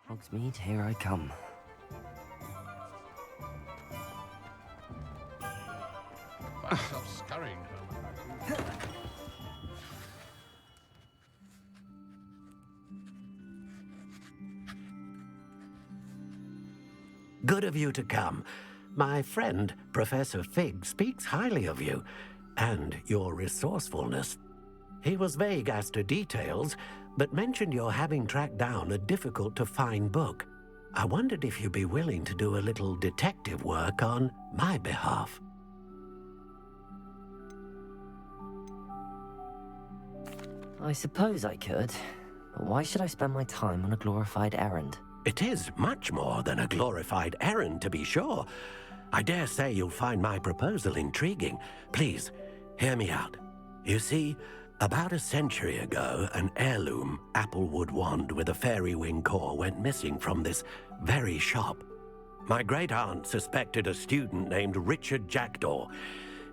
Hogsmeade, here I come. Find yourself scurrying home. Good of you to come. My friend, Professor Fig, speaks highly of you and your resourcefulness. He was vague as to details, but mentioned your having tracked down a difficult-to-find book. I wondered if you'd be willing to do a little detective work on my behalf. I suppose I could, but why should I spend my time on a glorified errand? It is much more than a glorified errand, to be sure. I dare say you'll find my proposal intriguing. Please, hear me out. You see, about a century ago, an heirloom applewood wand with a fairy wing core went missing from this very shop. My great-aunt suspected a student named Richard Jackdaw.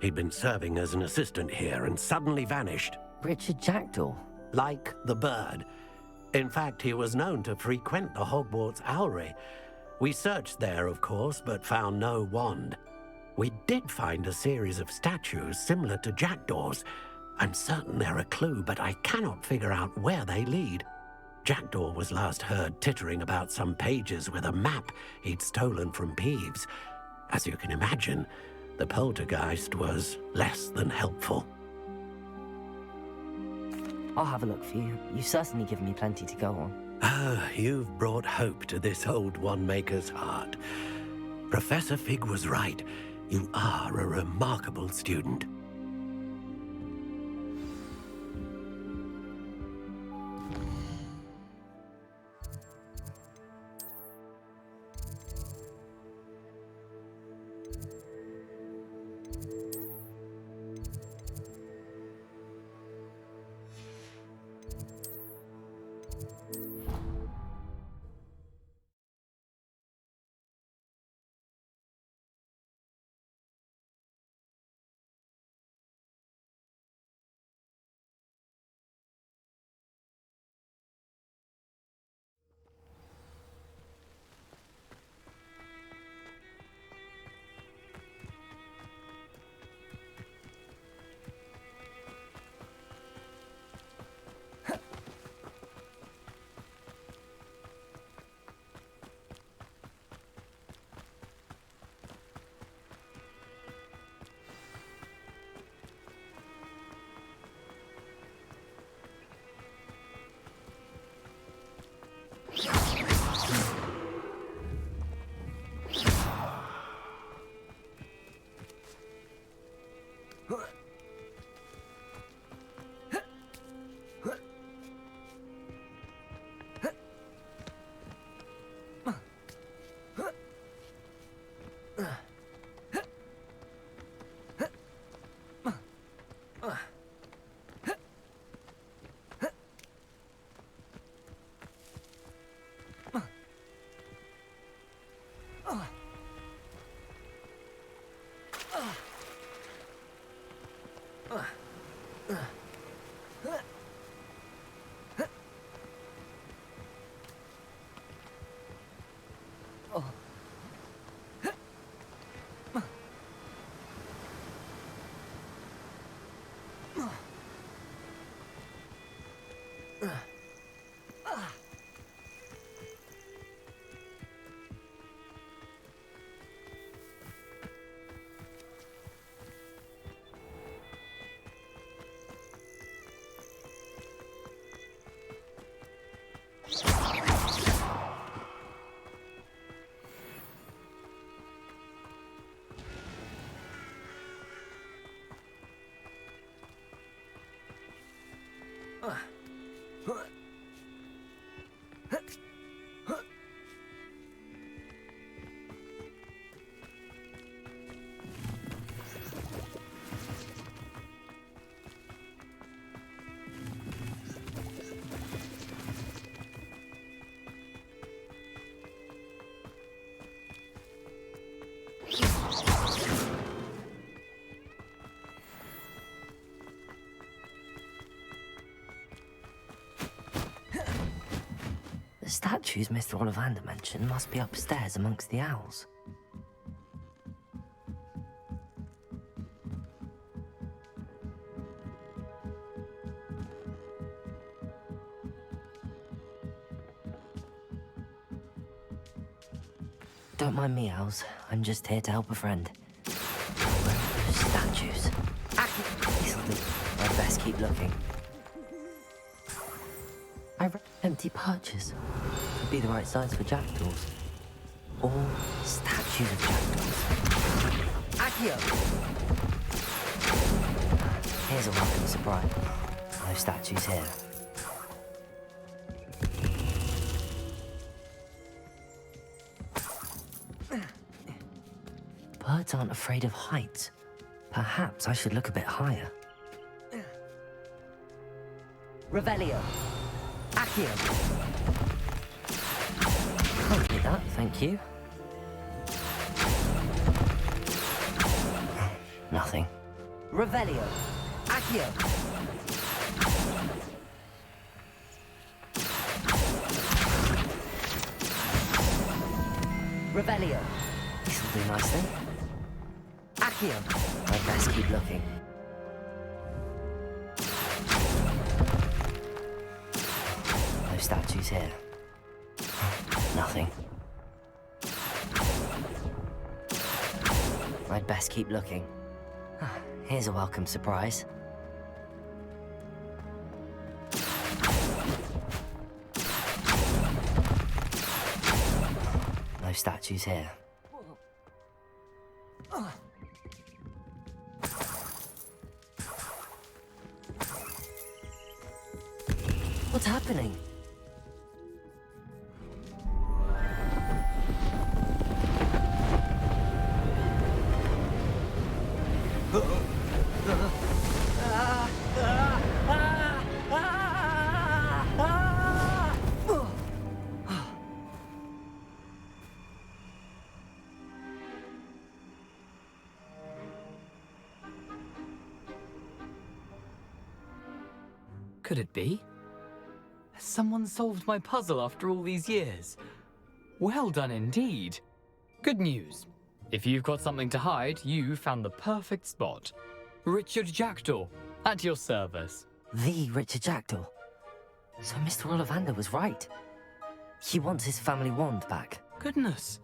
He'd been serving as an assistant here and suddenly vanished. Richard Jackdaw? Like the bird. In fact, he was known to frequent the Hogwarts Owlery. We searched there, of course, but found no wand. We did find a series of statues similar to Jackdaw's. I'm certain they're a clue, but I cannot figure out where they lead. Jackdaw was last heard tittering about some pages with a map he'd stolen from Peeves. As you can imagine, the poltergeist was less than helpful. I'll have a look for you. You've certainly given me plenty to go on. Ah, you've brought hope to this old one-maker's heart. Professor Fig was right. You are a remarkable student. statues Mr. Ollivander mentioned must be upstairs amongst the owls. Don't mind me, owls. I'm just here to help a friend. Statues. This'll do. I'd best keep looking. I read empty perches. Could be the right size for jackdaws. Or statues of jackdaws. Accio! Here's a welcome surprise. No statues here. Birds aren't afraid of heights. Perhaps I should look a bit higher. Revelio. Accio. Can't do that, thank you. Nothing. Revelio. Accio. Revelio. This'll do nicely. Accio. I'd best keep looking. No statues here. Nothing. I'd best keep looking. Here's a welcome surprise. No statues here. What's happening? Could it be? Has someone solved my puzzle after all these years? Well done indeed. Good news. If you've got something to hide, you found the perfect spot. Richard Jackdaw, at your service. The Richard Jackdaw. So Mr. Ollivander was right. He wants his family wand back. Goodness,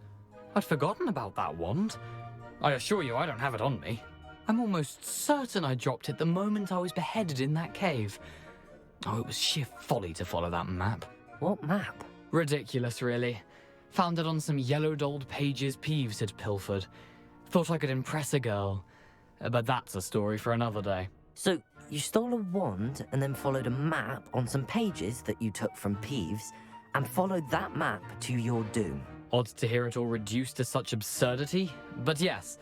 I'd forgotten about that wand. I assure you I don't have it on me. I'm almost certain I dropped it the moment I was beheaded in that cave. Oh, it was sheer folly to follow that map. What map? Ridiculous, really. Found it on some yellowed old pages Peeves had pilfered. Thought I could impress a girl. But that's a story for another day. So, you stole a wand and then followed a map on some pages that you took from Peeves and followed that map to your doom. Odd to hear it all reduced to such absurdity, but yes.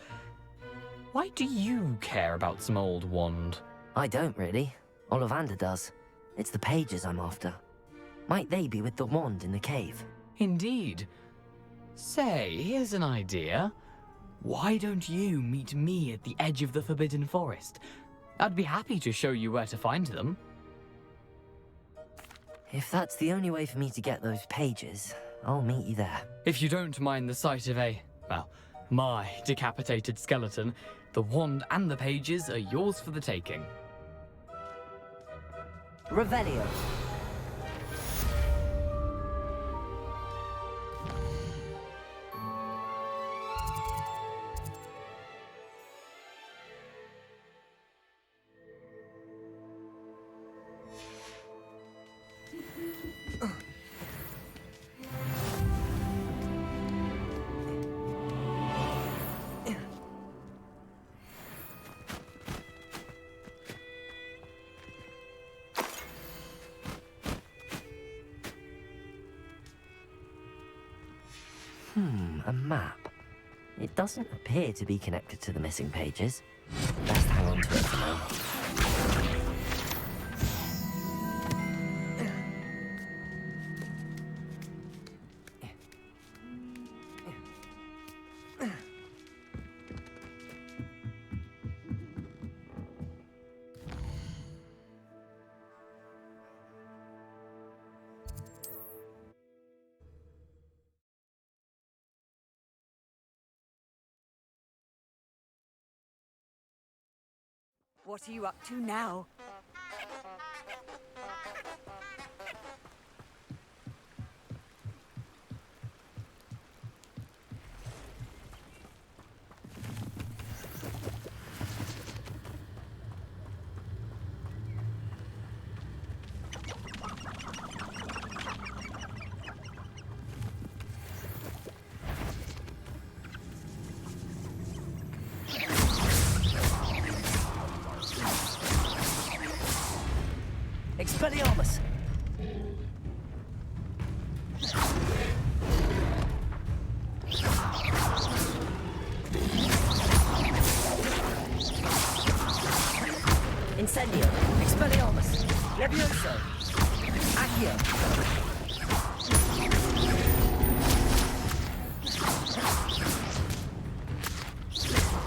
Why do you care about some old wand? I don't really. Ollivander does. It's the pages I'm after. Might they be with the wand in the cave? Indeed. Say, here's an idea. Why don't you meet me at the edge of the Forbidden Forest? I'd be happy to show you where to find them. If that's the only way for me to get those pages, I'll meet you there. If you don't mind the sight of my decapitated skeleton, the wand and the pages are yours for the taking. Revelio. A map. It doesn't appear to be connected to the missing pages. Best hang on to it for now. What are you up to now? Expelliarmus! Incendio! Expelliarmus! Levioso! Accio!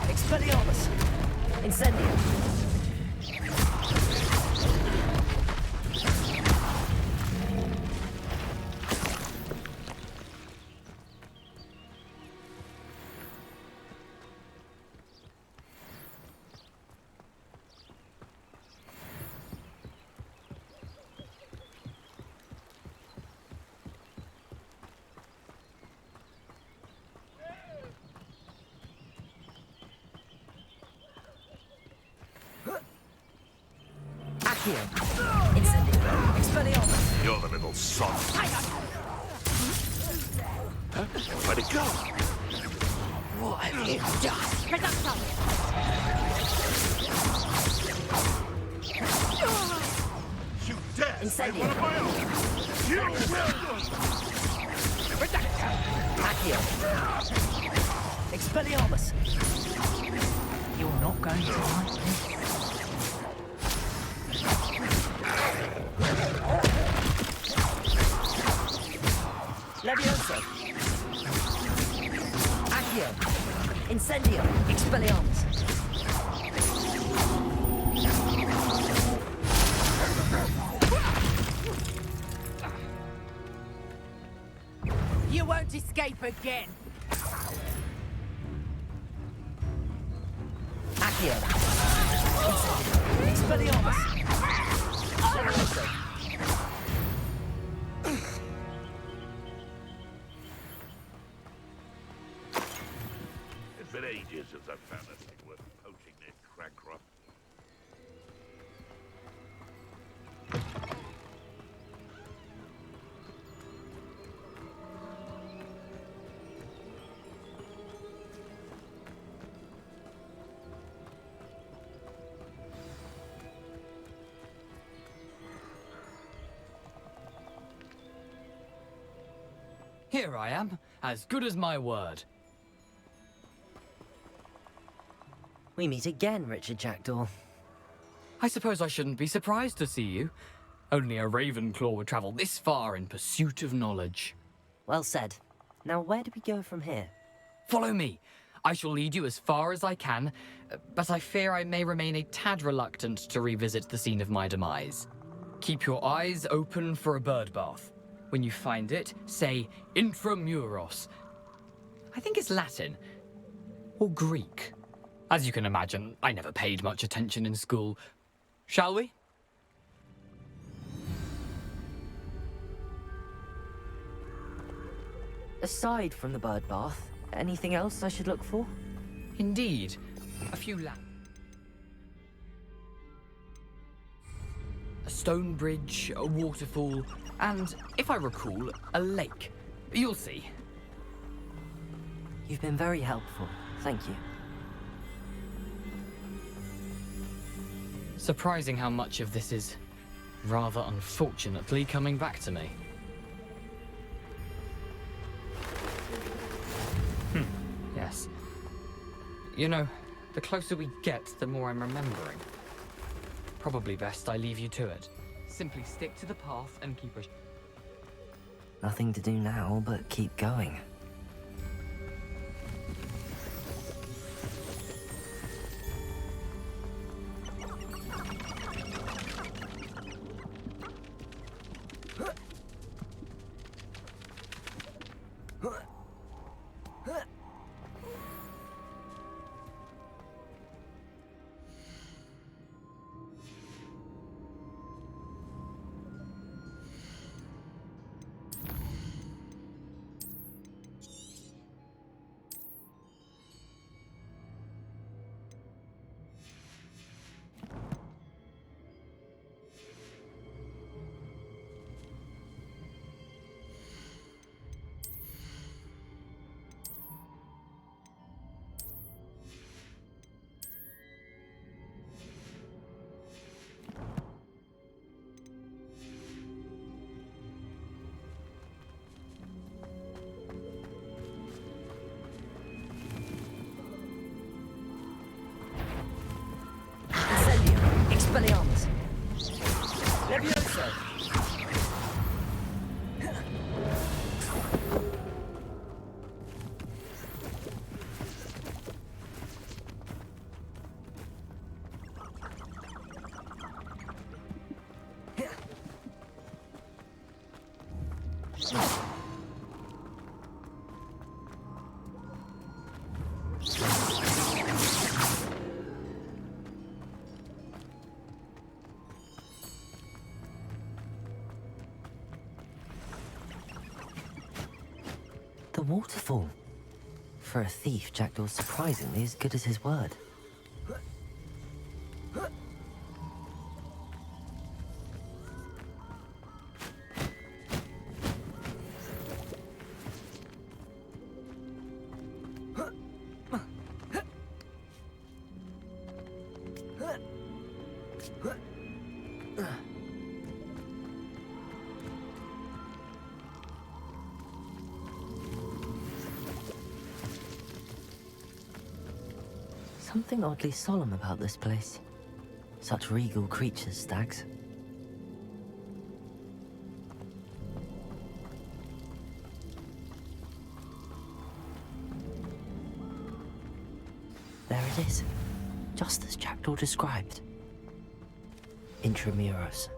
Expelliarmus! Incendio! Accio! Incendio! Expelliarmus! You're the little son. Huh? Where'd it go? What have you done? You dare! Incendio! One of my own! You will! Accio! Expelliarmus! You're not going to like this. Levioso! Accio! Incendio! Expelliarmus! You won't escape again. Accio! Incendio! Expelliarmus! Levioso! It's been ages since I've found a thing worth poaching near Crancroft. Here I am, as good as my word. We meet again, Richard Jackdaw. I suppose I shouldn't be surprised to see you. Only a Ravenclaw would travel this far in pursuit of knowledge. Well said. Now where do we go from here? Follow me. I shall lead you as far as I can, but I fear I may remain a tad reluctant to revisit the scene of my demise. Keep your eyes open for a bird bath. When you find it, say intramuros. I think it's Latin. Or Greek. As you can imagine, I never paid much attention in school. Shall we? Aside from the bird bath, anything else I should look for? Indeed. A few lamps. A stone bridge, a waterfall, and, if I recall, a lake. You'll see. You've been very helpful. Thank you. Surprising how much of this is, rather unfortunately, coming back to me. Yes. You know, the closer we get, the more I'm remembering. Probably best I leave you to it. Simply stick to the path and keep a... Nothing to do now but keep going. Levioso! The waterfall. For a thief, Jackdaw's surprisingly as good as his word. Something oddly solemn about this place. Such regal creatures, stags. There it is, just as Jackdaw described. Intramuros.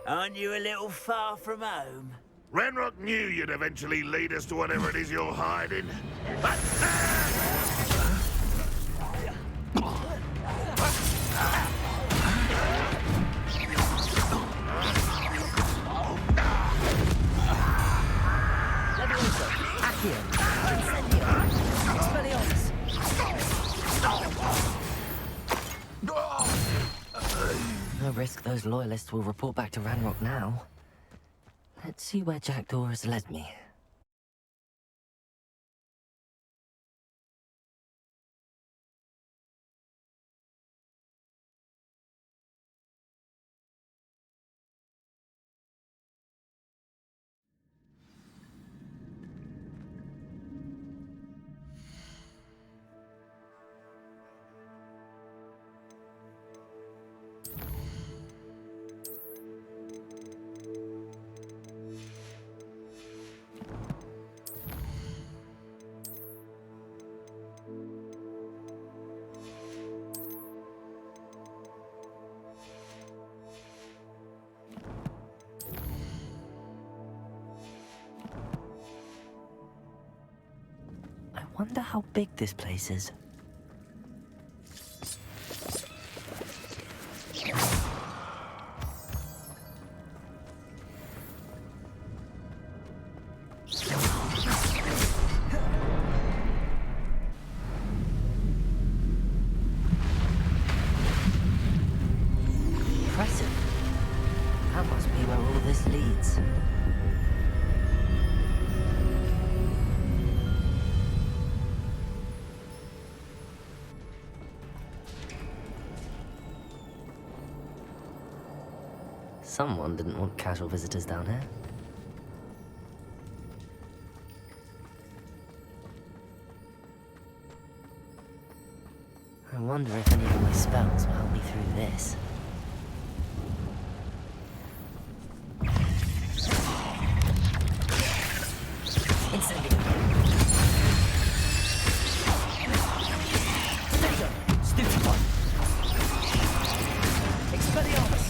Aren't you a little far from home? Ranrock knew you'd eventually lead us to whatever it is you're hiding. Levioso! Accio! Incendio! Expelliarmus! No risk those loyalists will report back to Ranrock now. Let's see where Jackdaw has led me. I wonder how big this place is. Impressive. That must be where all this leads. Someone didn't want casual visitors down here. I wonder if any of my spells will help me through this. Incendio! Stego! Stupefy! Expelliarmus!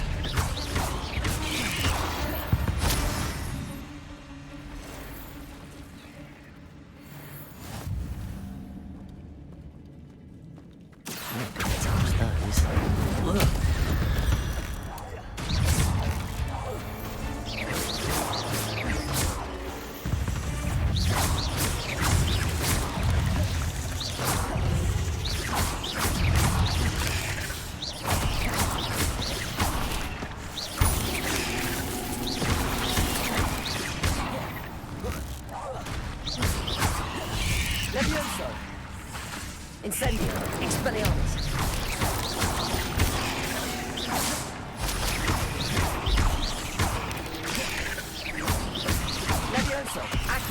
Not gonna touch those. Ugh. Levioso! Incendio! Expelliarmus!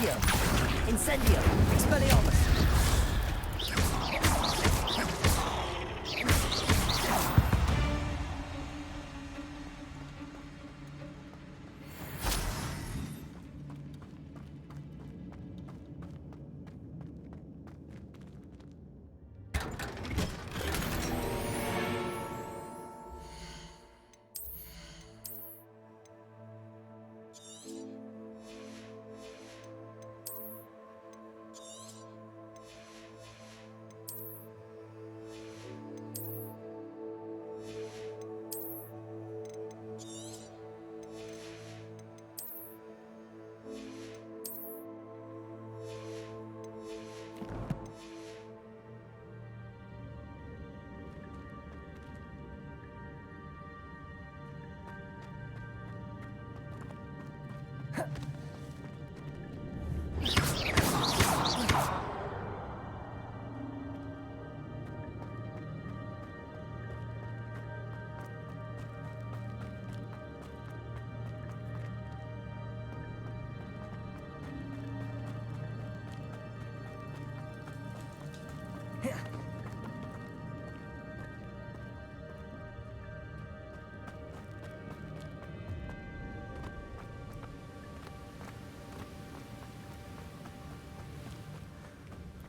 Accio! Incendio! Expelliarmus!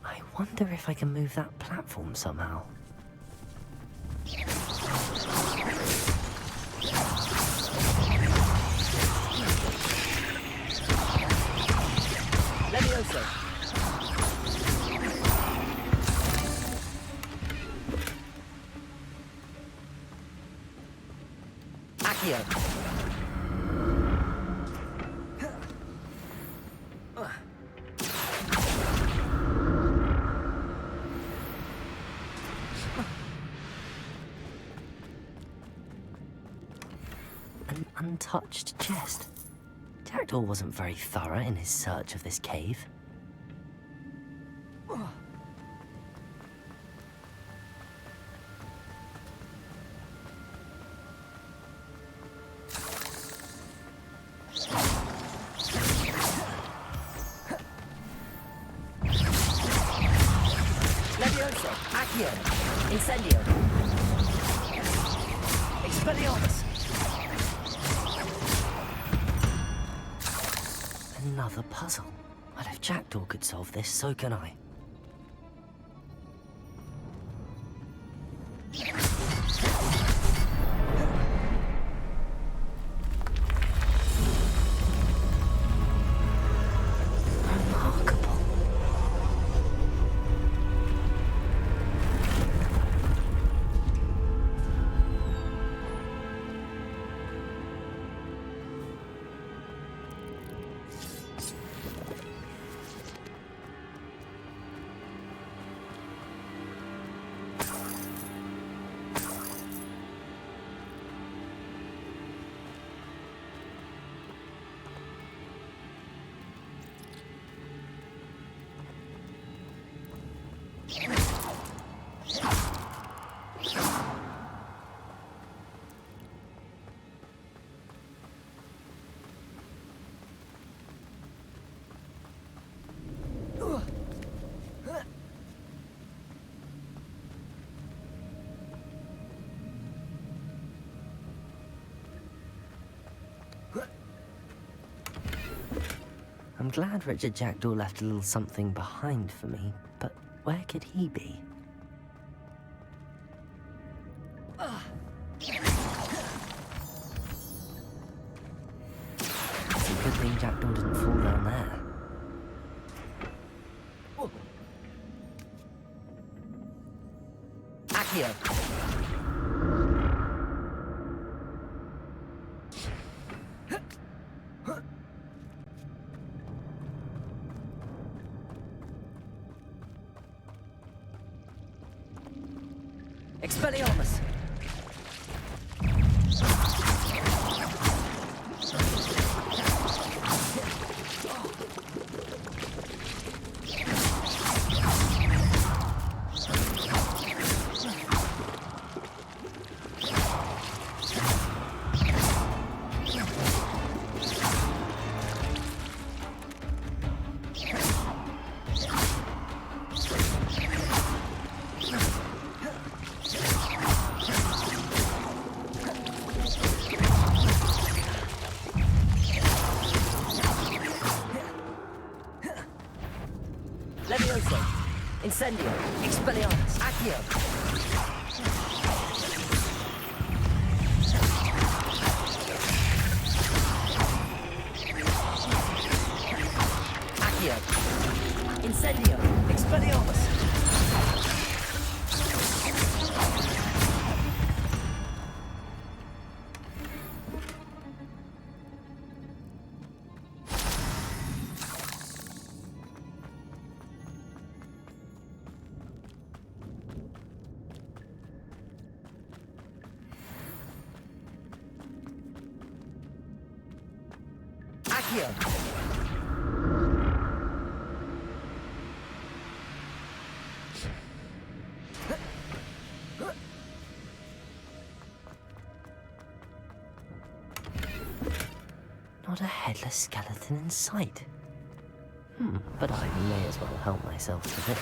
I wonder if I can move that platform somehow. Levioso! Accio! An untouched chest. Jackdaw wasn't very thorough in his search of this cave. Levioso! Accio! Incendio! Expelliarmus! Another puzzle. Well, if Jackdaw could solve this, so can I. Remarkable. I'm glad Richard Jackdaw left a little something behind for me, but where could he be? It's a good thing Jackdaw didn't fall down there. Accio! Expelliarmus! Incendio. Expelliarmus. Accio. Accio. Incendio. Expelliarmus. Accio. Not a headless skeleton in sight. But I may as well help myself to this.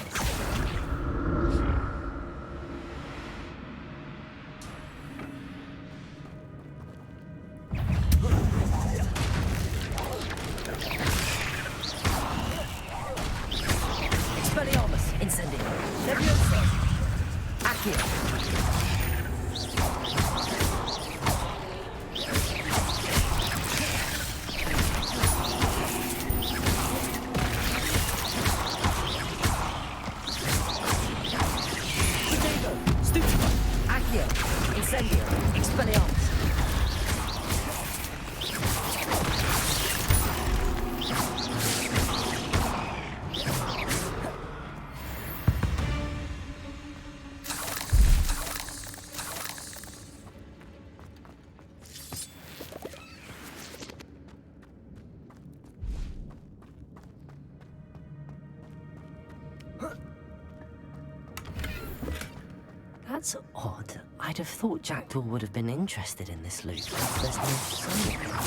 Expelliarmus. Incendio. Levioso. Accio. Accio. Incendio. Expelliarmus. That's odd. I'd have thought Jackdaw would have been interested in this loot. There's no sign of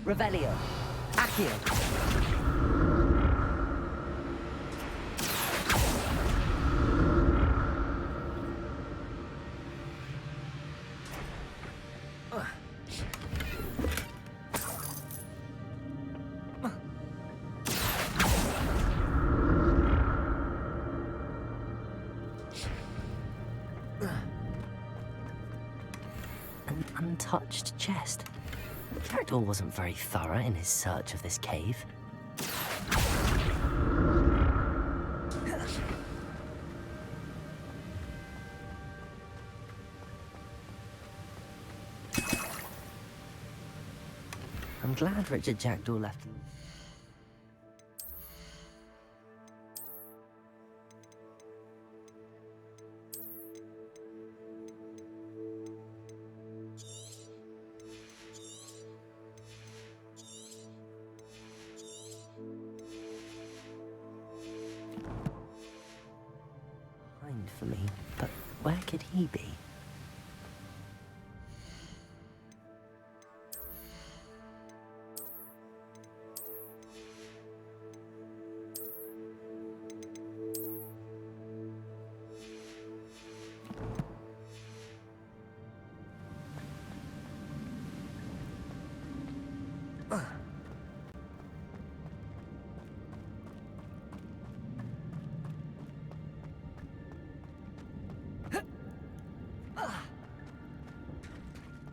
it. Revelio. Accio. An untouched chest. Jackdaw wasn't very thorough in his search of this cave. I'm glad Richard Jackdaw left. For me, but where could he be?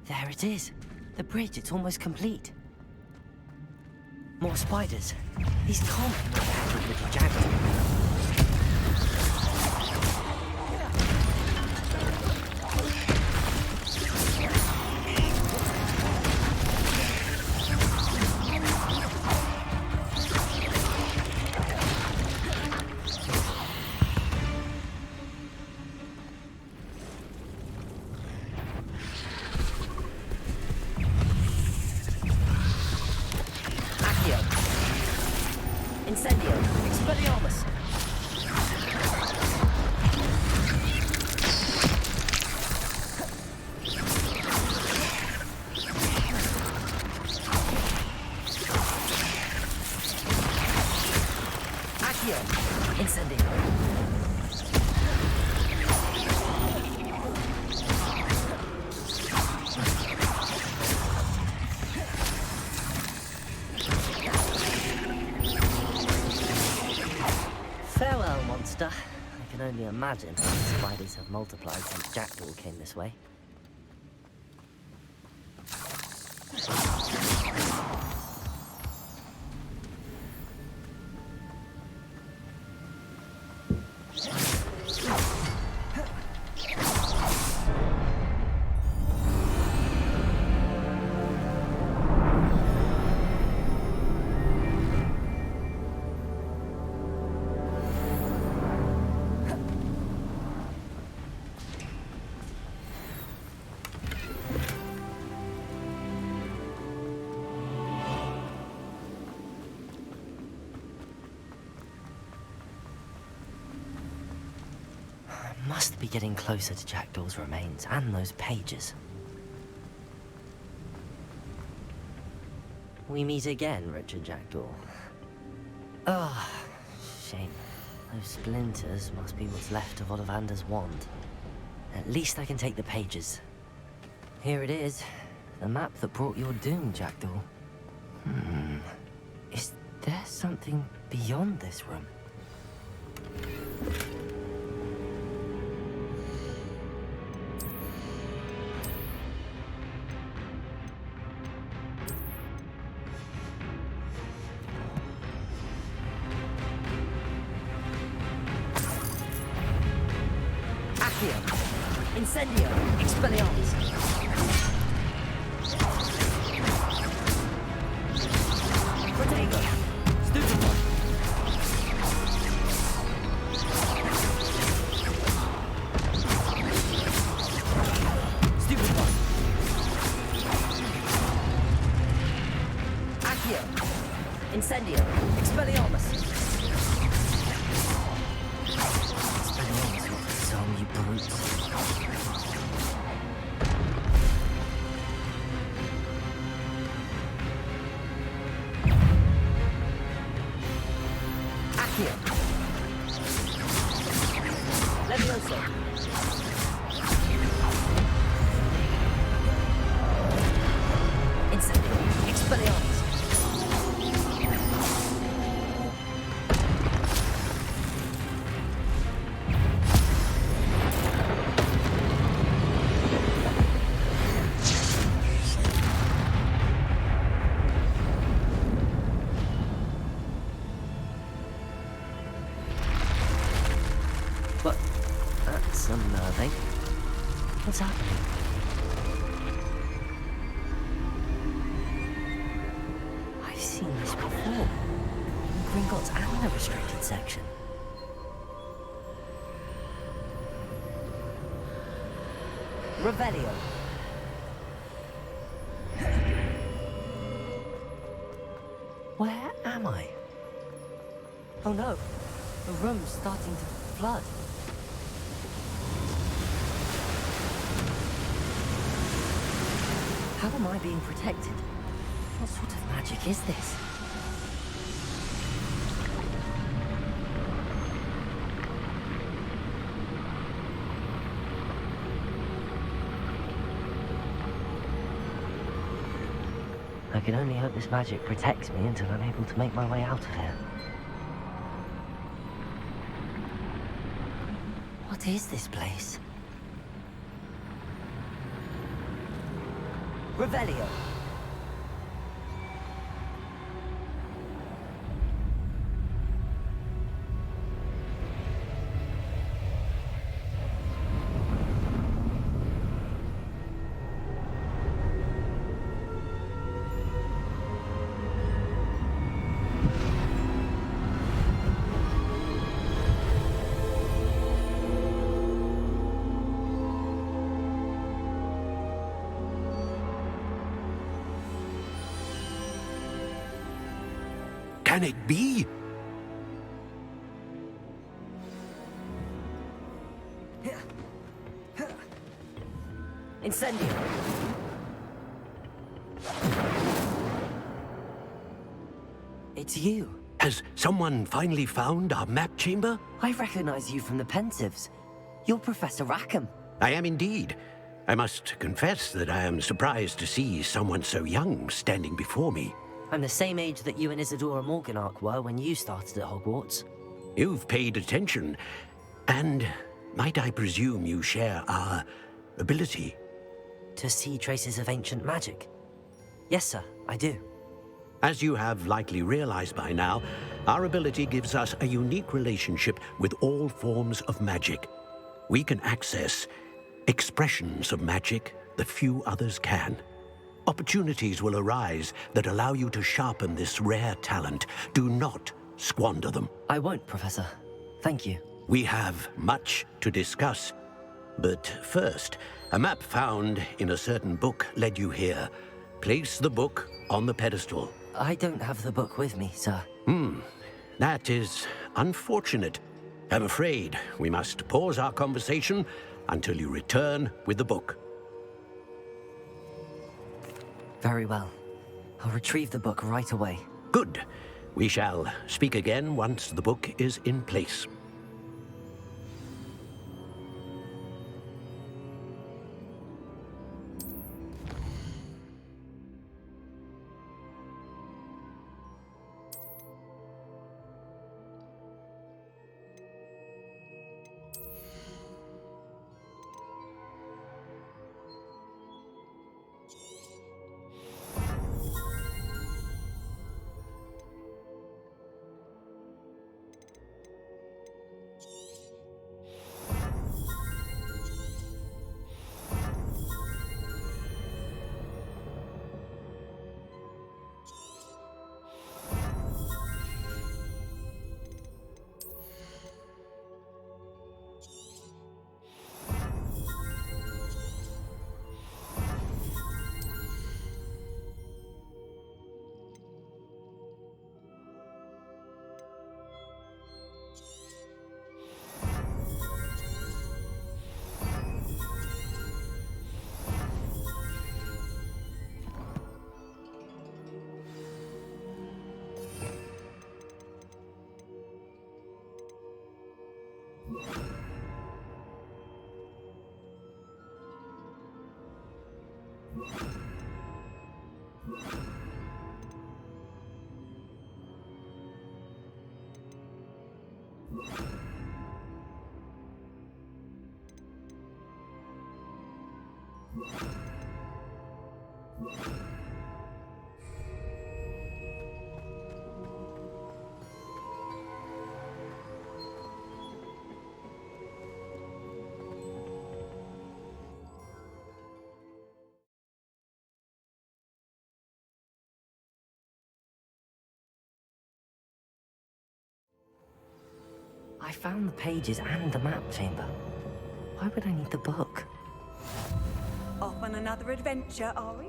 There it is. The bridge, it's almost complete. More spiders. These can't be what happened with the Jackdaw. Incendio. Expelliarmus. monster. I can only imagine how the spiders have multiplied since Jackdaw came this way. Must be getting closer to Jackdaw's remains and those pages. We meet again, Richard Jackdaw. Ah, shame. Those splinters must be what's left of Ollivander's wand. At least I can take the pages. Here it is. The map that brought your doom, Jackdaw. Is there something beyond this room? Incendio, Expelliarmus. Protego, Stupefy. Stupefy. Accio, Incendio, Expelliarmus. Expelliarmus, what the song, you brutes. Levioso. Incendio. Expelliarmus. But that's unnerving. What's happening? I've seen this before. In Gringotts and the restricted section. Revelio. Where am I? Oh no, the room's starting to flood. How am I being protected? What sort of magic is this? I can only hope this magic protects me until I'm able to make my way out of here. What is this place? Revelio. Can it be? Incendio. It's you. Has someone finally found our map chamber? I recognize you from the Pensives. You're Professor Rackham. I am indeed. I must confess that I am surprised to see someone so young standing before me. I'm the same age that you and Isadora Morganach were when you started at Hogwarts. You've paid attention, and might I presume you share our ability? To see traces of ancient magic? Yes, sir, I do. As you have likely realized by now, our ability gives us a unique relationship with all forms of magic. We can access expressions of magic that few others can. Opportunities will arise that allow you to sharpen this rare talent. Do not squander them. I won't, Professor. Thank you. We have much to discuss. But first, a map found in a certain book led you here. Place the book on the pedestal. I don't have the book with me, sir. That is unfortunate. I'm afraid we must pause our conversation until you return with the book. Very well. I'll retrieve the book right away. Good. We shall speak again once the book is in place. I found the pages and the map chamber. Why would I need the book? Off on another adventure, are we?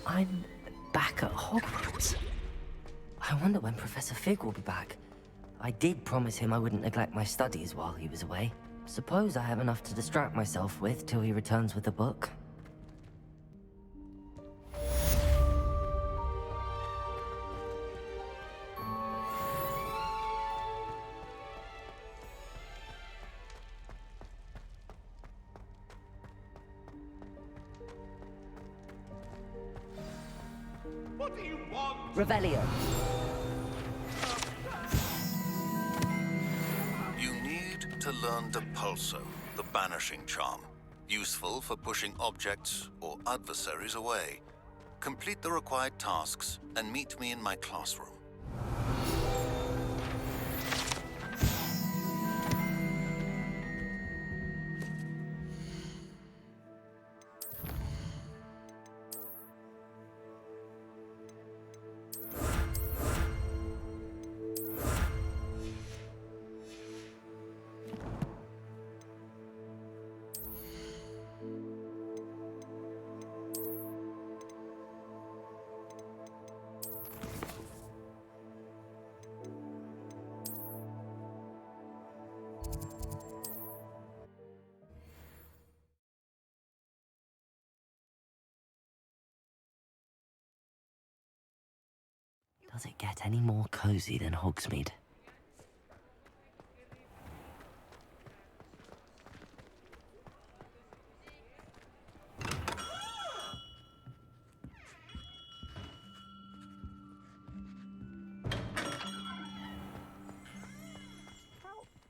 I'm back at Hogwarts. I wonder when Professor Fig will be back. I did promise him I wouldn't neglect my studies while he was away. Suppose I have enough to distract myself with till he returns with the book. What do you want? Revelio. You need to learn Depulso, the banishing charm. Useful for pushing objects or adversaries away. Complete the required tasks and meet me in my classroom. Does it get any more cozy than Hogsmeade?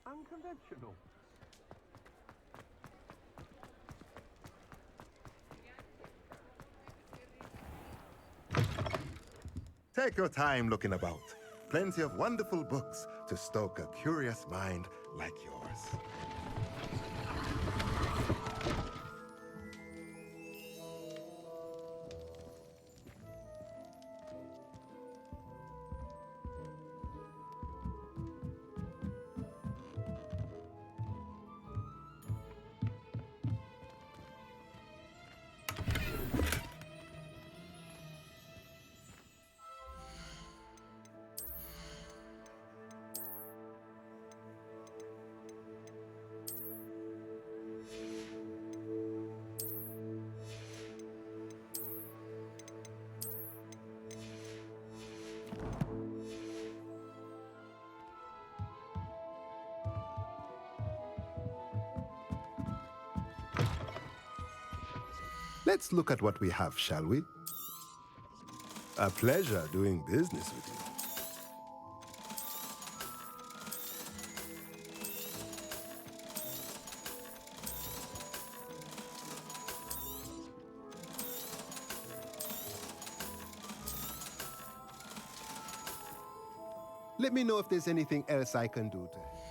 Unconventional. Take your time looking about. Plenty of wonderful books to stoke a curious mind like yours. Let's look at what we have, shall we? A pleasure doing business with you. Let me know if there's anything else I can do to help.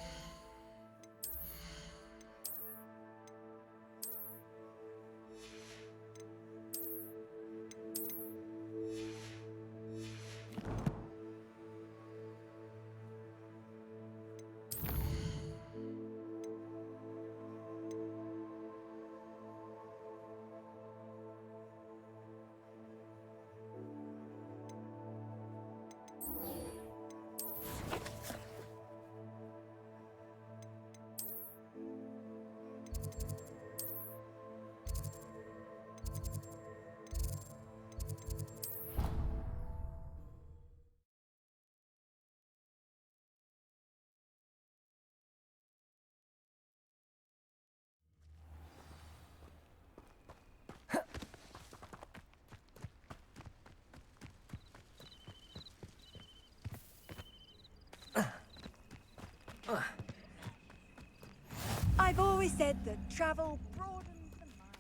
I've always said that travel broadens the mind.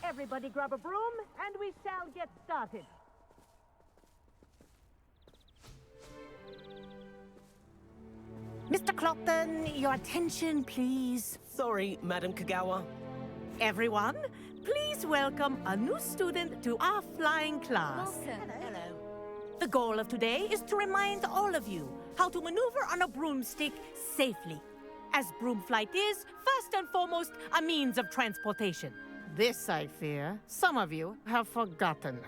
Everybody grab a broom, and we shall get started. Mr. Clopton, your attention, please. Sorry, Madam Kagawa. Everyone, please welcome a new student to our flying class. Hello. The goal of today is to remind all of you how to maneuver on a broomstick safely, as broom flight is, first and foremost, a means of transportation. This, I fear, some of you have forgotten.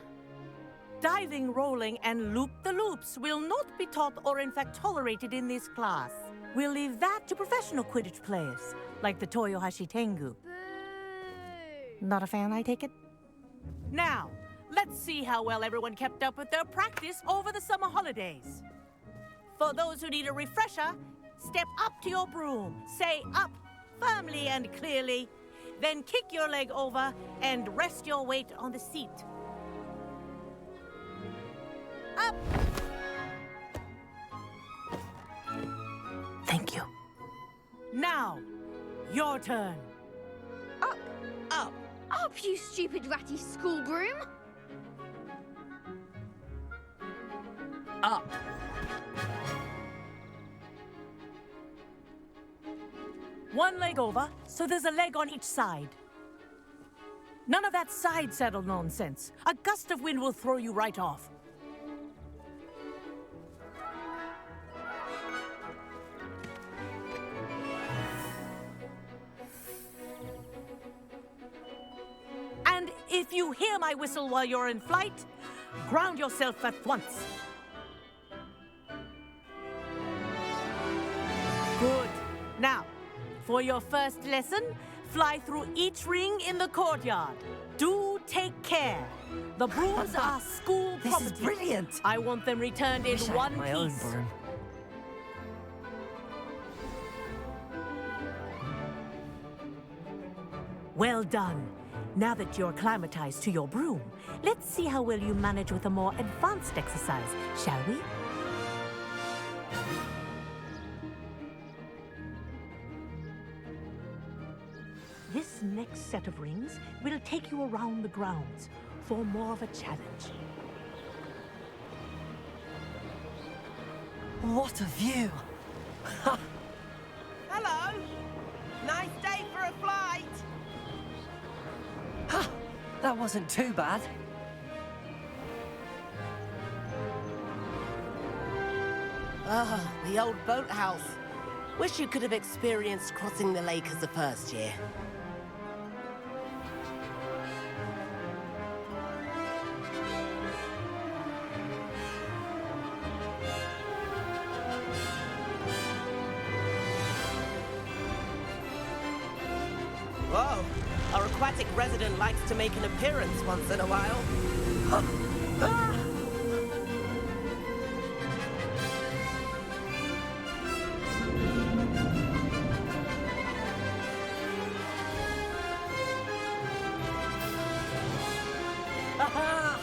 Diving, rolling, and loop-the-loops will not be taught or in fact tolerated in this class. We'll leave that to professional Quidditch players, like the Toyohashi Tengu. Not a fan, I take it? Now, let's see how well everyone kept up with their practice over the summer holidays. For those who need a refresher, step up to your broom, say up firmly and clearly, then kick your leg over and rest your weight on the seat. Up! Thank you. Now, your turn. Up, Up. up, you stupid ratty school broom! Up. One leg over, so there's a leg on each side. None of that side saddle nonsense. A gust of wind will throw you right off. And if you hear my whistle while you're in flight, ground yourself at once. Good. Now, for your first lesson, Fly through each ring in the courtyard. Do take care. The brooms are school This property. is brilliant. I want them returned in Wish I had one my own piece. broom. Well done. Now that you're acclimatized to your broom, let's see how well you manage with a more advanced exercise, shall we? This next set of rings will take you around the grounds for more of a challenge. What a view! Hello. Nice day for a flight. That wasn't too bad. Ah, the old boathouse. Wish you could have experienced crossing the lake as a first year. Whoa, our aquatic resident likes to make an appearance once in a while. Aha!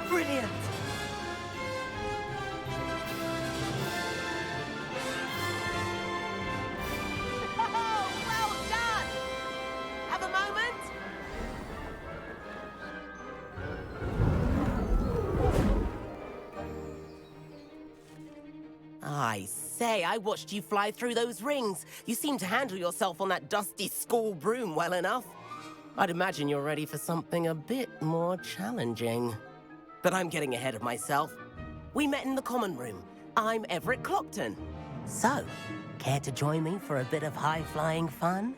Brilliant! Well done! Have a moment? I say, I watched you fly through those rings. You seem to handle yourself on that dusty school broom well enough. I'd imagine you're ready for something a bit more challenging. But I'm getting ahead of myself. We met in the common room. I'm Everett Clopton. So, care to join me for a bit of high-flying fun?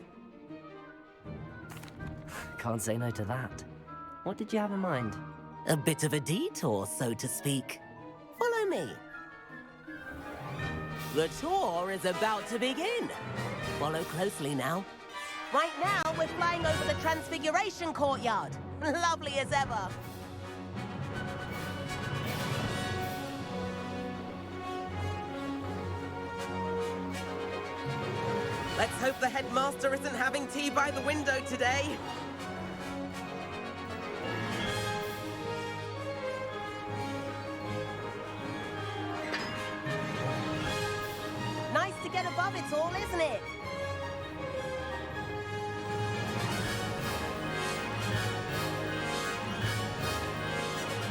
Can't say no to that. What did you have in mind? A bit of a detour, so to speak. Follow me. The tour is about to begin. Follow closely now. Right now, we're flying over the Transfiguration Courtyard. Lovely as ever. Let's hope the headmaster isn't having tea by the window today. Nice to get above it all, isn't it?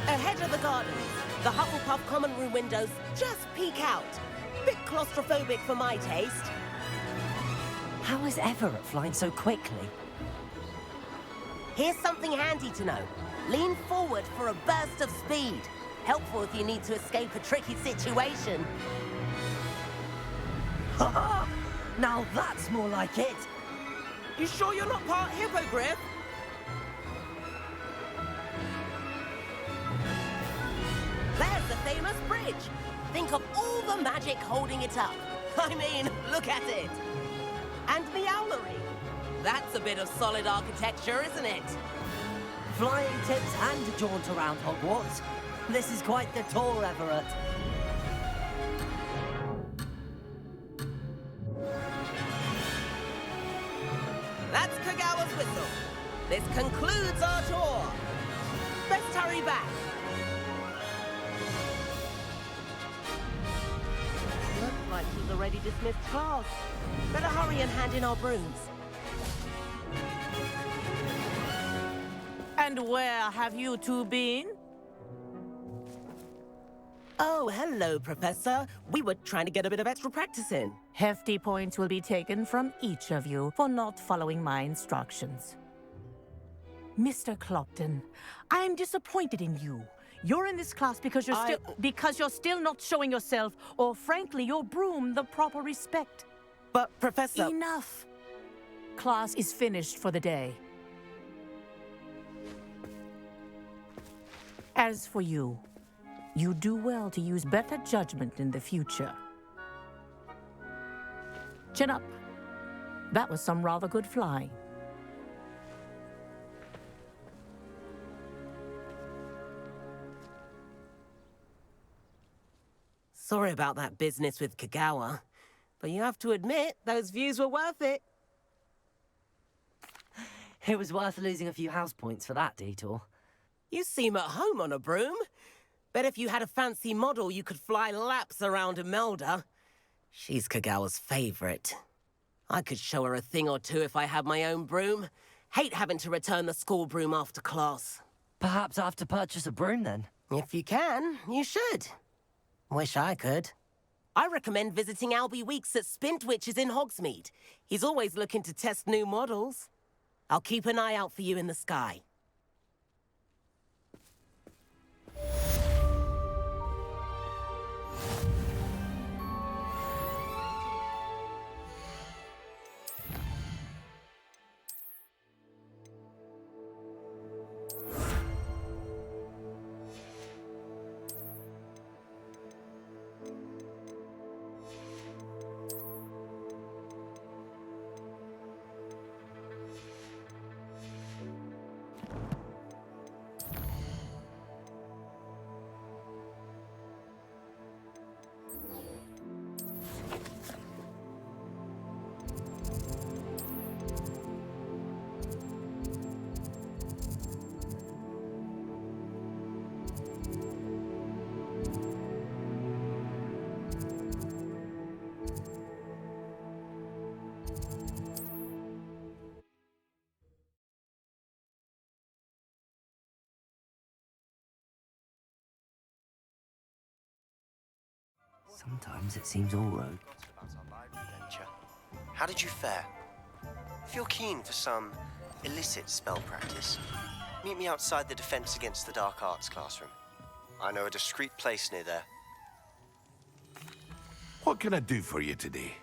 Ahead of the gardens, the Hufflepuff common room windows just peek out. Bit claustrophobic for my taste. How is Everett flying so quickly? Here's something handy to know. Lean forward for a burst of speed. Helpful if you need to escape a tricky situation. Now that's more like it! You sure you're not part hippogriff? There's the famous bridge. Think of all the magic holding it up. I mean, look at it. And the owlery. That's a bit of solid architecture, isn't it? Flying tips and a jaunt around Hogwarts. This is quite the tour, Everett. That's Kagawa's whistle. This concludes our tour. Let's hurry back. Looks like he's already dismissed class. Better hurry and hand in our brooms. And where have you two been? Oh, hello, Professor. We were trying to get a bit of extra practice in. Hefty points will be taken from each of you for not following my instructions. Mr. Clopton, I'm disappointed in you. You're in this class because you're still not showing yourself, or frankly, your broom, the proper respect. But, Professor... Enough. Class is finished for the day. As for you, you do well to use better judgment in the future. Chin up. That was some rather good flying. Sorry about that business with Kagawa, but you have to admit, those views were worth it. It was worth losing a few house points for that detour. You seem at home on a broom. Bet if you had a fancy model, you could fly laps around Imelda. She's Kagawa's favorite. I could show her a thing or two if I had my own broom. Hate having to return the school broom after class. Perhaps I have to purchase a broom then. If you can, you should. Wish I could. I recommend visiting Albie Weeks at Spintwitches in Hogsmeade. He's always looking to test new models. I'll keep an eye out for you in the sky. Sometimes it seems all road. About our library adventure. How did you fare? If you're keen for some illicit spell practice, meet me outside the Defense Against the Dark Arts classroom. I know a discreet place near there. What can I do for you today?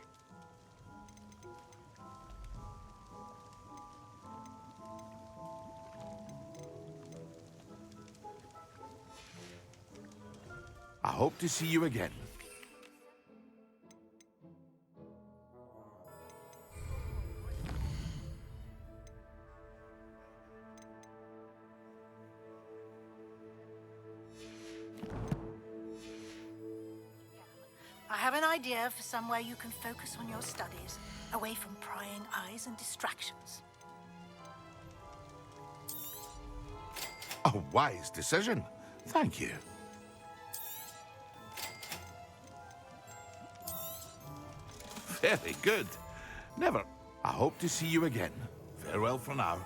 I hope to see you again. I have an idea for somewhere you can focus on your studies, away from prying eyes and distractions. A wise decision. Thank you. Very good. Never. I hope to see you again. Farewell for now.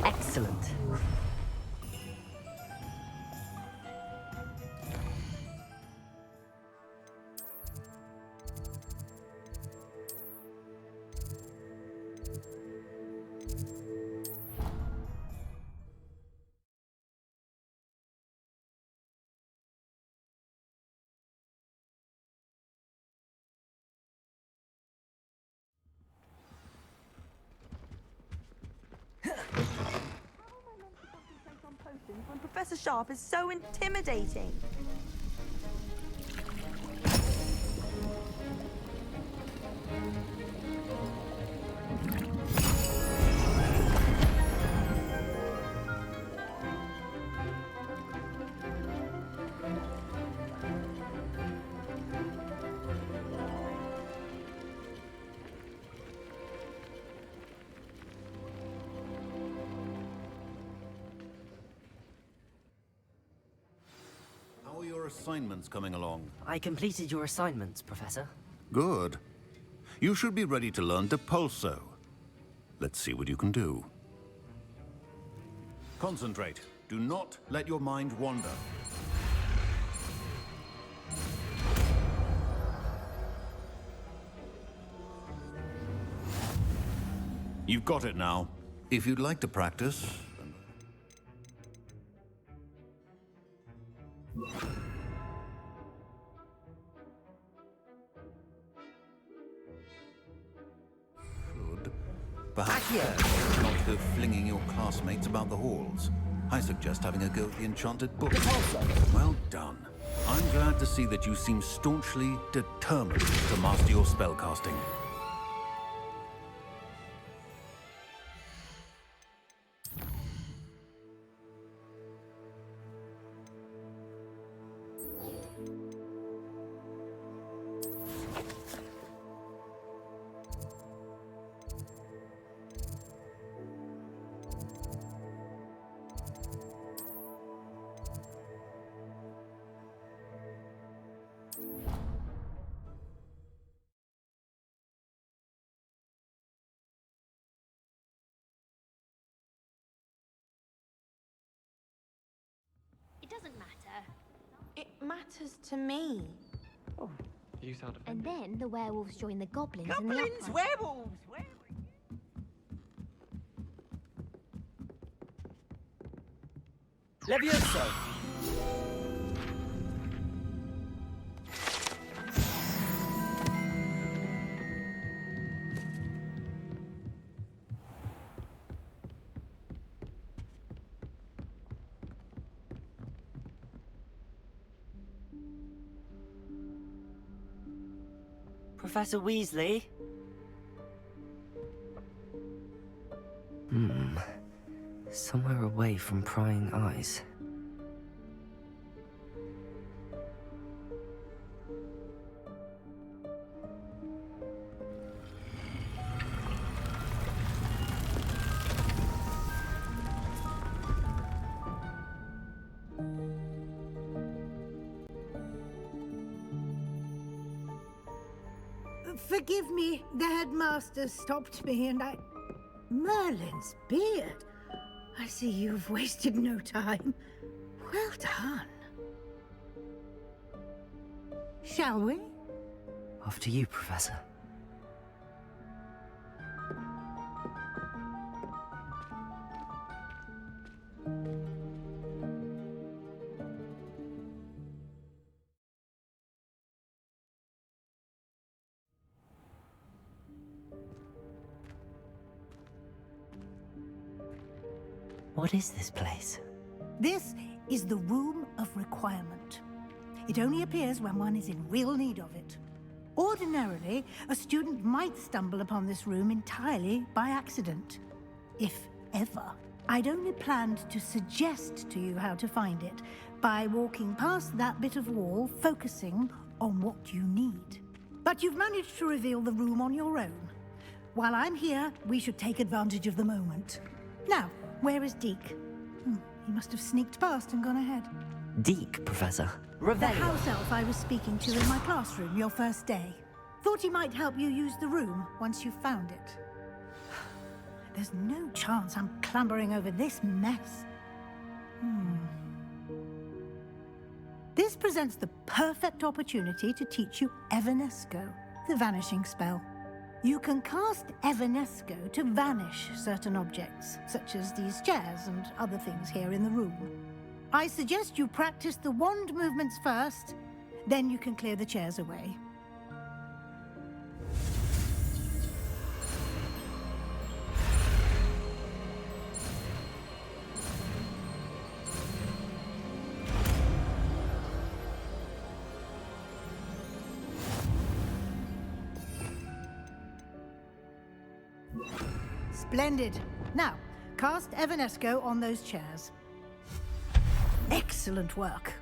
Excellent. When Professor Sharp is so intimidating. How are your assignments coming along? I completed your assignments, Professor. Good. You should be ready to learn Depulso. Let's see what you can do. Concentrate. Do not let your mind wander. You've got it now. If you'd like to practice... Perhaps not go flinging your classmates about the halls. I suggest having a go at the enchanted book. Well done. I'm glad to see that you seem staunchly determined to master your spellcasting. It doesn't matter. It matters to me. Oh, you sound And offended. then the werewolves join the goblins in the Goblins, uprising. werewolves! Levioso! Professor Weasley? Somewhere away from prying eyes. Forgive me, the headmaster stopped me and I... Merlin's beard. I see you've wasted no time. Well done. Shall we? After you, Professor. What is this place? This is the Room of Requirement. It only appears when one is in real need of it. Ordinarily, a student might stumble upon this room entirely by accident. If ever. I'd only planned to suggest to you how to find it by walking past that bit of wall, focusing on what you need. But you've managed to reveal the room on your own. While I'm here, we should take advantage of the moment. Now, where is Deke? He must have sneaked past and gone ahead. Deke, Professor. The house elf I was speaking to in my classroom your first day. Thought he might help you use the room once you found it. There's no chance I'm clambering over this mess. This presents the perfect opportunity to teach you Evanesco, the vanishing spell. You can cast Evanesco to vanish certain objects, such as these chairs and other things here in the room. I suggest you practice the wand movements first, then you can clear the chairs away. Splendid. Now, cast Evanesco on those chairs. Excellent work.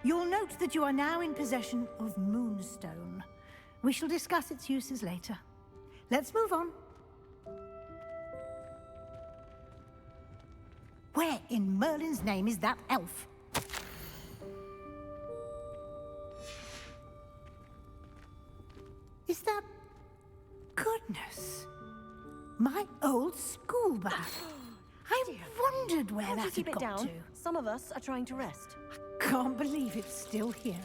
You'll note that you are now in possession of Moonstone. We shall discuss its uses later. Let's move on. Where in Merlin's name is that elf? Is that... Goodness. My old school bag. I wondered where that had got to. Some of us are trying to rest. Can't believe it's still here.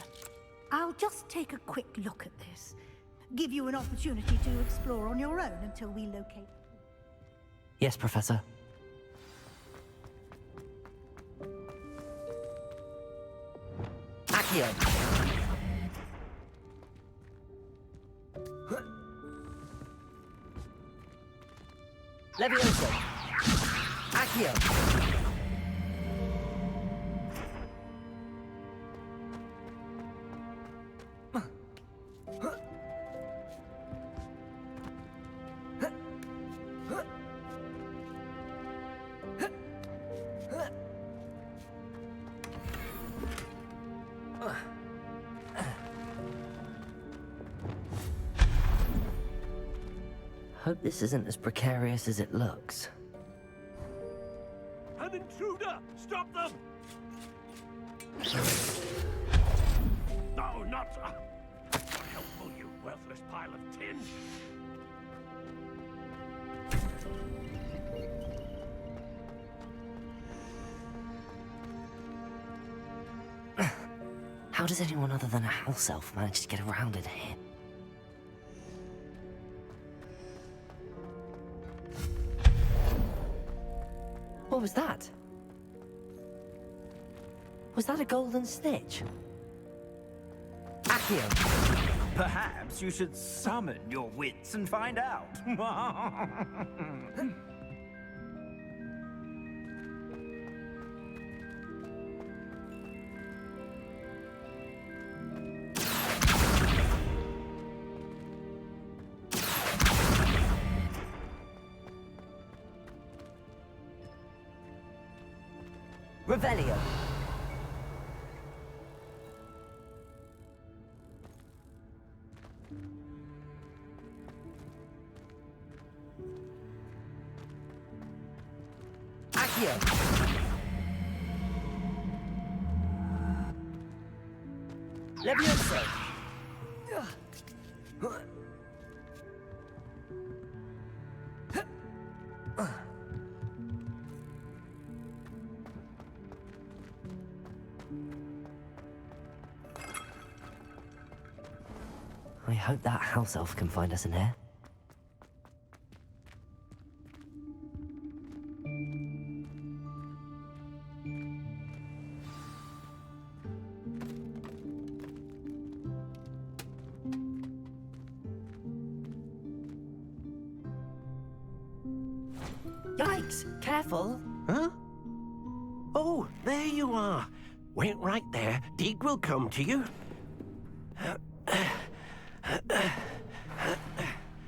I'll just take a quick look at this. Give you an opportunity to explore on your own until we locate. Yes, Professor. Accio! Levioso! Accio! Hope this isn't as precarious as it looks. An intruder! Stop them! No, not... Not helpful, you worthless pile of tin! How does anyone other than a house elf manage to get around in here? What was that? Was that a golden snitch? Accio! Perhaps you should summon your wits and find out. Revelio! Accio! Levioso! I hope that house elf can find us in here. Yikes! Careful! Huh? Oh, there you are. Wait right there. Deek will come to you.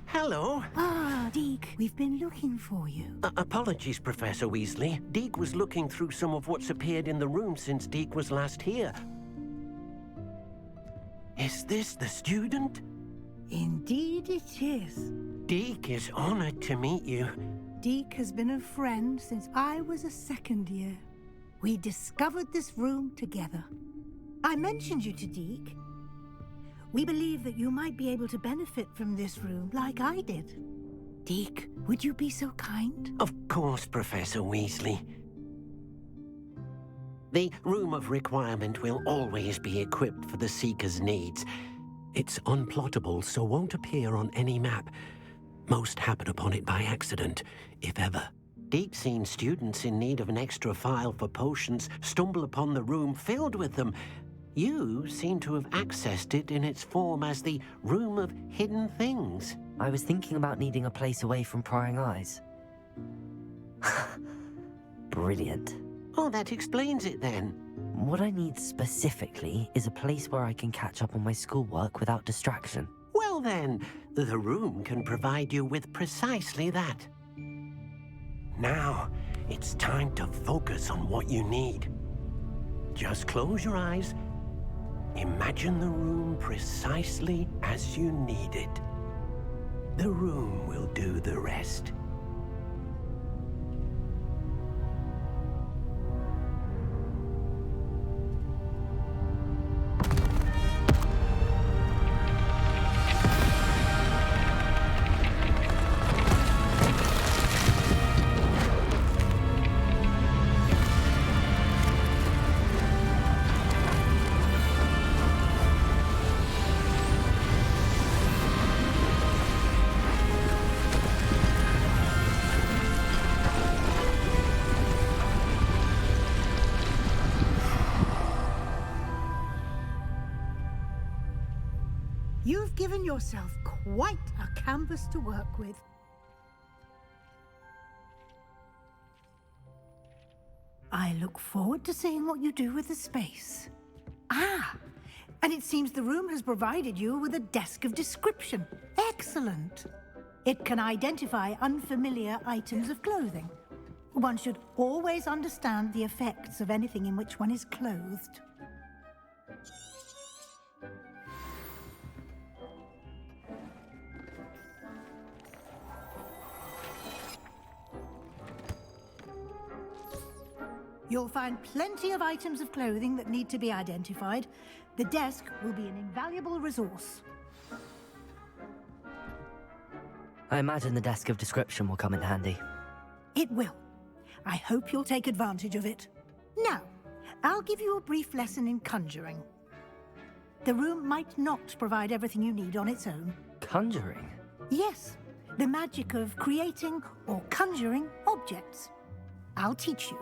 Hello. Ah, Deek, we've been looking for you. Apologies, Professor Weasley. Deek was looking through some of what's appeared in the room since Deek was last here. Is this the student? Indeed it is. Deek is honored to meet you. Deek has been a friend since I was a second year. We discovered this room together. I mentioned you to Deek. We believe that you might be able to benefit from this room like I did. Deek, would you be so kind? Of course, Professor Weasley. The Room of Requirement will always be equipped for the Seeker's needs. It's unplottable, so won't appear on any map. Most happen upon it by accident, if ever. Deek's seen students in need of an extra file for potions stumble upon the room filled with them. You seem to have accessed it in its form as the Room of Hidden Things. I was thinking about needing a place away from prying eyes. Brilliant. Oh, that explains it then. What I need specifically is a place where I can catch up on my schoolwork without distraction. Well then, the room can provide you with precisely that. Now, it's time to focus on what you need. Just close your eyes. Imagine the room precisely as you need it. The room will do the rest. You've given yourself quite a canvas to work with. I look forward to seeing what you do with the space. Ah, and it seems the room has provided you with a desk of description. Excellent. It can identify unfamiliar items of clothing. One should always understand the effects of anything in which one is clothed. You'll find plenty of items of clothing that need to be identified. The desk will be an invaluable resource. I imagine the desk of description will come in handy. It will. I hope you'll take advantage of it. Now, I'll give you a brief lesson in conjuring. The room might not provide everything you need on its own. Conjuring? Yes, the magic of creating or conjuring objects. I'll teach you.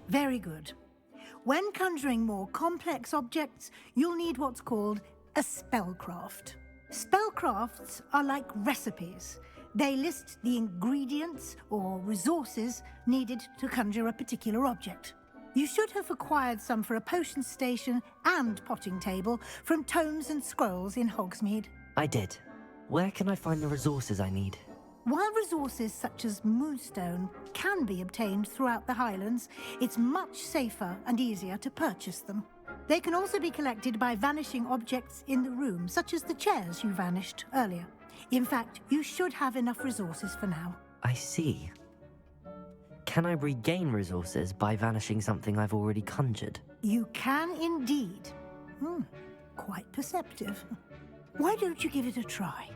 Very good. When conjuring more complex objects, you'll need what's called a spellcraft. Spellcrafts are like recipes. They list the ingredients or resources needed to conjure a particular object. You should have acquired some for a potion station and potting table from tomes and scrolls in Hogsmeade. I did. Where can I find the resources I need? While resources such as moonstone can be obtained throughout the Highlands, it's much safer and easier to purchase them. They can also be collected by vanishing objects in the room, such as the chairs you vanished earlier. In fact, you should have enough resources for now. I see. Can I regain resources by vanishing something I've already conjured? You can indeed. Quite perceptive. Why don't you give it a try?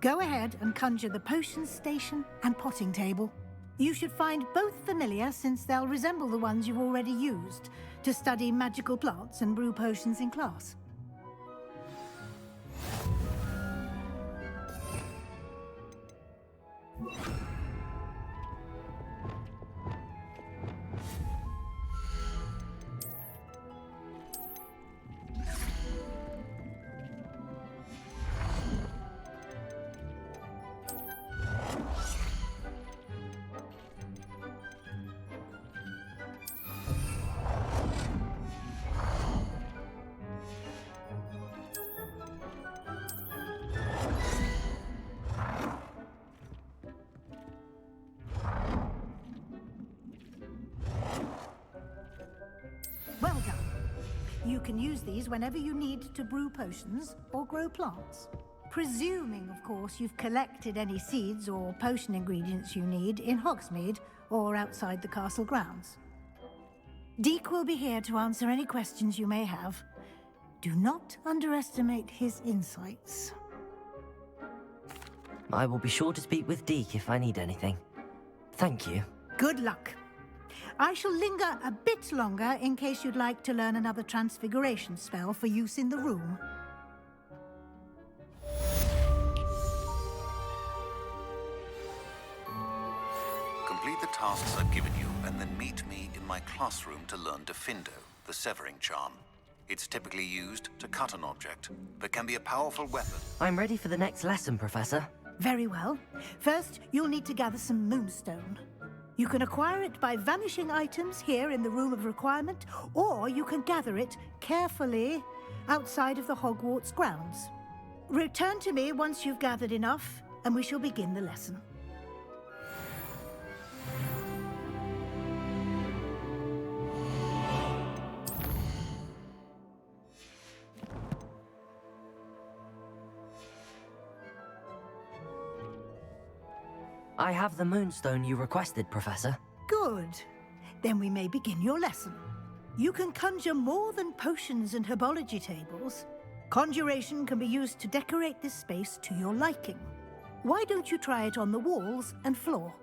Go ahead and conjure the potion station and potting table. You should find both familiar, since they'll resemble the ones you've already used to study magical plants and brew potions in class. Well done. You can use these whenever you need to brew potions or grow plants. Presuming, of course, you've collected any seeds or potion ingredients you need in Hogsmeade or outside the castle grounds. Deek will be here to answer any questions you may have. Do not underestimate his insights. I will be sure to speak with Deek if I need anything. Thank you. Good luck. I shall linger a bit longer in case you'd like to learn another transfiguration spell for use in the room. Complete the tasks I've given you, and then meet me in my classroom to learn Defindo, the severing charm. It's typically used to cut an object, but can be a powerful weapon. I'm ready for the next lesson, Professor. Very well. First, you'll need to gather some moonstone. You can acquire it by vanishing items here in the Room of Requirement, or you can gather it carefully outside of the Hogwarts grounds. Return to me once you've gathered enough, and we shall begin the lesson. I have the moonstone you requested, Professor. Good. Then we may begin your lesson. You can conjure more than potions and herbology tables. Conjuration can be used to decorate this space to your liking. Why don't you try it on the walls and floor?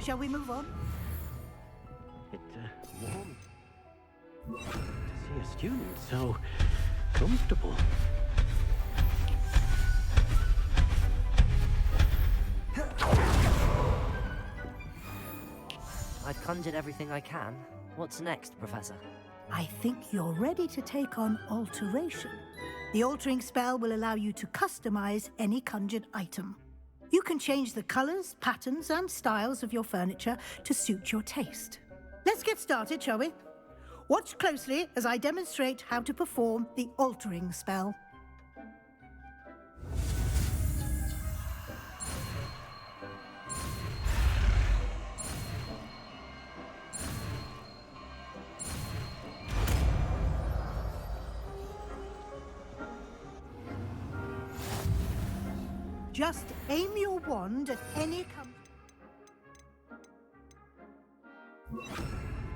Shall we move on? It warmed to see a student so comfortable. I've conjured everything I can. What's next, Professor? I think you're ready to take on alteration. The altering spell will allow you to customize any conjured item. You can change the colors, patterns, and styles of your furniture to suit your taste. Let's get started, shall we? Watch closely as I demonstrate how to perform the altering spell. Just aim your wand at any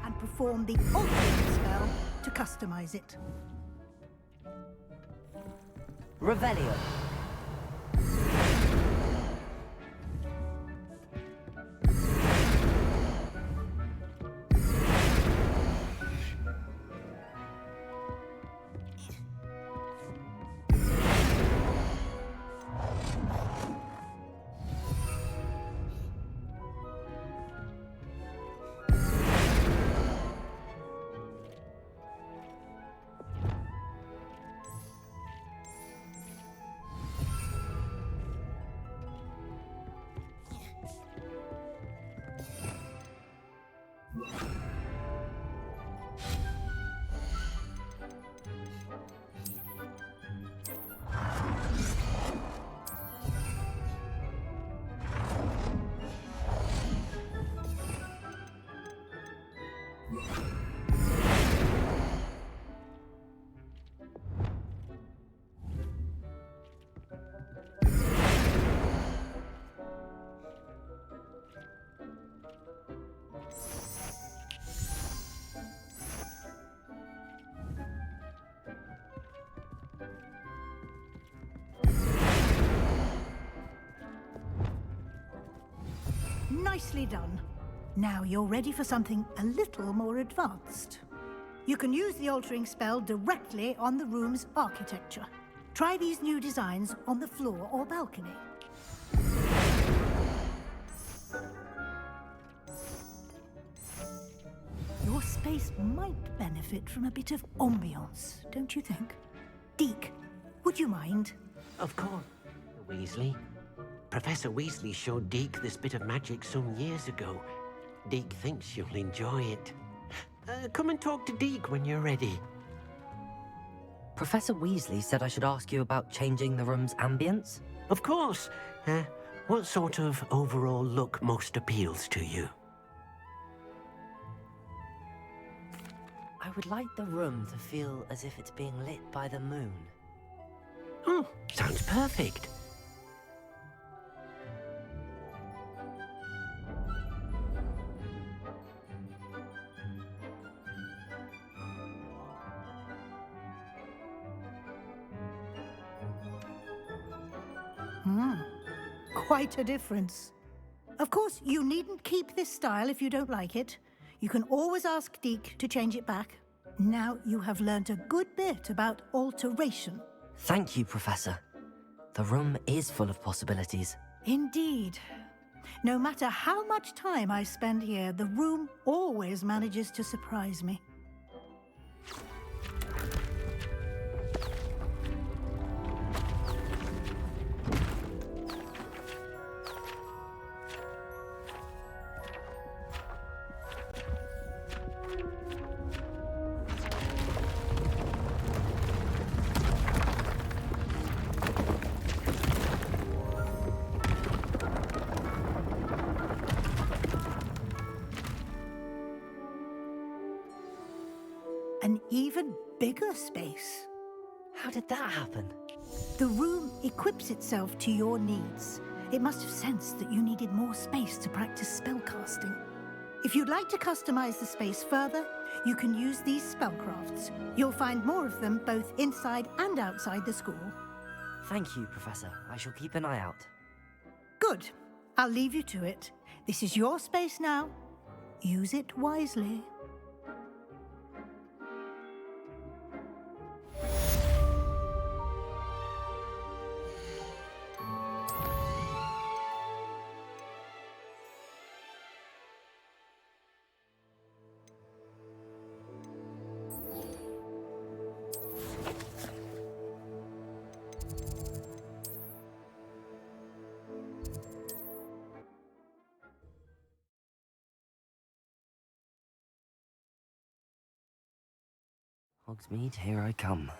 and perform the altering spell to customize it. Revelio. Nicely done. Now you're ready for something a little more advanced. You can use the altering spell directly on the room's architecture. Try these new designs on the floor or balcony. Your space might benefit from a bit of ambiance, don't you think? Deke, would you mind? Of course, Weasley. Professor Weasley showed Deke this bit of magic some years ago. Deke thinks you'll enjoy it. Come and talk to Deke when you're ready. Professor Weasley said I should ask you about changing the room's ambience? Of course. What sort of overall look most appeals to you? I would like the room to feel as if it's being lit by the moon. Oh, sounds perfect. Quite a difference. Of course, you needn't keep this style if you don't like it. You can always ask Deke to change it back. Now you have learnt a good bit about alteration. Thank you, Professor. The room is full of possibilities. Indeed. No matter how much time I spend here, the room always manages to surprise me. An even bigger space. How did that happen? The room equips itself to your needs. It must have sensed that you needed more space to practice spellcasting. If you'd like to customize the space further, you can use these spellcrafts. You'll find more of them both inside and outside the school. Thank you, Professor. I shall keep an eye out. Good. I'll leave you to it. This is your space now. Use it wisely. Hogsmeade, here I come.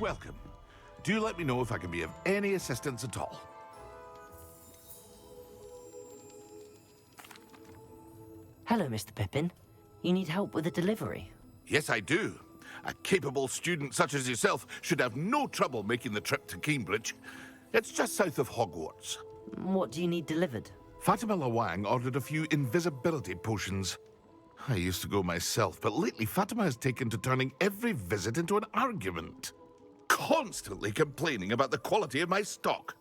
Welcome. Do let me know if I can be of any assistance at all. Hello, Mr. Pippin. You need help with a delivery? Yes, I do. A capable student such as yourself should have no trouble making the trip to Cambridge. It's just south of Hogwarts. What do you need delivered? Fatima Lawang ordered a few invisibility potions. I used to go myself, but lately Fatima has taken to turning every visit into an argument. Constantly complaining about the quality of my stock.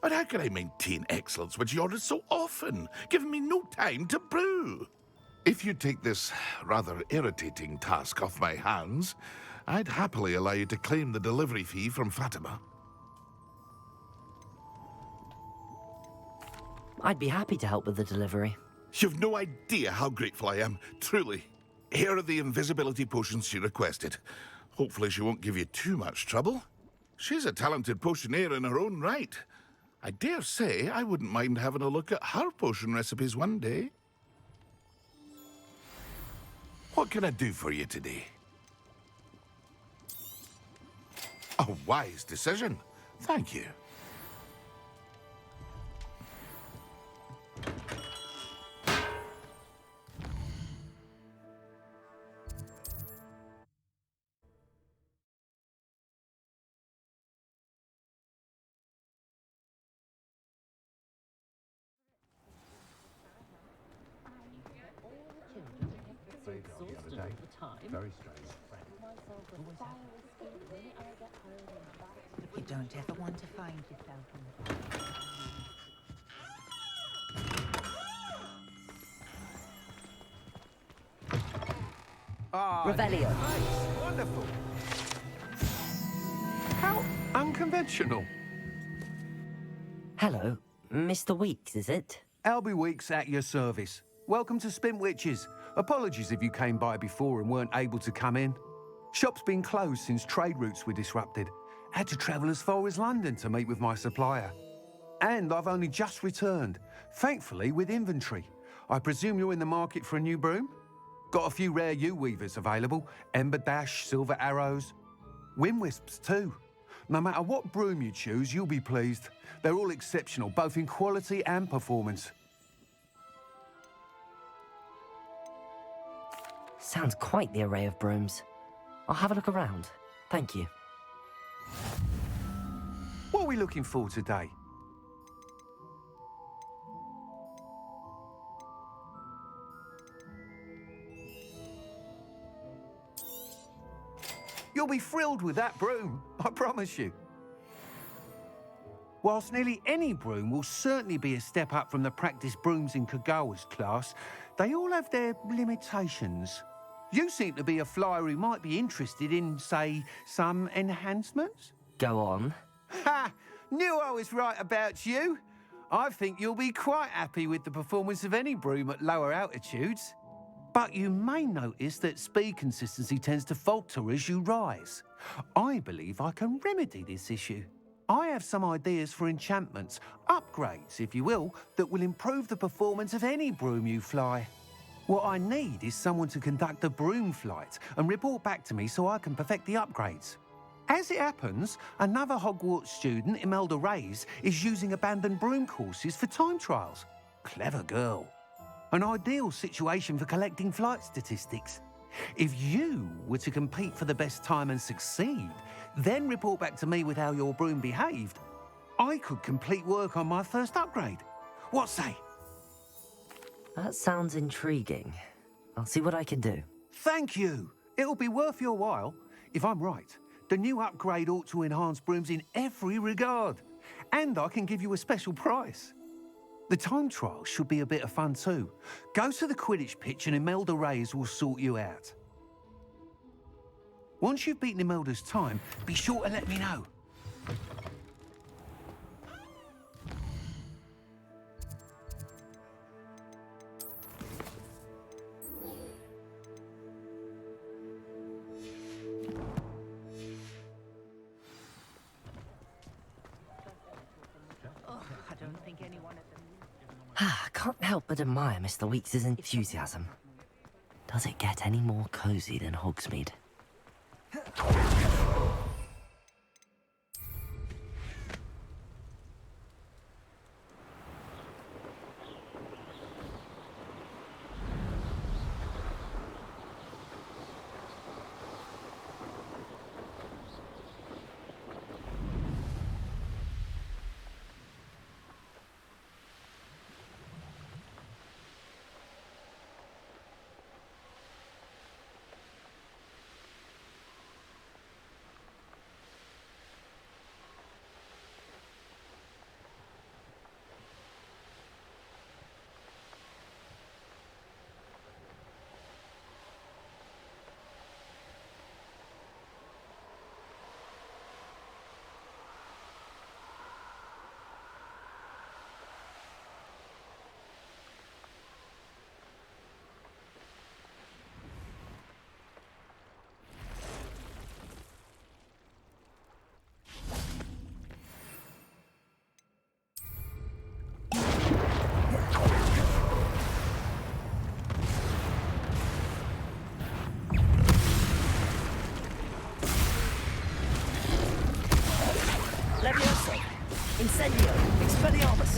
But how can I maintain excellence when she orders so often, giving me no time to brew? If you take this rather irritating task off my hands, I'd happily allow you to claim the delivery fee from Fatima. I'd be happy to help with the delivery. You've no idea how grateful I am, truly. Here are the invisibility potions she requested. Hopefully she won't give you too much trouble. She's a talented potioneer in her own right. I dare say I wouldn't mind having a look at her potion recipes one day. What can I do for you today? A wise decision. Thank you. Very strange. You don't ever want to find yourself in the Revelio. Nice. Wonderful. How unconventional. Hello, Mr. Weeks, is it? Albie Weeks at your service. Welcome to Spintwitches. Apologies if you came by before and weren't able to come in. Shop's been closed since trade routes were disrupted. Had to travel as far as London to meet with my supplier. And I've only just returned, thankfully with inventory. I presume you're in the market for a new broom? Got a few rare U-weavers available. Ember Dash, Silver Arrows. Wind Wisps too. No matter what broom you choose, you'll be pleased. They're all exceptional, both in quality and performance. Sounds quite the array of brooms. I'll have a look around. Thank you. What are we looking for today? You'll be thrilled with that broom, I promise you. Whilst nearly any broom will certainly be a step up from the practice brooms in Kagawa's class, they all have their limitations. You seem to be a flyer who might be interested in, say, some enhancements? Go on. Ha! Knew I was right about you. I think you'll be quite happy with the performance of any broom at lower altitudes. But you may notice that speed consistency tends to falter as you rise. I believe I can remedy this issue. I have some ideas for enchantments, upgrades, if you will, that will improve the performance of any broom you fly. What I need is someone to conduct a broom flight and report back to me so I can perfect the upgrades. As it happens, another Hogwarts student, Imelda Reyes, is using abandoned broom courses for time trials. Clever girl. An ideal situation for collecting flight statistics. If you were to compete for the best time and succeed, then report back to me with how your broom behaved, I could complete work on my first upgrade. What say? That sounds intriguing. I'll see what I can do. Thank you. It'll be worth your while. If I'm right, The new upgrade ought to enhance brooms in every regard. And I can give you a special price. The time trial should be a bit of fun too. Go to the Quidditch pitch and Imelda Reyes will sort you out. Once you've beaten Imelda's time, be sure to let me know. I can't help but admire Mr. Weekes' enthusiasm. Does it get any more cozy than Hogsmeade? Levioso! Incendio! Expelliarmus!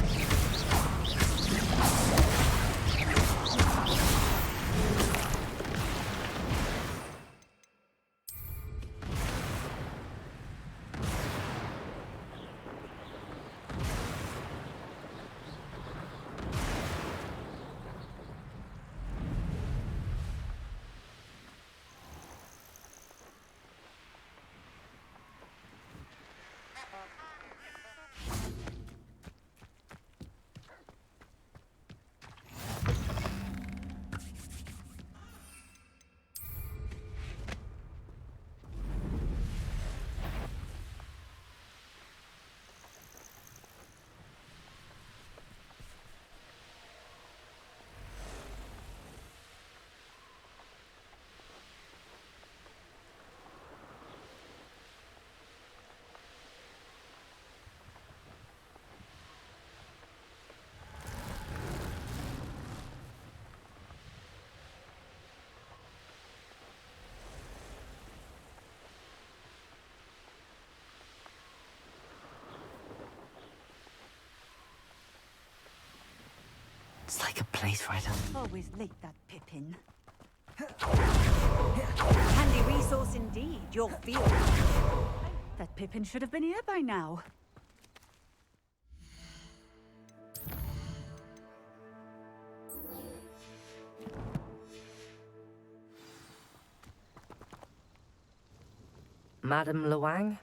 It's like a place right on. Always late, that Pippin. Handy resource indeed, your field. That Pippin should have been here by now. Madam Luang,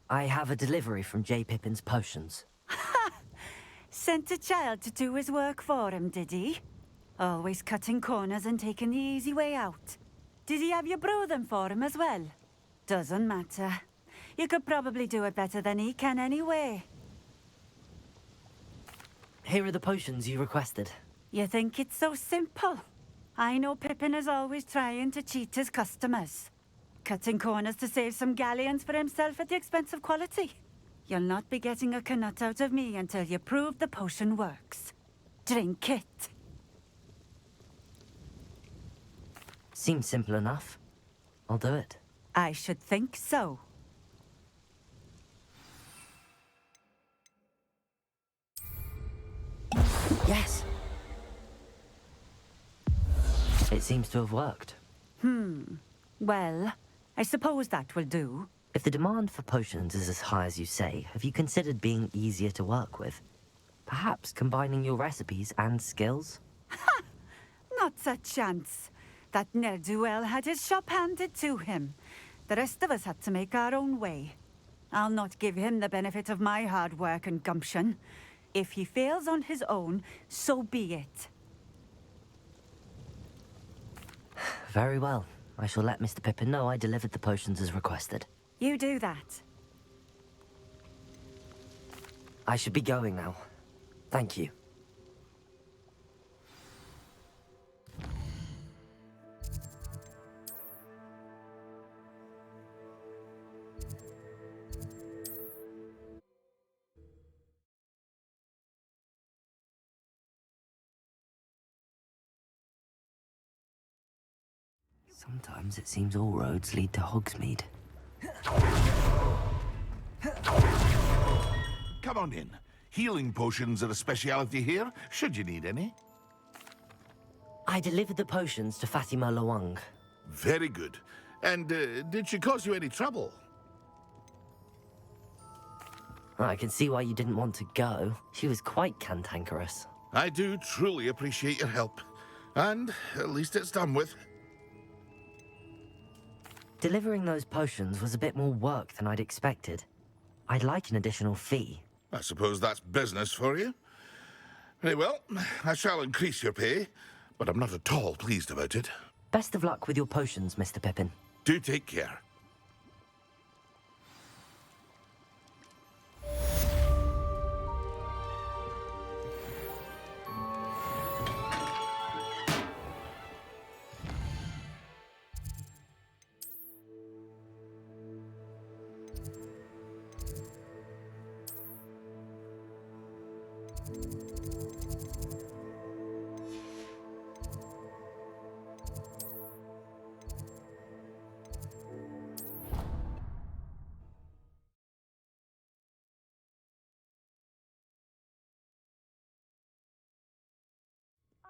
I have a delivery from J. Pippin's potions. Sent a child to do his work for him, did he? Always cutting corners and taking the easy way out. Did he have you brew them for him as well? Doesn't matter. You could probably do it better than he can anyway. Here are the potions you requested. You think it's so simple? I know Pippin is always trying to cheat his customers. Cutting corners to save some galleons for himself at the expense of quality. You'll not be getting a canut out of me until you prove the potion works. Drink it. Seems simple enough. I'll do it. I should think so. Yes. It seems to have worked. Well, I suppose that will do. If the demand for potions is as high as you say, have you considered being easier to work with? Perhaps combining your recipes and skills? Ha! Not a chance. That ne'er-do-well had his shop handed to him. The rest of us had to make our own way. I'll not give him the benefit of my hard work and gumption. If he fails on his own, so be it. Very well. I shall let Mr. Pippin know I delivered the potions as requested. You do that. I should be going now. Thank you. Sometimes it seems all roads lead to Hogsmeade. Come on in. Healing potions are a speciality here, should you need any. I delivered the potions to Fatima Lawang. Very good. And did she cause you any trouble? I can see why you didn't want to go. She was quite cantankerous. I do truly appreciate your help. And at least it's done with. Delivering those potions was a bit more work than I'd expected. I'd like an additional fee. I suppose that's business for you. Very well, I shall increase your pay, but I'm not at all pleased about it. Best of luck with your potions, Mr. Pippin. Do take care.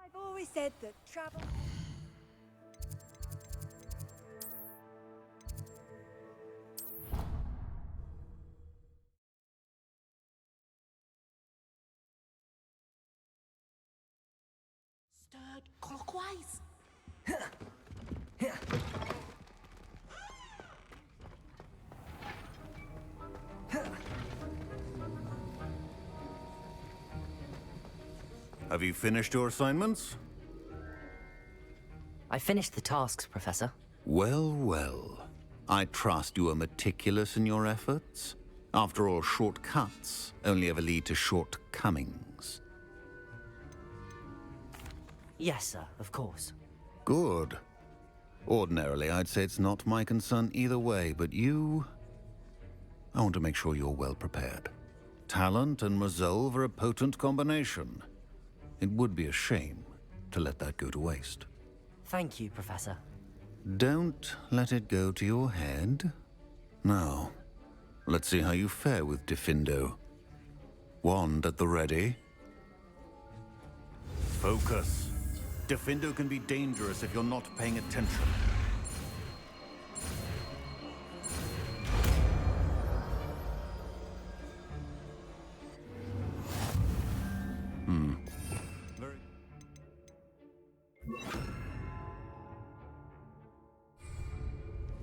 I've always said that travel... Stirred clockwise. Have you finished your assignments? I finished the tasks, Professor. Well, well. I trust you are meticulous in your efforts. After all, shortcuts only ever lead to shortcomings. Yes, sir, of course. Good. Ordinarily, I'd say it's not my concern either way, but you... I want to make sure you're well prepared. Talent and resolve are a potent combination. It would be a shame to let that go to waste. Thank you, Professor. Don't let it go to your head. Now, let's see how you fare with Diffindo. Wand at the ready. Focus. Diffindo can be dangerous if you're not paying attention.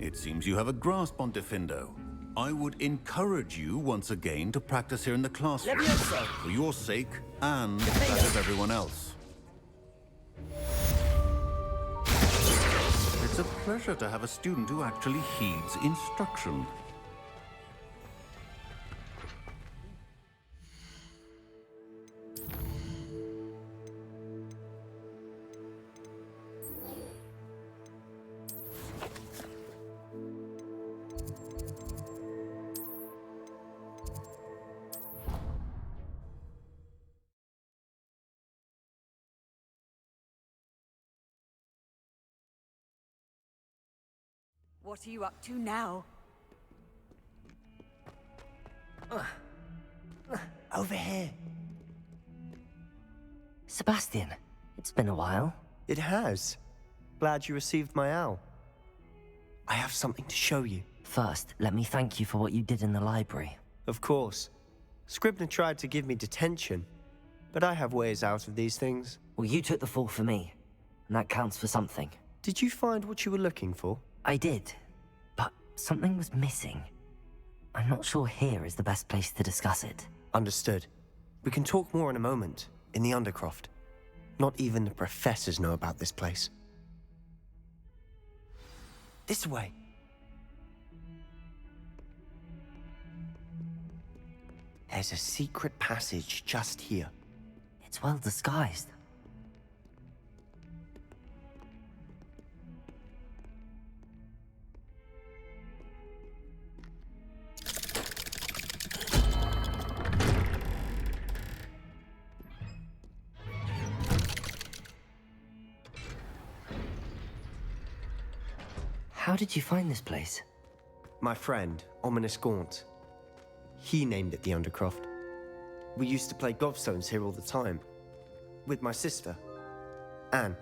It seems you have a grasp on Diffindo. I would encourage you once again to practice here in the classroom. For your sake and that of everyone else. It's a pleasure to have a student who actually heeds instruction. What are you up to now? Over here. Sebastian, it's been a while. It has. Glad you received my owl. I have something to show you. First, let me thank you for what you did in the library. Of course. Scribner tried to give me detention, but I have ways out of these things. Well, you took the fall for me, and that counts for something. Did you find what you were looking for? I did, but something was missing. I'm not sure here is the best place to discuss it. Understood. We can talk more in a moment, in the Undercroft. Not even the professors know about this place. This way. There's a secret passage just here. It's well disguised. How did you find this place? My friend, Ominous Gaunt. He named it the Undercroft. We used to play gobstones here all the time. With my sister, Anne.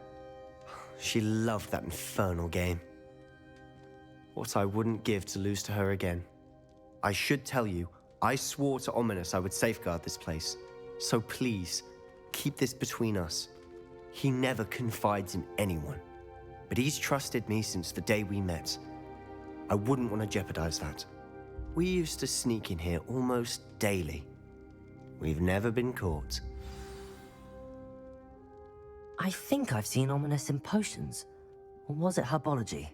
She loved that infernal game. What I wouldn't give to lose to her again. I should tell you, I swore to Ominous I would safeguard this place. So please, keep this between us. He never confides in anyone. But he's trusted me since the day we met. I wouldn't want to jeopardize that. We used to sneak in here almost daily. We've never been caught. I think I've seen Ominous in potions. Or was it herbology?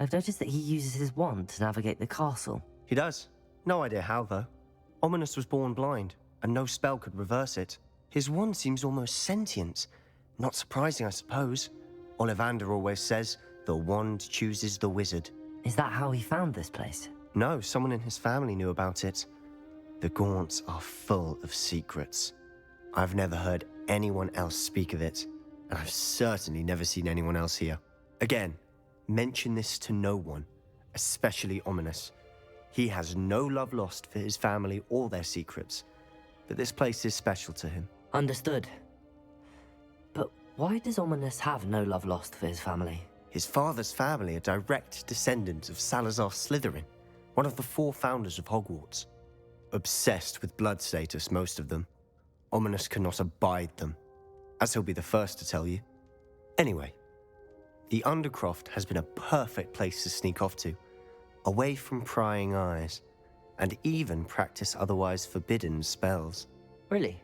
I've noticed that he uses his wand to navigate the castle. He does. No idea how, though. Ominous was born blind, and no spell could reverse it. His wand seems almost sentient. Not surprising, I suppose. Ollivander always says, the wand chooses the wizard. Is that how he found this place? No, someone in his family knew about it. The Gaunts are full of secrets. I've never heard anyone else speak of it, and I've certainly never seen anyone else here. Again, mention this to no one, especially Ominous. He has no love lost for his family or their secrets, but this place is special to him. Understood. But why does Ominous have no love lost for his family? His father's family are direct descendants of Salazar Slytherin, one of the 4 founders of Hogwarts. Obsessed with blood status, most of them. Ominous cannot abide them, as he'll be the first to tell you. Anyway, the Undercroft has been a perfect place to sneak off to, away from prying eyes, and even practice otherwise forbidden spells. Really?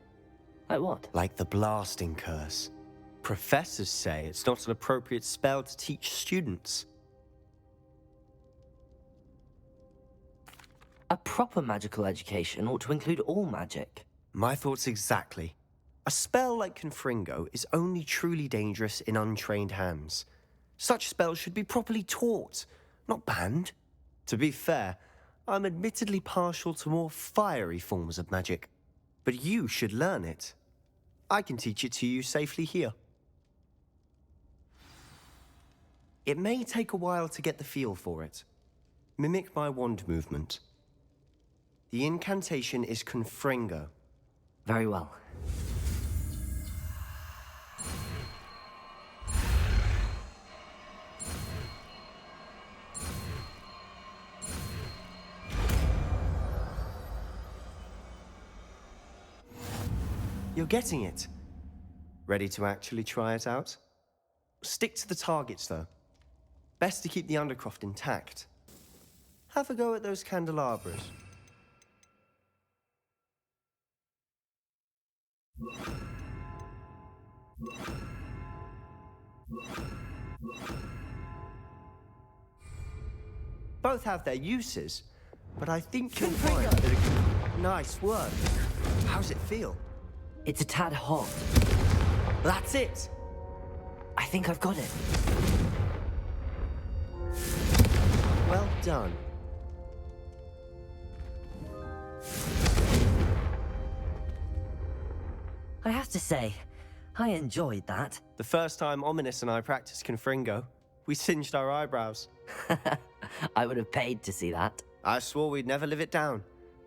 Like what? Like the Blasting Curse. Professors say it's not an appropriate spell to teach students. A proper magical education ought to include all magic. My thoughts exactly. A spell like Confringo is only truly dangerous in untrained hands. Such spells should be properly taught, not banned. To be fair, I'm admittedly partial to more fiery forms of magic. But you should learn it. I can teach it to you safely here. It may take a while to get the feel for it. Mimic my wand movement. The incantation is Confringo. Very well. You're getting it. Ready to actually try it out? Stick to the targets, though. Best to keep the Undercroft intact. Have a go at those candelabras. Both have their uses, but I think you'll find that nice work. How's it feel? It's a tad hot. That's it! I think I've got it. Well done. I have to say, I enjoyed that. The first time Ominous and I practiced Confringo, we singed our eyebrows. I would have paid to see that. I swore we'd never live it down.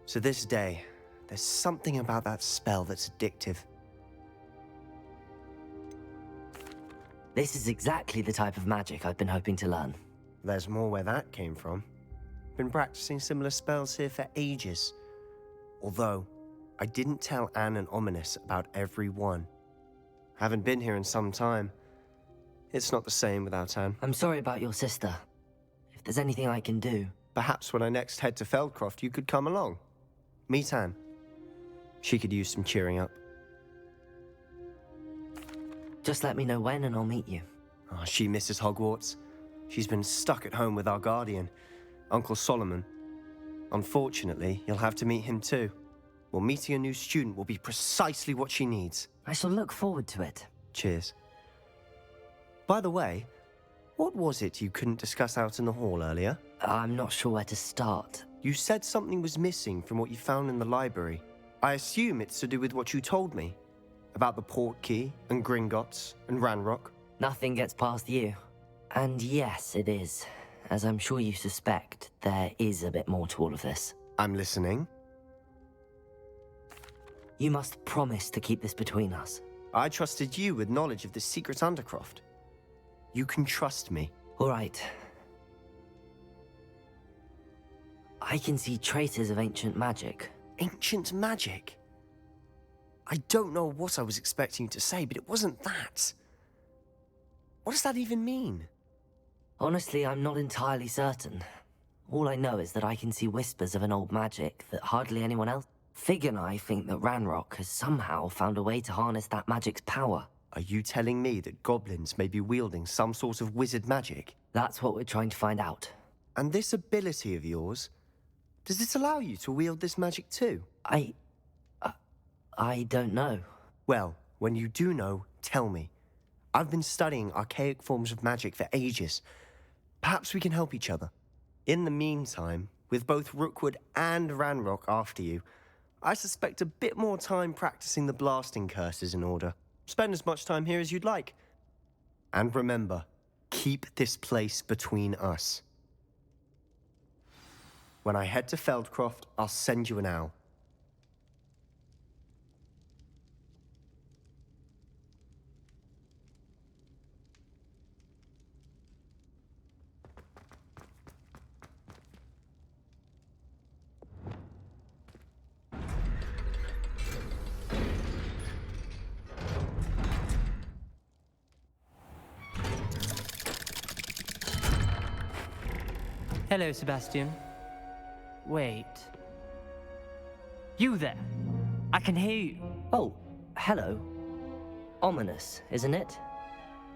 To this day, there's something about that spell that's addictive. This is exactly the type of magic I've been hoping to learn. There's more where that came from. Been practicing similar spells here for ages. Although, I didn't tell Anne and Ominous about every one. Haven't been here in some time. It's not the same without Anne. I'm sorry about your sister. If there's anything I can do... Perhaps when I next head to Feldcroft, you could come along. Meet Anne. She could use some cheering up. Just let me know when and I'll meet you. Oh, she misses Hogwarts. She's been stuck at home with our guardian, Uncle Solomon. Unfortunately, you'll have to meet him too. Well, meeting a new student will be precisely what she needs. I shall look forward to it. Cheers. By the way, what was it you couldn't discuss out in the hall earlier? I'm not sure where to start. You said something was missing from what you found in the library. I assume it's to do with what you told me. About the Portkey, and Gringotts, and Ranrock. Nothing gets past you. And yes, it is. As I'm sure you suspect, there is a bit more to all of this. I'm listening. You must promise to keep this between us. I trusted you with knowledge of the secret Undercroft. You can trust me. All right. I can see traces of ancient magic. Ancient magic? I don't know what I was expecting you to say, but it wasn't that. What does that even mean? Honestly, I'm not entirely certain. All I know is that I can see whispers of an old magic that hardly anyone else... Fig and I think that Ranrock has somehow found a way to harness that magic's power. Are you telling me that goblins may be wielding some sort of wizard magic? That's what we're trying to find out. And this ability of yours, does it allow you to wield this magic too? I don't know. Well, when you do know, tell me. I've been studying archaic forms of magic for ages. Perhaps we can help each other. In the meantime, with both Rookwood and Ranrock after you, I suspect a bit more time practicing the blasting curse is in order. Spend as much time here as you'd like. And remember, keep this place between us. When I head to Feldcroft, I'll send you an owl. Hello, Sebastian. Wait. You there? I can hear you. Oh, hello. Ominous, isn't it?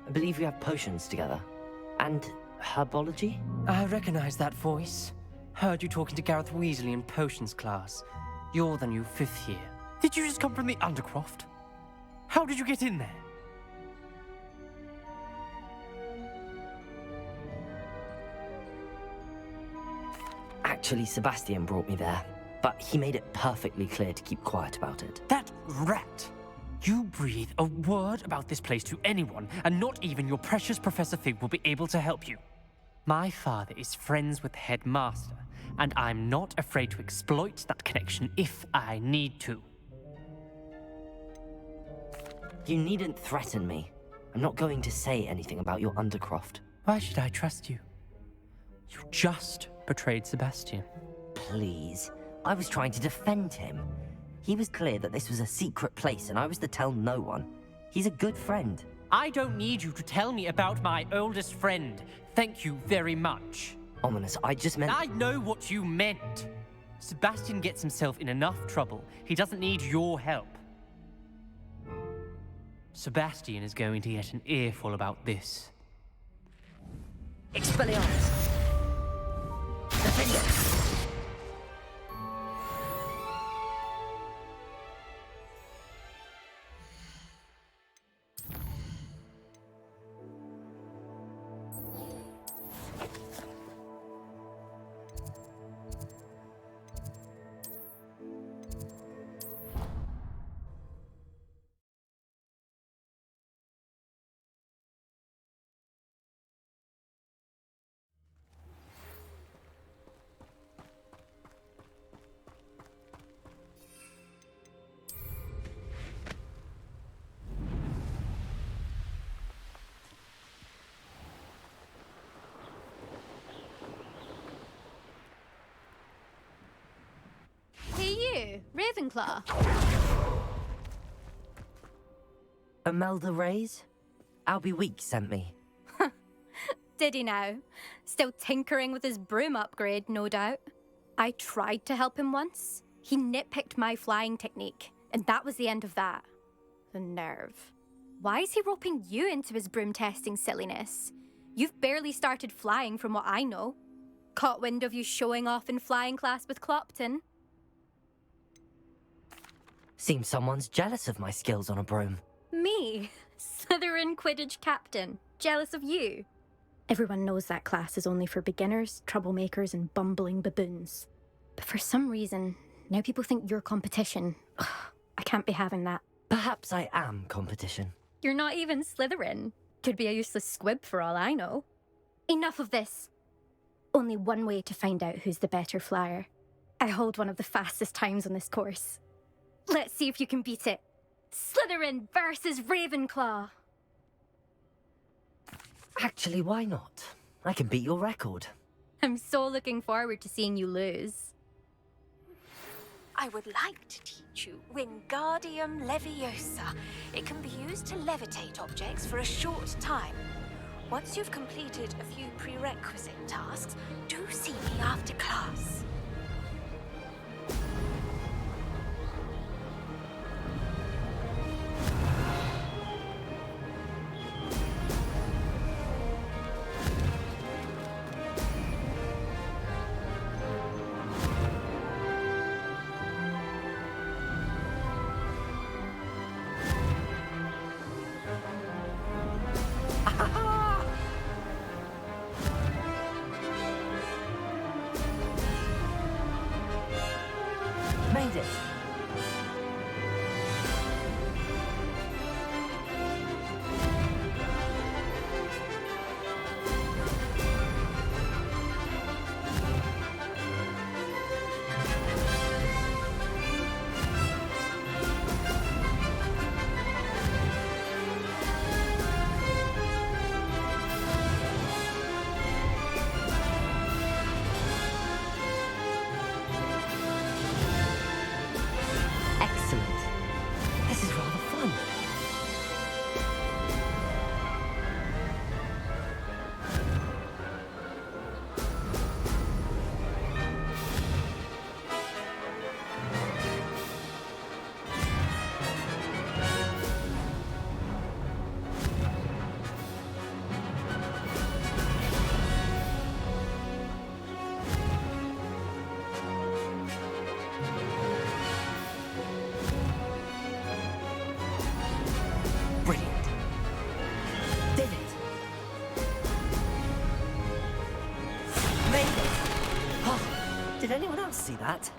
I believe we have potions together. And herbology? I recognize that voice. Heard you talking to Gareth Weasley in potions class. You're the new 5th year. Did you just come from the Undercroft? How did you get in there? Actually, Sebastian brought me there, but he made it perfectly clear to keep quiet about it. That rat! You breathe a word about this place to anyone, and not even your precious Professor Fig will be able to help you. My father is friends with the headmaster, and I'm not afraid to exploit that connection if I need to. You needn't threaten me. I'm not going to say anything about your Undercroft. Why should I trust you? You just betrayed Sebastian. Please. I was trying to defend him. He was clear that this was a secret place and I was to tell no one. He's a good friend. I don't need you to tell me about my oldest friend. Thank you very much. Ominous, I just meant... I know what you meant. Sebastian gets himself in enough trouble. He doesn't need your help. Sebastian is going to get an earful about this. Expelliarmus! Defender! Ravenclaw. Imelda Reyes? Albie Weeks sent me. Did he now? Still tinkering with his broom upgrade, no doubt. I tried to help him once. He nitpicked my flying technique, and that was the end of that. The nerve. Why is he roping you into his broom testing silliness? You've barely started flying from what I know. Caught wind of you showing off in flying class with Clopton. Seems someone's jealous of my skills on a broom. Me? Slytherin Quidditch captain. Jealous of you? Everyone knows that class is only for beginners, troublemakers, and bumbling baboons. But for some reason, now people think you're competition. Ugh, I can't be having that. Perhaps I am competition. You're not even Slytherin. Could be a useless squib for all I know. Enough of this. Only one way to find out who's the better flyer. I hold one of the fastest times on this course. Let's see if you can beat it. Slytherin versus Ravenclaw. Actually, why not? I can beat your record. I'm so looking forward to seeing you lose. I would like to teach you Wingardium Leviosa. It can be used to levitate objects for a short time. Once you've completed a few prerequisite tasks, do see me after class. Made it! Excellent. This is rather fun. Brilliant. Did it. Made it. Oh, did anyone else see that?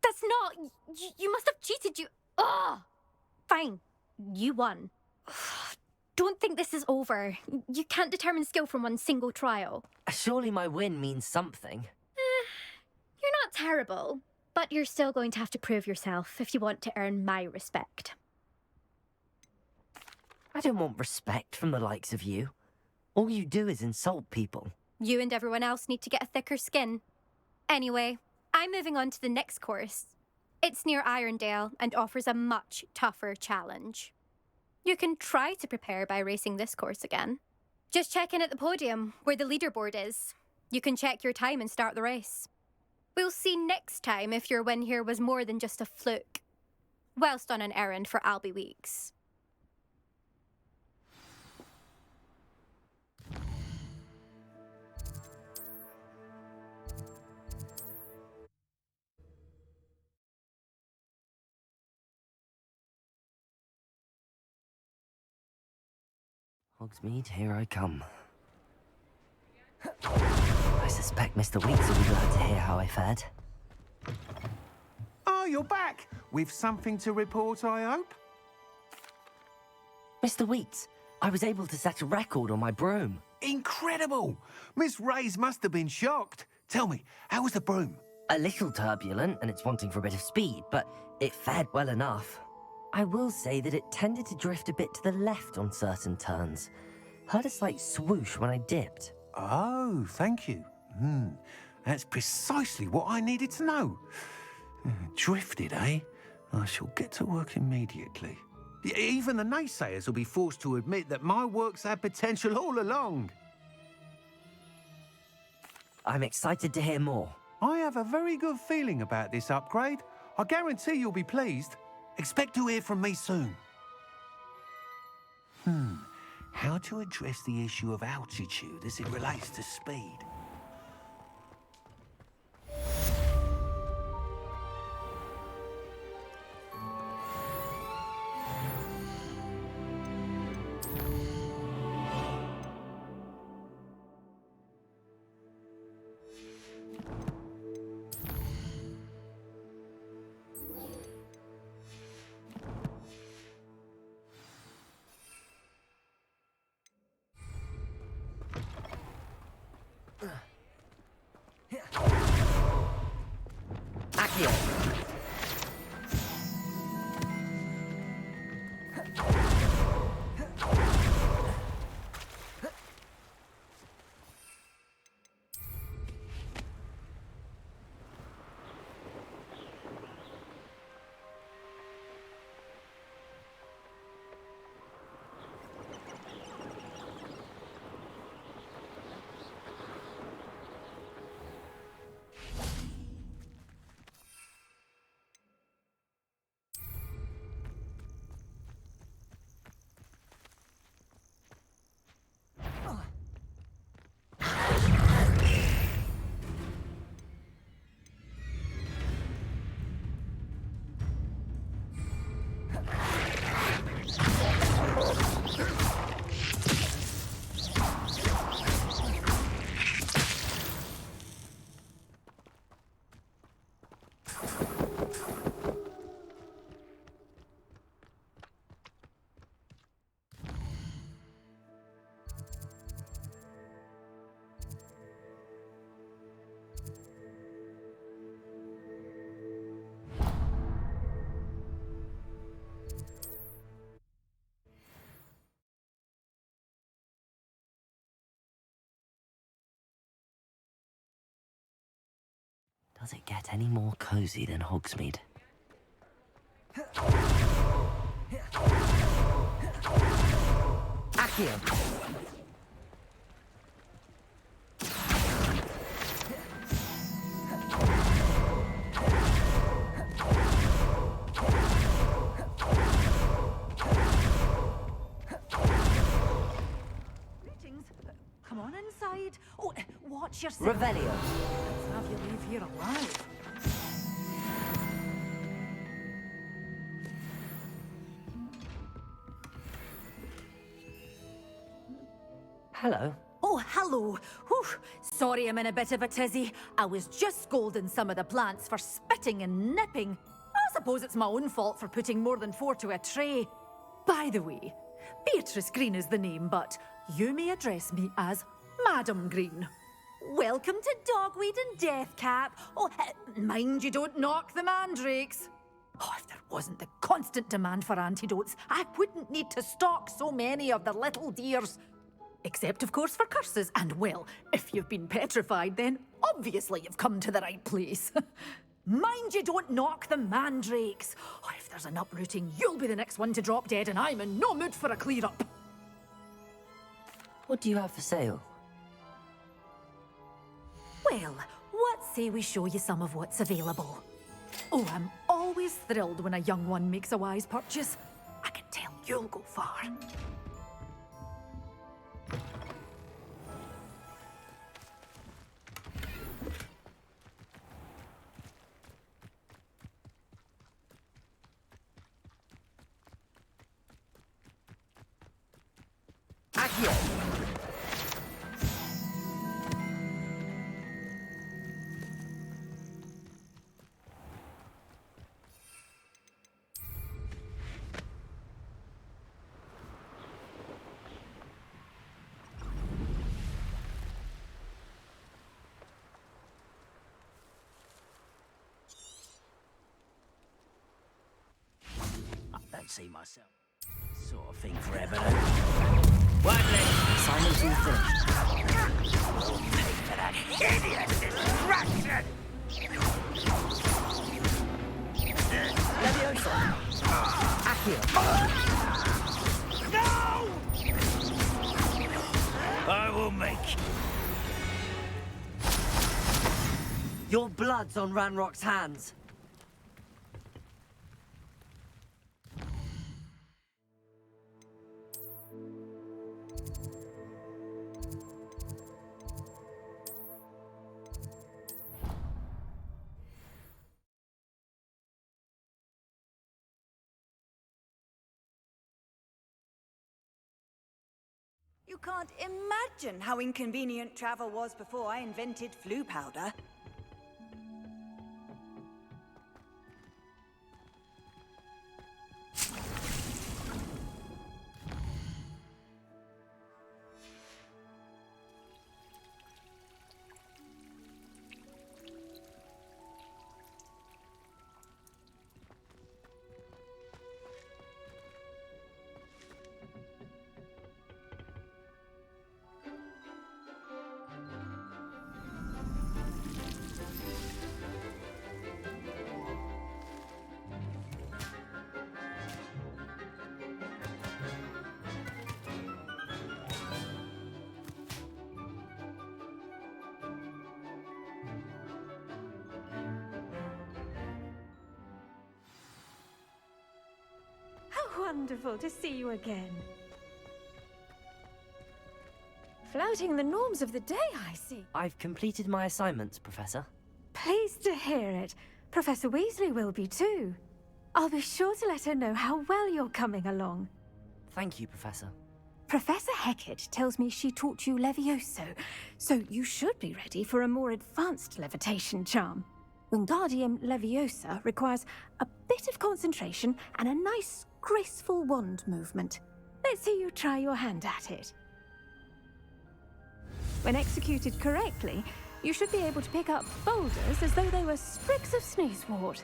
That's not... You must have cheated, you... Ugh! Fine. You won. Don't think this is over. You can't determine skill from one single trial. Surely my win means something. You're not terrible, but you're still going to have to prove yourself if you want to earn my respect. I don't want respect from the likes of you. All you do is insult people. You and everyone else need to get a thicker skin. Anyway, I'm moving on to the next course. It's near Irondale and offers a much tougher challenge. You can try to prepare by racing this course again. Just check in at the podium, where the leaderboard is. You can check your time and start the race. We'll see next time if your win here was more than just a fluke. Whilst on an errand for Albie Weeks. Hogsmeade, here I come. I suspect Mr. Weeks will be glad to hear how I fared. Oh, you're back! With something to report, I hope? Mr. Weeks, I was able to set a record on my broom. Incredible! Miss Reyes must have been shocked. Tell me, how was the broom? A little turbulent, and it's wanting for a bit of speed, but it fared well enough. I will say that it tended to drift a bit to the left on certain turns. Heard a slight swoosh when I dipped. Oh, thank you. That's precisely what I needed to know. Drifted, eh? I shall get to work immediately. Even the naysayers will be forced to admit that my work's had potential all along. I'm excited to hear more. I have a very good feeling about this upgrade. I guarantee you'll be pleased. Expect to hear from me soon. How to address the issue of altitude as it relates to speed? Does it get any more cozy than Hogsmeade? Accio! Greetings. Come on inside. Oh, watch yourself. Revelio. Let's have you leave here alive. Hello. Oh, hello. Whew. Sorry I'm in a bit of a tizzy. I was just scolding some of the plants for spitting and nipping. I suppose it's my own fault for putting more than 4 to a tray. By the way, Beatrice Green is the name, but you may address me as Madam Green. Welcome to Dogweed and Deathcap. Oh, mind you don't knock the mandrakes. Oh, if there wasn't the constant demand for antidotes, I wouldn't need to stock so many of the little dears. Except, of course, for curses. And, well, if you've been petrified, then obviously you've come to the right place. Mind you don't knock the mandrakes. Oh, if there's an uprooting, you'll be the next one to drop dead, and I'm in no mood for a clear-up. What do you have for sale? Well, what say we show you some of what's available? Oh, I'm always thrilled when a young one makes a wise purchase. I can tell you'll go far. Accio! I don't see myself. Sort of thing forever. Silence all finished. Pay for that hideous distraction! Leviosa! Accio! No! I will make... Your blood's on Ranrock's hands. You can't imagine how inconvenient travel was before I invented flu powder. Wonderful to see you again. Flouting the norms of the day, I see. I've completed my assignments, Professor. Pleased to hear it. Professor Weasley will be too. I'll be sure to let her know how well you're coming along. Thank you, Professor. Professor Hecat tells me she taught you Levioso, so you should be ready for a more advanced levitation charm. Wingardium Leviosa requires a bit of concentration and a nice, graceful wand movement. Let's see you try your hand at it. When executed correctly, you should be able to pick up boulders as though they were sprigs of sneezewort.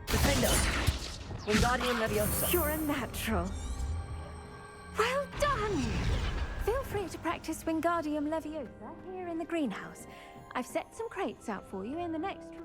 Defender! Wingardium Leviosa. You're a natural. Well done! Feel free to practice Wingardium Leviosa here in the greenhouse. I've set some crates out for you in the next room.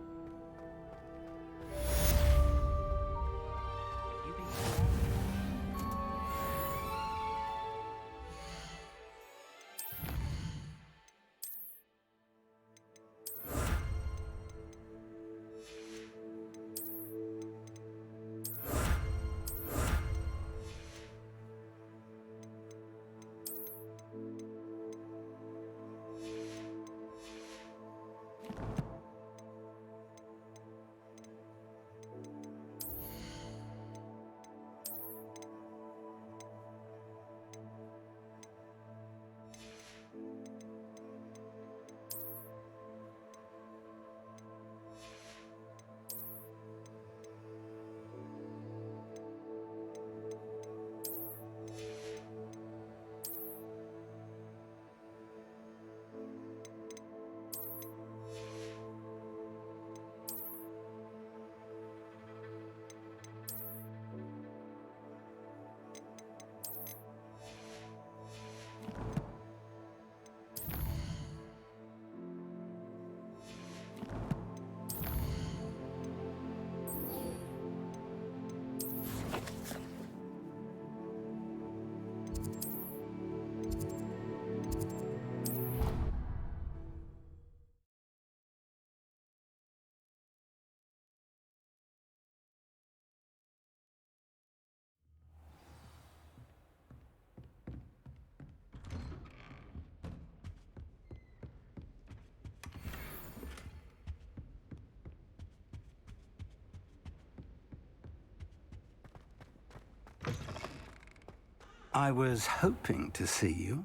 I was hoping to see you.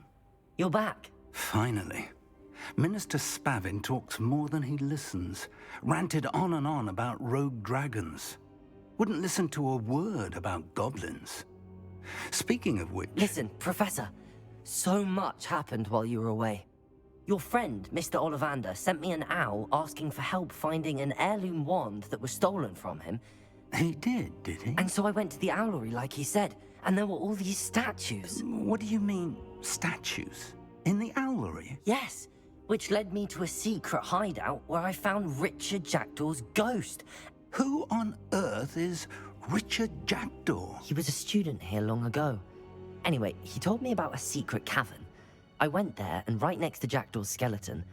You're back. Finally. Minister Spavin talks more than he listens. Ranted on and on about rogue dragons. Wouldn't listen to a word about goblins. Speaking of which... Listen, Professor. So much happened while you were away. Your friend, Mr. Ollivander, sent me an owl asking for help finding an heirloom wand that was stolen from him. He did he? And so I went to the owlery like he said, and there were all these statues. What do you mean, statues? In the owlery? Yes, which led me to a secret hideout where I found Richard Jackdaw's ghost. Who on earth is Richard Jackdaw? He was a student here long ago. Anyway, he told me about a secret cavern. I went there, and right next to Jackdaw's skeleton,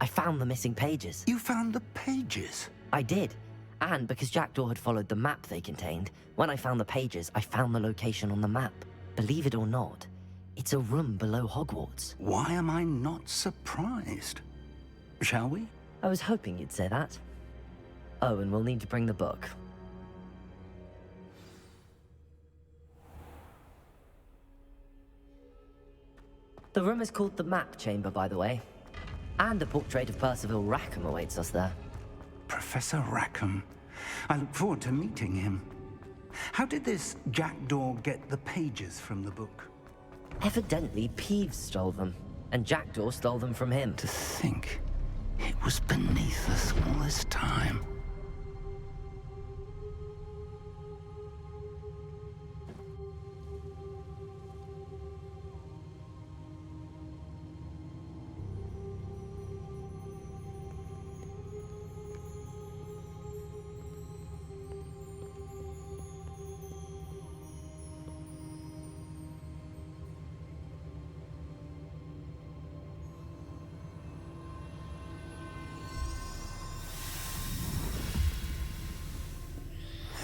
I found the missing pages. You found the pages? I did. And because Jackdaw had followed the map they contained, when I found the pages, I found the location on the map. Believe it or not, it's a room below Hogwarts. Why am I not surprised? Shall we? I was hoping you'd say that. Oh, and we'll need to bring the book. The room is called the Map Chamber, by the way. And a portrait of Percival Rackham awaits us there. Professor Rackham. I look forward to meeting him. How did this Jackdaw get the pages from the book? Evidently, Peeves stole them, and Jackdaw stole them from him. To think it was beneath us all this time.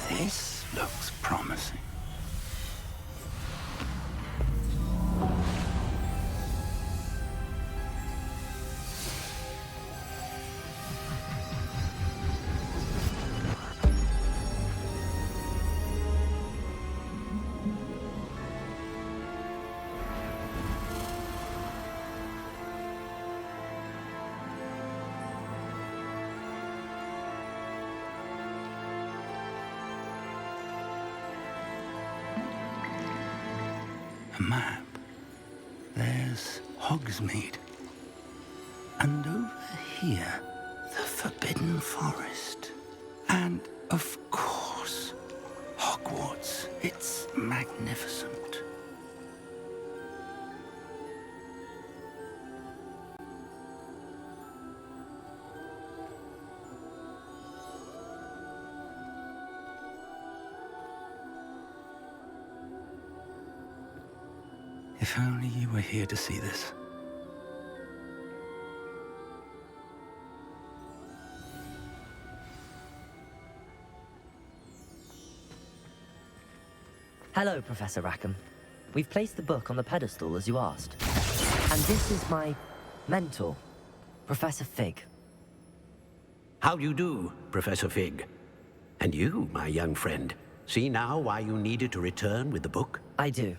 This looks promising. A map. There's Hogsmeade. And over here, the Forbidden Forest. And, of course, Hogwarts. It's magnificent. If only you were here to see this. Hello, Professor Rackham. We've placed the book on the pedestal as you asked. And this is my mentor, Professor Fig. How do you do, Professor Fig? And you, my young friend, see now why you needed to return with the book? I do.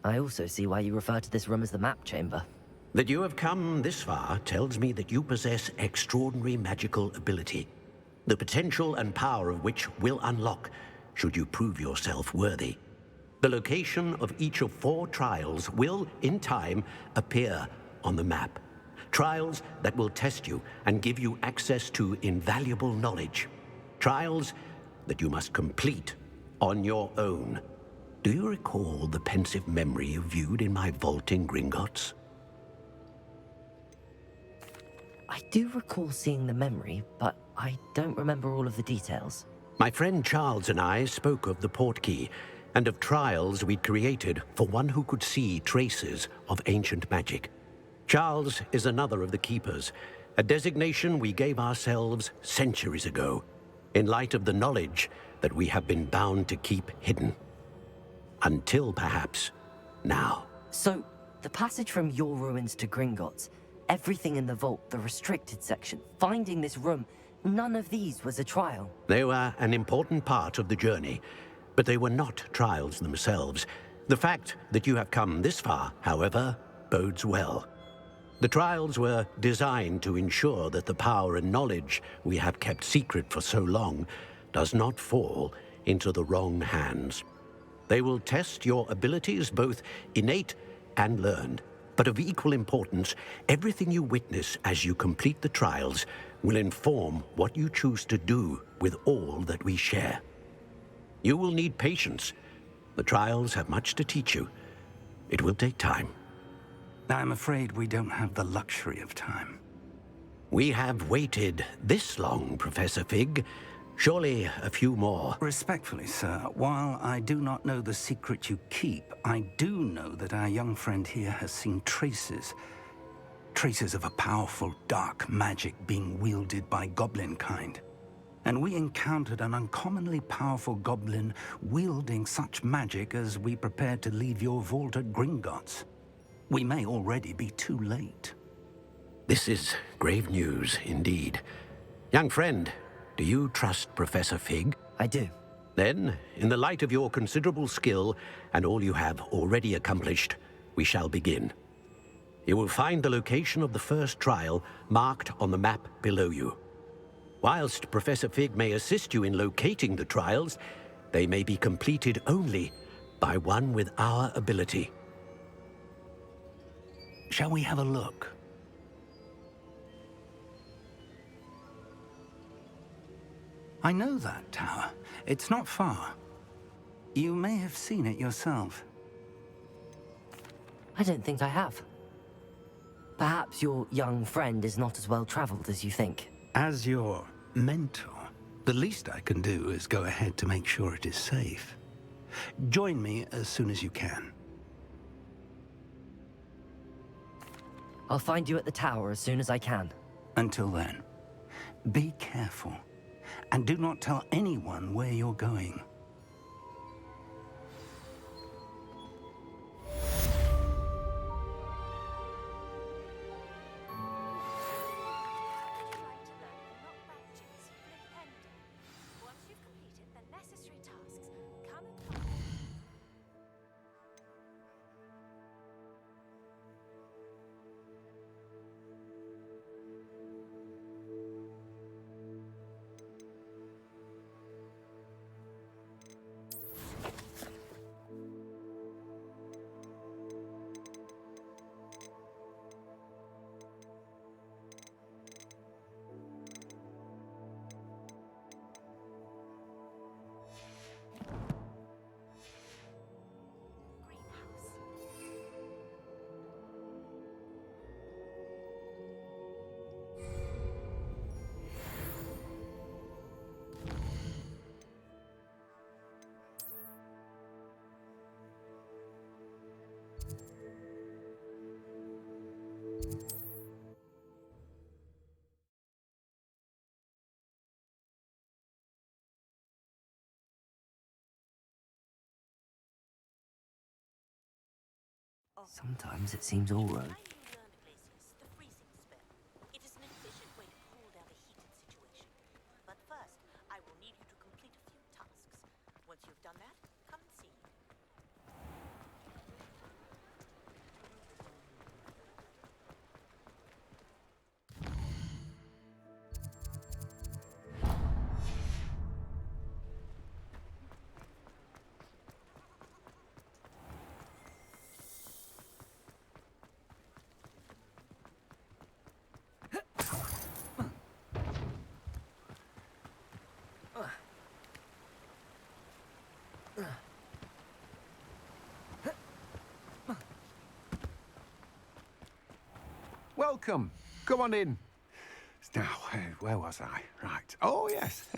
I also see why you refer to this room as the Map Chamber. That you have come this far tells me that you possess extraordinary magical ability, the potential and power of which will unlock should you prove yourself worthy. The location of each of 4 trials will, in time, appear on the map. Trials that will test you and give you access to invaluable knowledge. Trials that you must complete on your own. Do you recall the pensive memory you viewed in my vault in Gringotts? I do recall seeing the memory, but I don't remember all of the details. My friend Charles and I spoke of the portkey and of trials we'd created for one who could see traces of ancient magic. Charles is another of the keepers, a designation we gave ourselves centuries ago, in light of the knowledge that we have been bound to keep hidden. Until, perhaps, now. So, the passage from your ruins to Gringotts, everything in the vault, the restricted section, finding this room, none of these was a trial. They were an important part of the journey, but they were not trials themselves. The fact that you have come this far, however, bodes well. The trials were designed to ensure that the power and knowledge we have kept secret for so long does not fall into the wrong hands. They will test your abilities, both innate and learned, But of equal importance, everything you witness as you complete the trials will inform what you choose to do with all that we share. You will need patience. The trials have much to teach you. It will take time. I'm afraid we don't have the luxury of time. We have waited this long, Professor Fig. Surely a few more. Respectfully, sir, while I do not know the secret you keep, I do know that our young friend here has seen traces of a powerful dark magic being wielded by goblin kind. And we encountered an uncommonly powerful goblin wielding such magic as we prepared to leave your vault at Gringotts. We may already be too late. This is grave news indeed. Young friend, do you trust Professor Fig? I do. Then, in the light of your considerable skill and all you have already accomplished, we shall begin. You will find the location of the first trial marked on the map below you. Whilst Professor Fig may assist you in locating the trials, they may be completed only by one with our ability. Shall we have a look? I know that tower. It's not far. You may have seen it yourself. I don't think I have. Perhaps your young friend is not as well traveled as you think. As your mentor, the least I can do is go ahead to make sure it is safe. Join me as soon as you can. I'll find you at the tower as soon as I can. Until then, be careful. And do not tell anyone where you're going. Sometimes it seems all right. Welcome. Come on in. Now, where was I? Right. Oh, yes.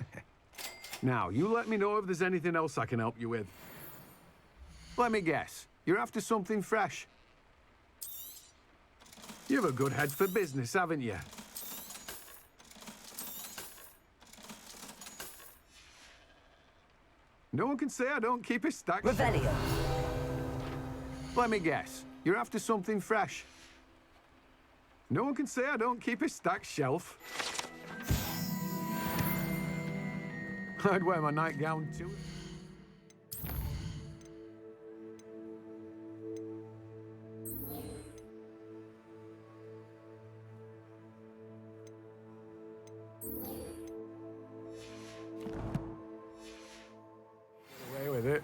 Now, you let me know if there's anything else I can help you with. Let me guess. You're after something fresh. You have a good head for business, haven't you? No one can say I don't keep a stack. Revelio. Let me guess. You're after something fresh. No one can say I don't keep a stacked shelf. I'd wear my nightgown too. Get away with it.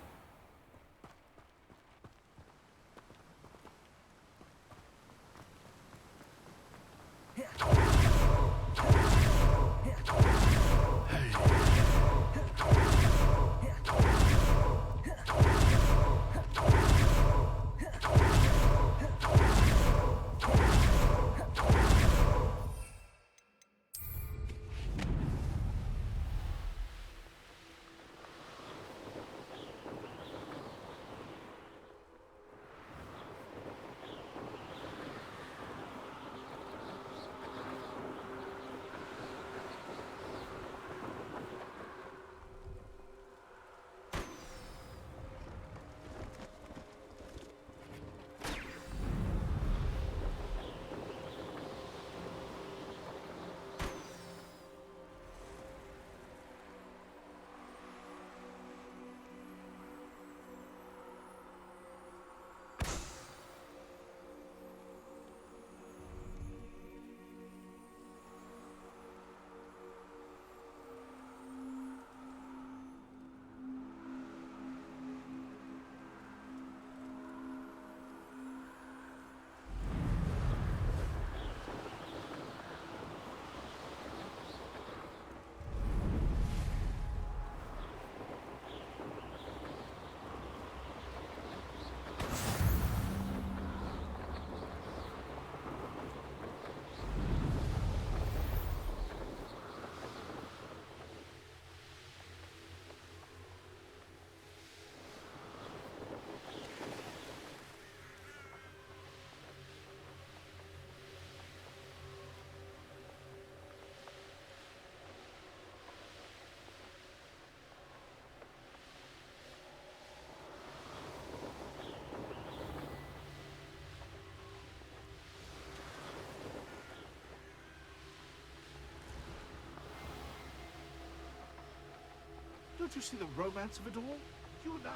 Don't you see the romance of it all? You and I.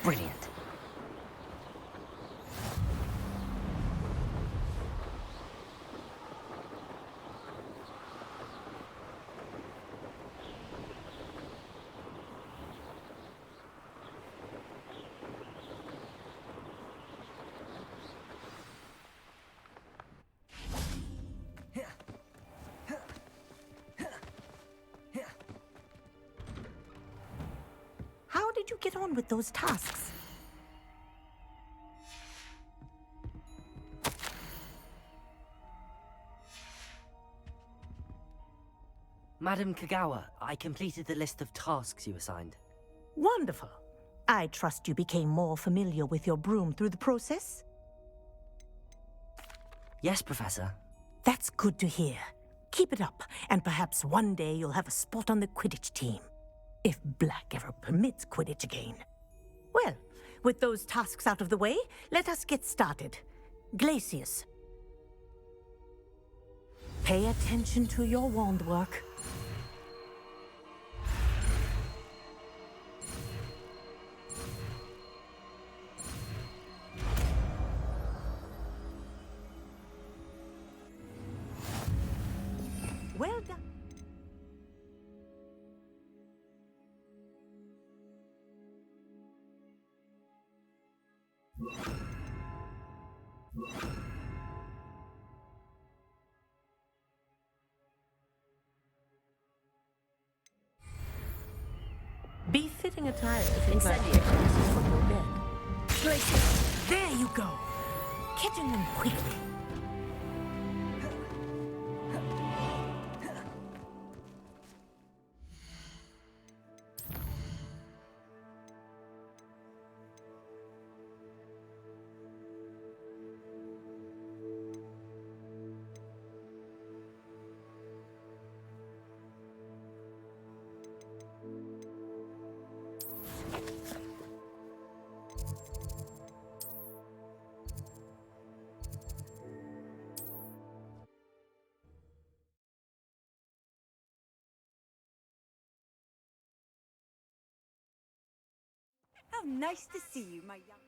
Brilliant. How did you get on with those tasks? Madam Kagawa, I completed the list of tasks you assigned. Wonderful. I trust you became more familiar with your broom through the process? Yes, Professor. That's good to hear. Keep it up, and perhaps one day you'll have a spot on the Quidditch team. If Black ever permits Quidditch again. Well, with those tasks out of the way, let us get started. Glacius. Pay attention to your wand work. Well done. Befitting attire if you'd like to classes from your bed. Glacius, there you go. Catching them quickly. How nice to see you, my young...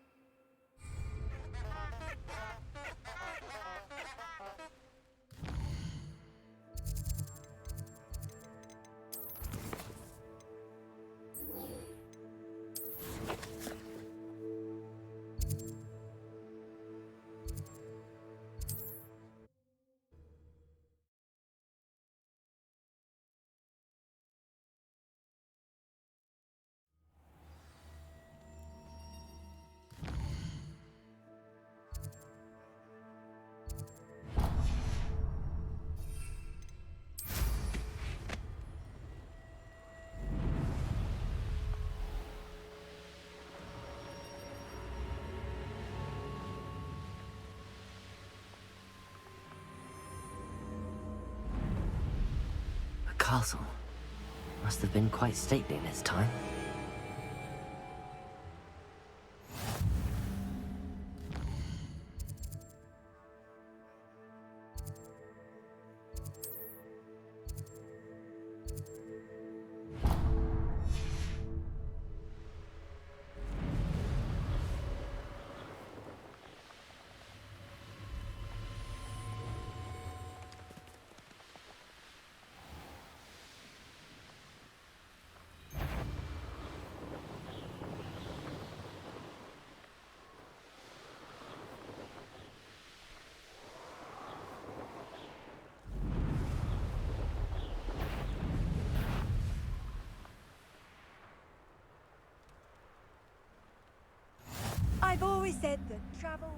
Castle. Must have been quite stately in its time. always said that travel...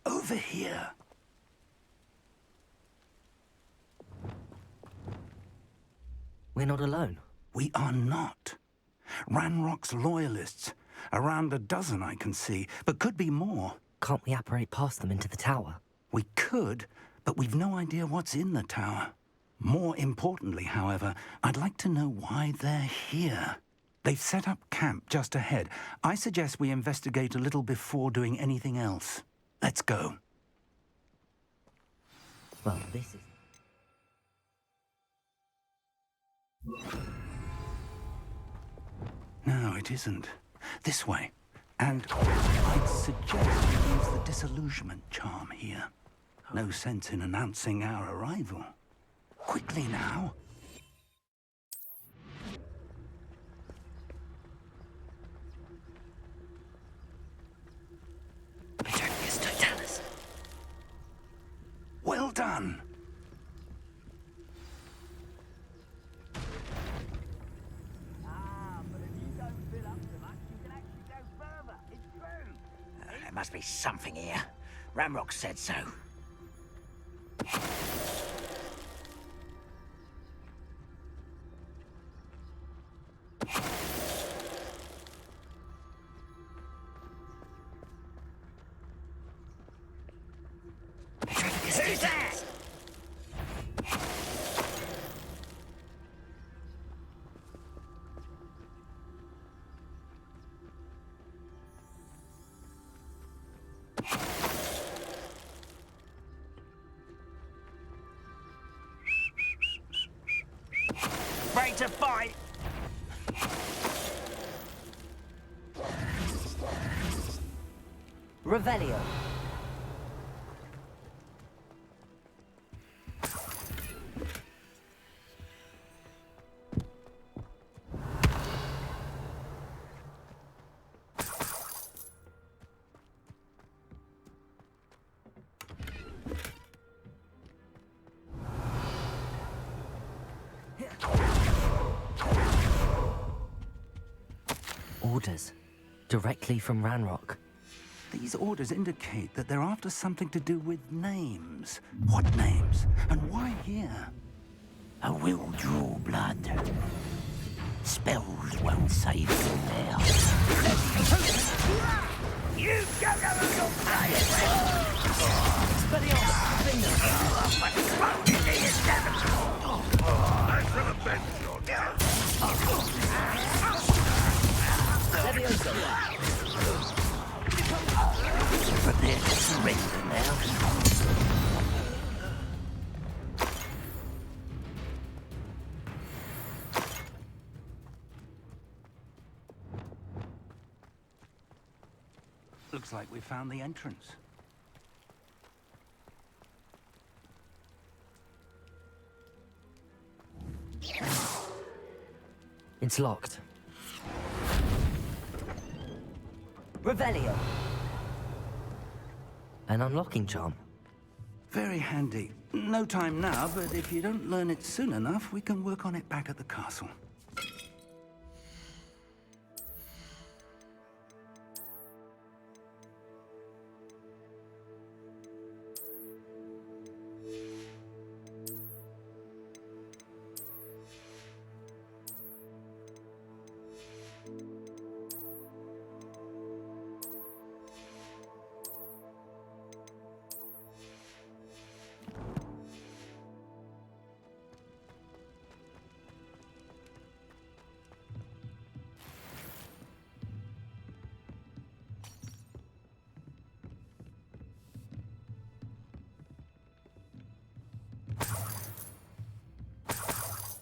Over here. We're not alone. We are not. Ranrock's loyalists. Around a dozen I can see, but could be more. Can't we apparate past them into the tower? We could, but we've no idea what's in the tower. More importantly, however, I'd like to know why they're here. They've set up camp just ahead. I suggest we investigate a little before doing anything else. Let's go. Well, this is... No, it isn't. This way. And I'd suggest we use the disillusionment charm here. No sense in announcing our arrival. Quickly now. Petronius Totalis. Well done. There must be something here. Ranrock said so. Who's that? Ready to fight! Revelio. Orders. Directly from Ranrock. These orders indicate that they're after something to do with names. What names? And why here? I will draw blood. Spells won't save from there. You don't have a look at it! I shall avenge your death. Prepare to surrender now. Looks like we found the entrance. It's locked. Revelio. An unlocking charm. Very handy. No time now, but if you don't learn it soon enough, we can work on it back at the castle.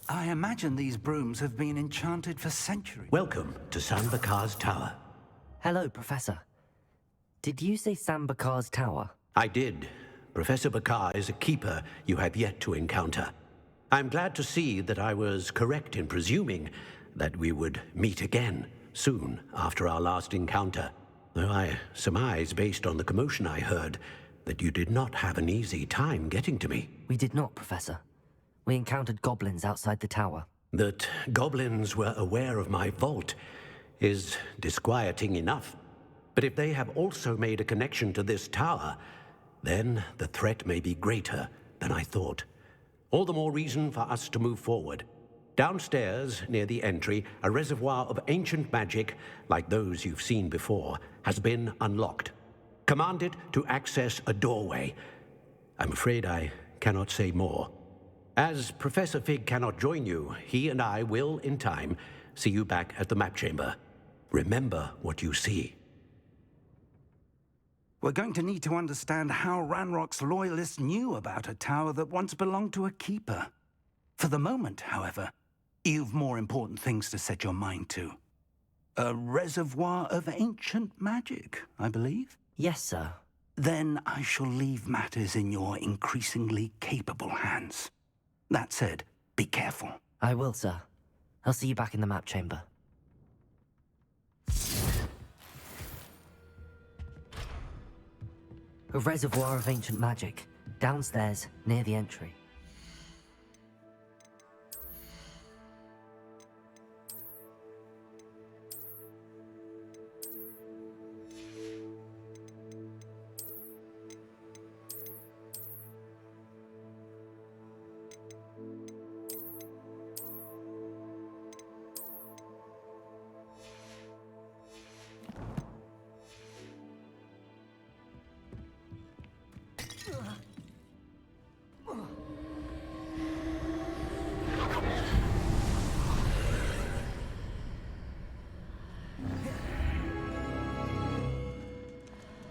I imagine these brooms have been enchanted for centuries. Welcome to San Bakar's Tower. Hello, Professor. Did you say Sam Bakar's tower? I did. Professor Bakar is a keeper you have yet to encounter. I'm glad to see that I was correct in presuming that we would meet again soon after our last encounter, though I surmise, based on the commotion I heard, that you did not have an easy time getting to me. We did not, Professor. We encountered goblins outside the tower. That goblins were aware of my vault is disquieting enough. But if they have also made a connection to this tower, then the threat may be greater than I thought. All the more reason for us to move forward. Downstairs, near the entry, a reservoir of ancient magic, like those you've seen before, has been unlocked. Command it to access a doorway. I'm afraid I cannot say more. As Professor Fig cannot join you, he and I will, in time, see you back at the map chamber. Remember what you see. We're going to need to understand how Ranrock's loyalists knew about a tower that once belonged to a keeper. For the moment, however, you've more important things to set your mind to. A reservoir of ancient magic, I believe? Yes, sir. Then I shall leave matters in your increasingly capable hands. That said, be careful. I will, sir. I'll see you back in the map chamber. A reservoir of ancient magic, downstairs, near the entry.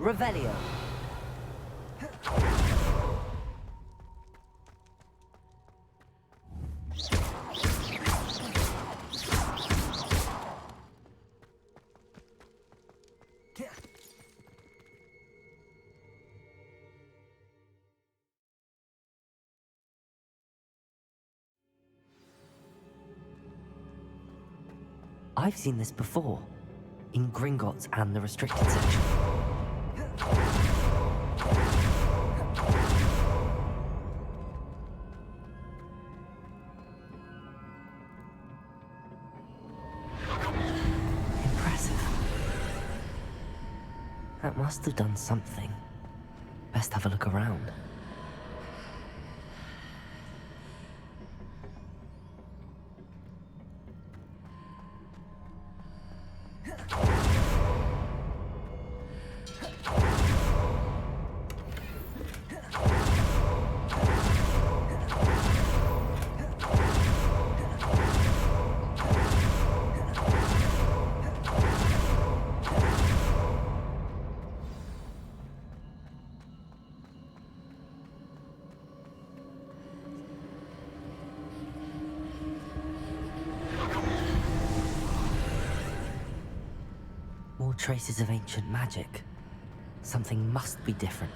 Revelio. I've seen this before, in Gringotts and the restricted section. Impressive. That must have done something. Best have a look around. More traces of ancient magic. Something must be different.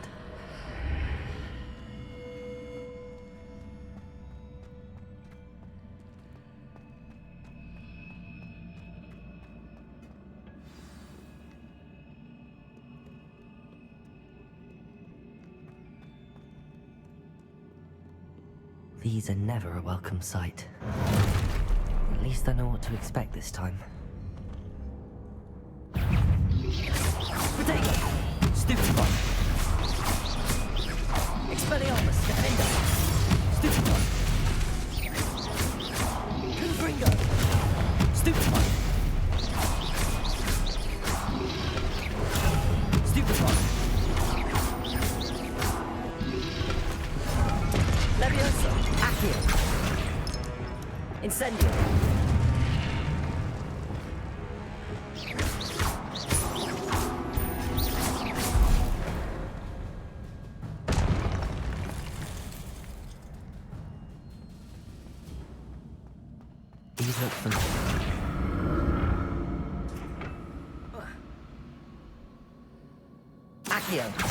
These are never a welcome sight. At least I know what to expect this time. Potato! Stupefy! Expelliarmus! Defender! Stupefy! Confringo! Stupefy! Stupefy! Leviosa! Accio! Incendio! These look familiar. Accio.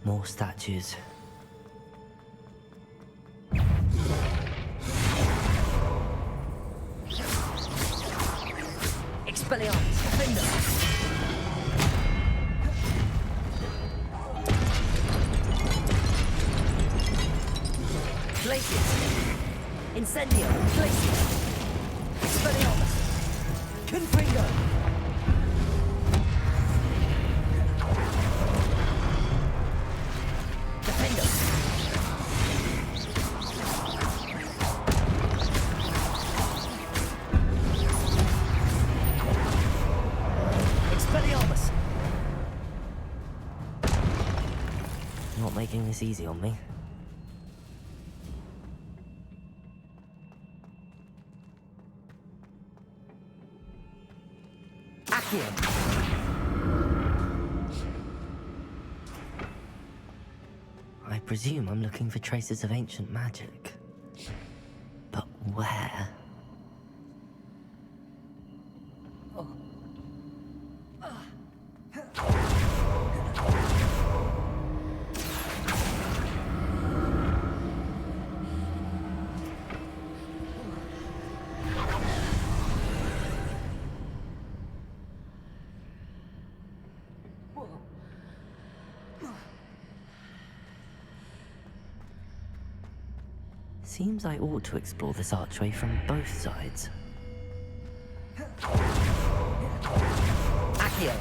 More statues. Expelliarmus, Defender. Glacius. Incendio. Glacius. Expelliarmus. Confringo. Defender. Expelliarmus. Not making this easy on me. I presume I'm looking for traces of ancient magic. But where? Seems I ought to explore this archway from both sides. Accio.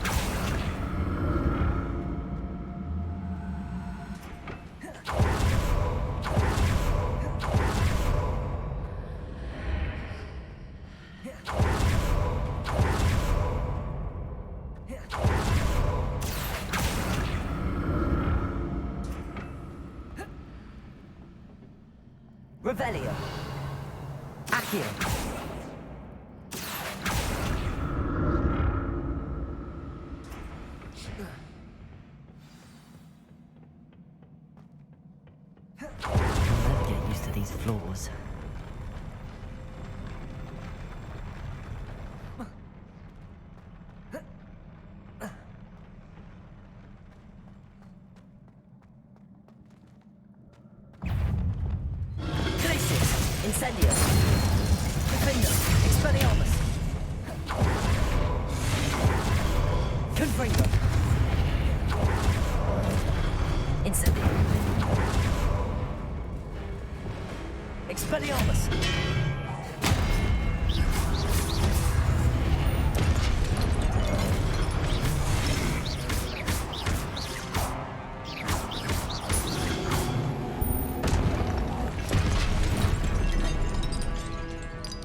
Revelio. Accio. I'll never get used to these floors. Incendio. Defender. Expelliarmus. Confringo. Incendio. Expelliarmus.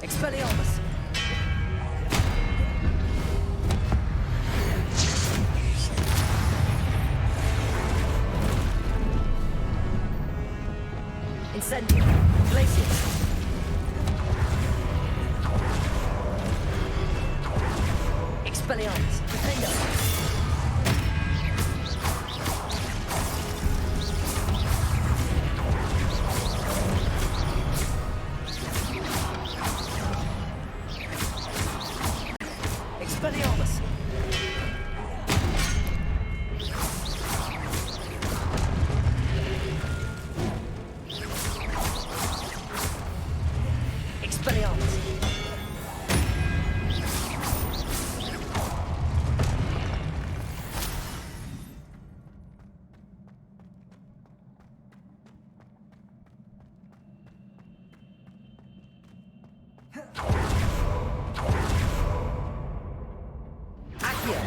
Expelliarmus. Incendio. Glacius. Expelliarmus. Defender. Expelliarmus. Expelliarmus. Accio.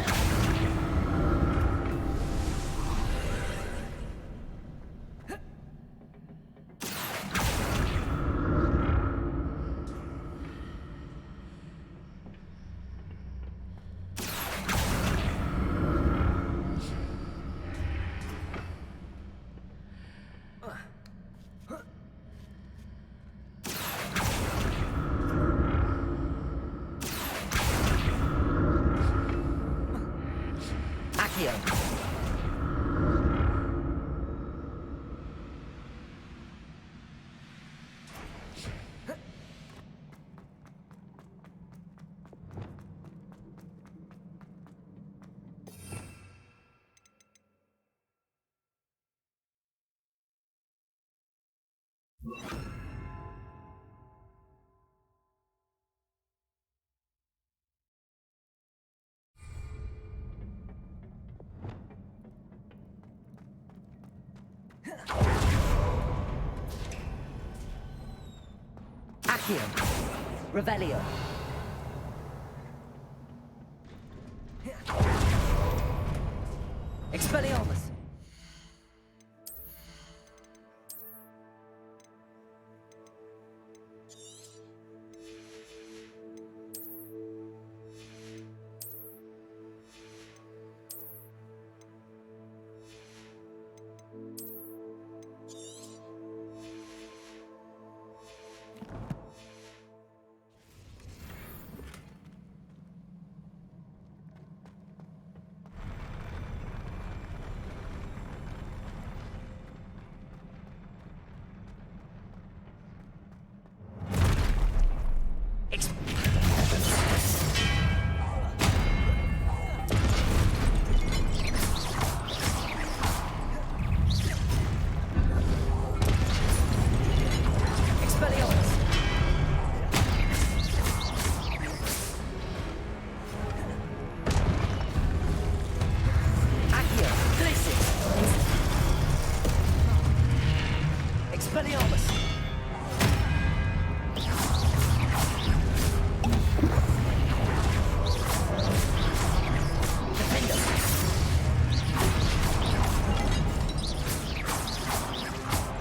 Accio. Revelio. Expelliarmus.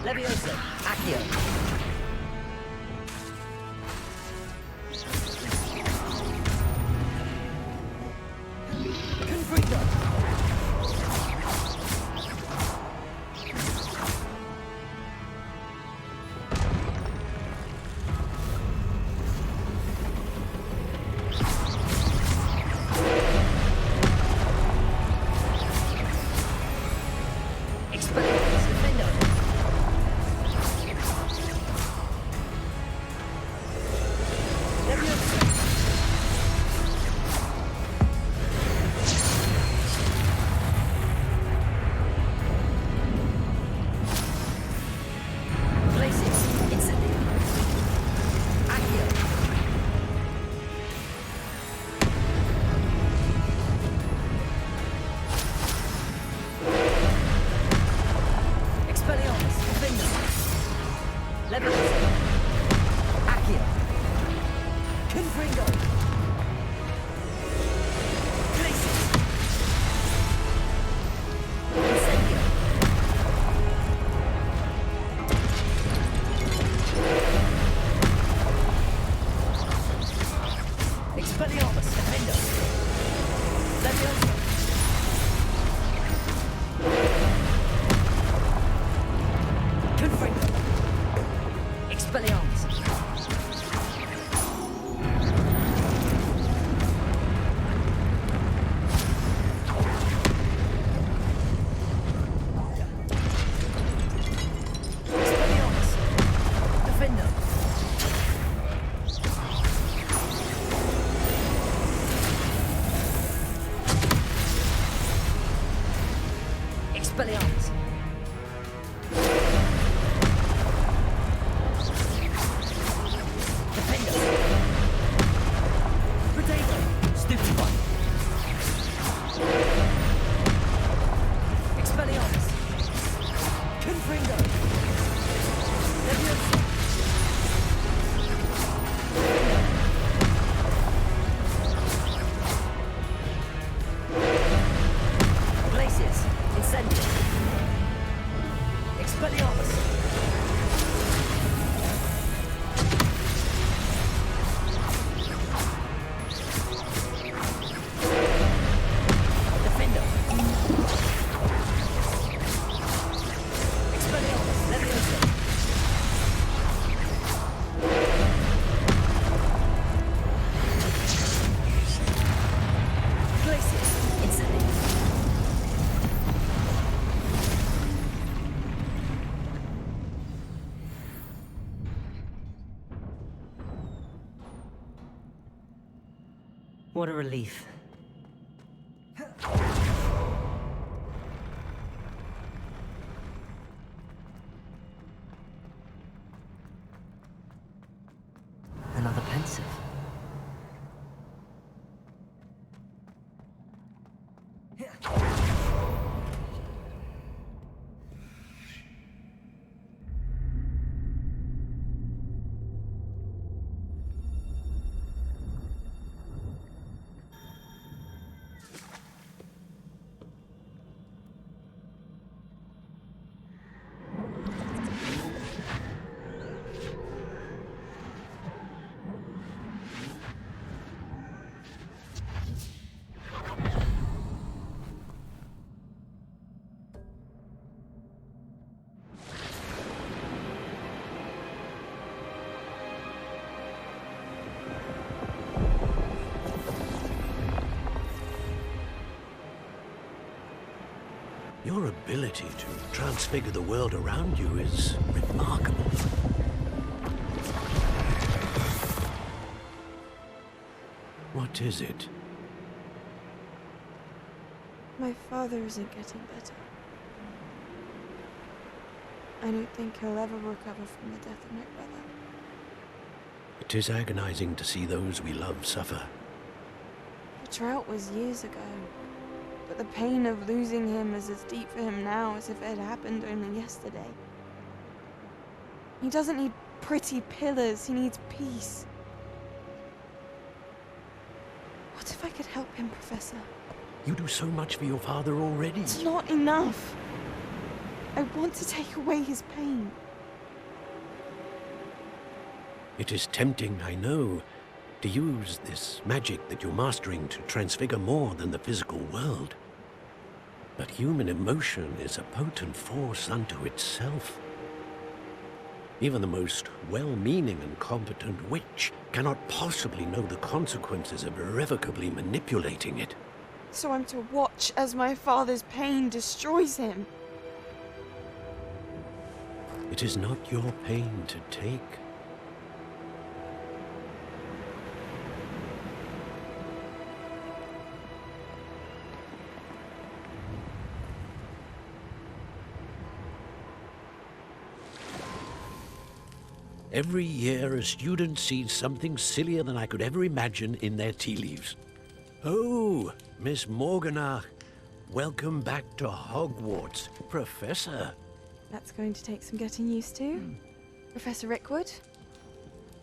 Leviosa, Accio. Confringo. Expelliarmus, Defendo. Expelliarmus. Defendo. Potato. Stupefy. Expelliarmus. Confringo. Leviosa. Glacius. Incendio. Expelliarmus. Defendo. Expelliarmus. Leviosa. Glacius. Incendio. What a relief. Another pensive. Your ability to transfigure the world around you is remarkable. What is it? My father isn't getting better. I don't think he'll ever recover from the death of my brother. It is agonizing to see those we love suffer. The drought was years ago, but the pain of losing him is as deep for him now as if it had happened only yesterday. He doesn't need pretty pillars, he needs peace. What if I could help him, Professor? You do so much for your father already. It's not enough. I want to take away his pain. It is tempting, I know, to use this magic that you're mastering to transfigure more than the physical world. But human emotion is a potent force unto itself. Even the most well-meaning and competent witch cannot possibly know the consequences of irrevocably manipulating it. So I'm to watch as my father's pain destroys him. It is not your pain to take. Every year, a student sees something sillier than I could ever imagine in their tea leaves. Oh, Miss Morganach, welcome back to Hogwarts, Professor. That's going to take some getting used to. Professor Rickwood?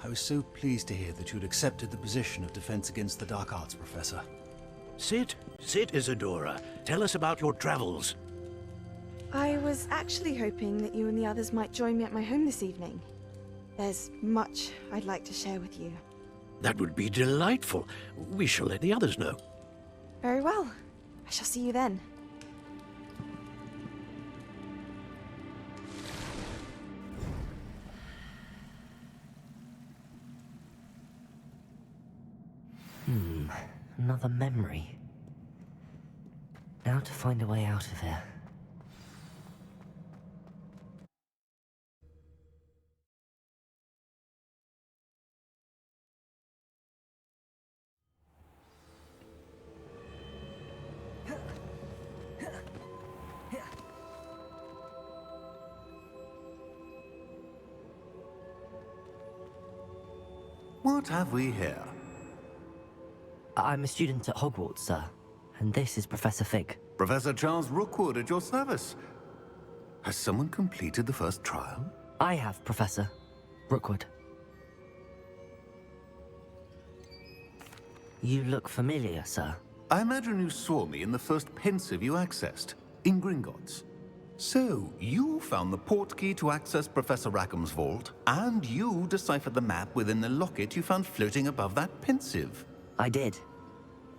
I was so pleased to hear that you'd accepted the position of Defense Against the Dark Arts, Professor. Sit, Isadora. Tell us about your travels. I was actually hoping that you and the others might join me at my home this evening. There's much I'd like to share with you. That would be delightful. We shall let the others know. Very well. I shall see you then. Another memory. Now to find a way out of here. What have we here? I'm a student at Hogwarts, sir. And this is Professor Fig. Professor Charles Rookwood at your service. Has someone completed the first trial? I have, Professor Rookwood. You look familiar, sir. I imagine you saw me in the first pensive you accessed, in Gringotts. So, you found the portkey to access Professor Rackham's vault, and you deciphered the map within the locket you found floating above that pensive. I did.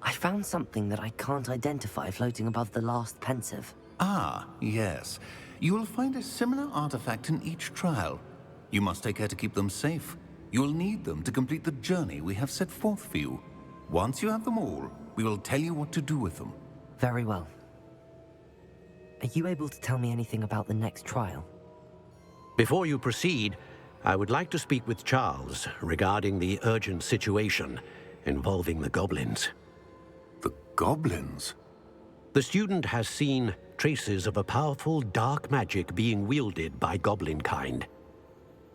I found something that I can't identify floating above the last pensive. Ah, yes. You will find a similar artifact in each trial. You must take care to keep them safe. You will need them to complete the journey we have set forth for you. Once you have them all, we will tell you what to do with them. Very well. Are you able to tell me anything about the next trial? Before you proceed, I would like to speak with Charles regarding the urgent situation involving the goblins. Goblins? The student has seen traces of a powerful dark magic being wielded by goblin kind.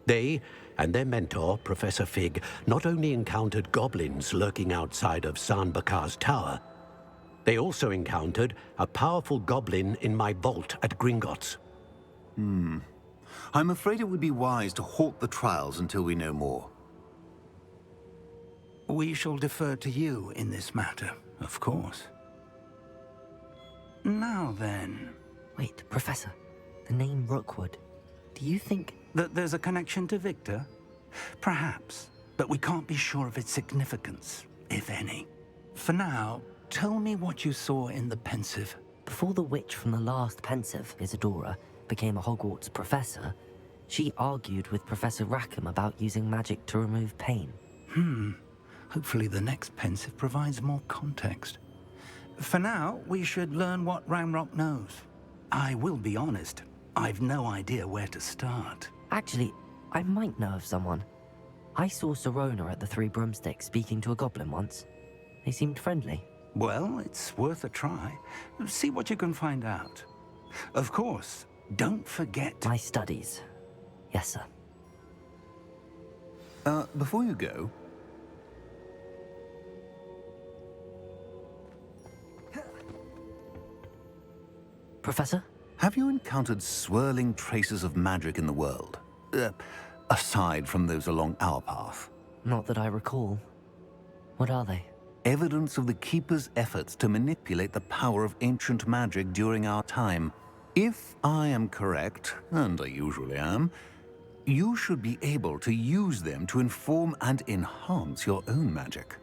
They and their mentor, Professor Fig, not only encountered goblins lurking outside of San Bakar's tower, they also encountered a powerful goblin in my vault at Gringotts. I'm afraid it would be wise to halt the trials until we know more. We shall defer to you in this matter, of course. Now then... Wait, Professor. The name Rookwood. Do you think... that there's a connection to Victor? Perhaps, but we can't be sure of its significance, if any. For now, tell me what you saw in the Pensive. Before the witch from the last Pensive, Isadora, became a Hogwarts professor, she argued with Professor Rackham about using magic to remove pain. Hopefully the next Pensive provides more context. For now, we should learn what Ramrock knows. I will be honest, I've no idea where to start. Actually, I might know of someone. I saw Sirona at the Three Broomsticks speaking to a goblin once. They seemed friendly. Well, it's worth a try. See what you can find out. Of course, don't forget... my studies. Yes, sir. Before you go... Professor? Have you encountered swirling traces of magic in the world? Aside from those along our path? Not that I recall. What are they? Evidence of the Keeper's efforts to manipulate the power of ancient magic during our time. If I am correct, and I usually am, you should be able to use them to inform and enhance your own magic.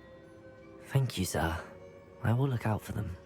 Thank you, sir. I will look out for them.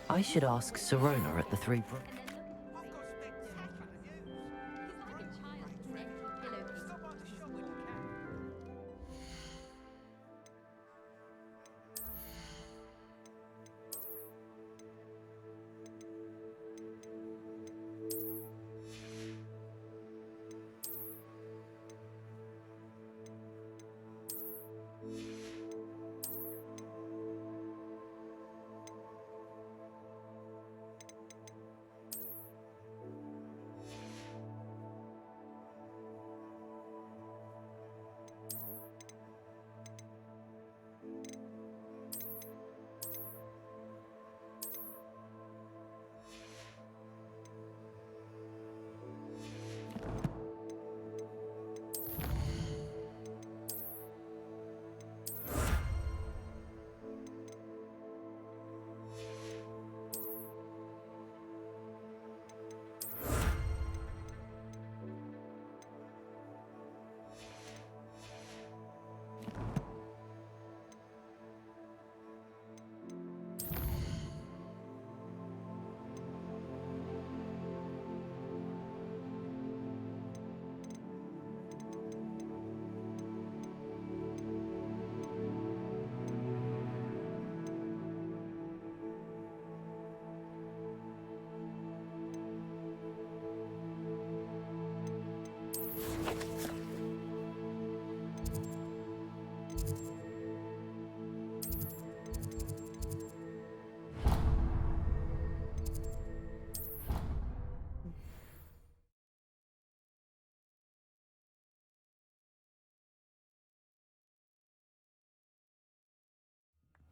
I should ask Sirona at the Three Brook.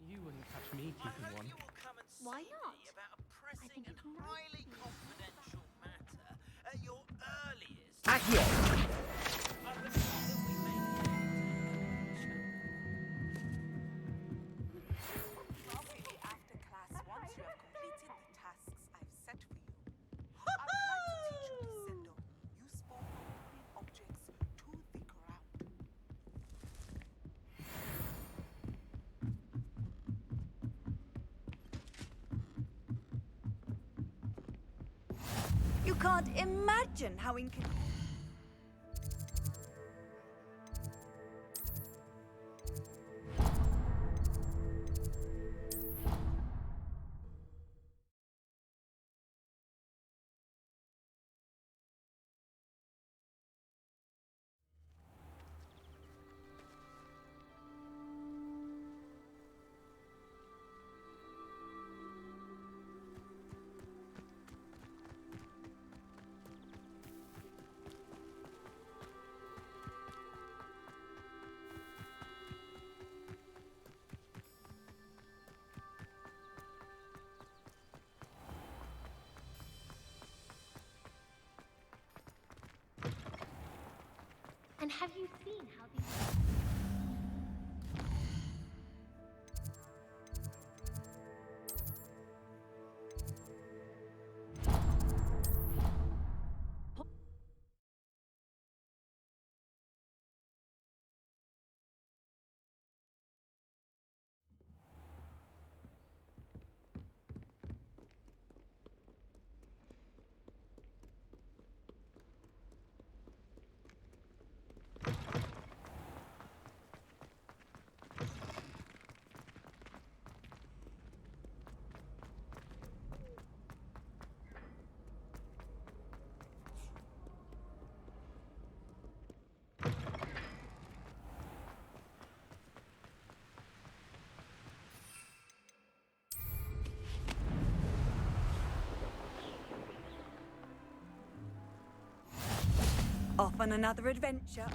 You wouldn't catch me keeping one. Why not? I think it's highly confidential matter at your earliest. Accio! You can't imagine how inconvenient. And have you seen how these... Off on another adventure.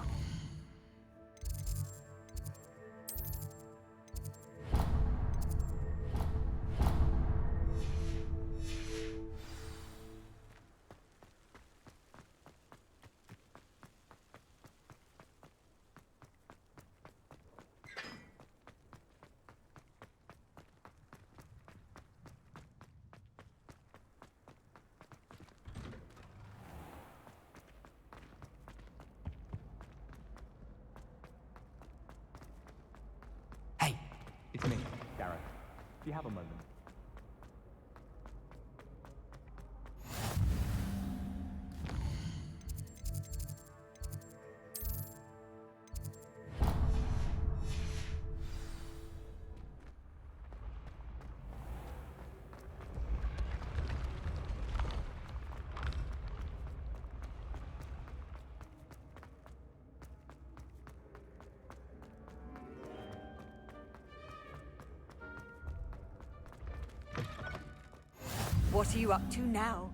It's me, Gareth. Do you have a moment? What are you up to now?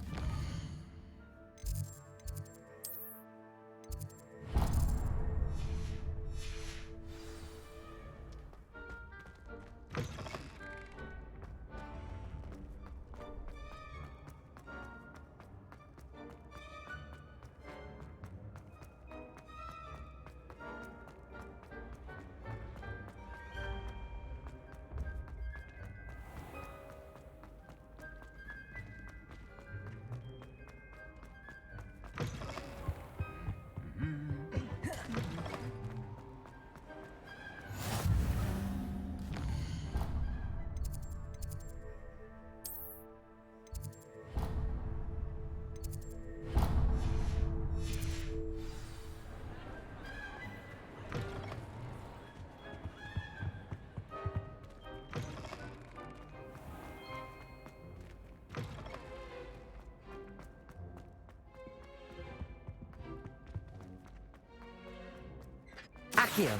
Accio!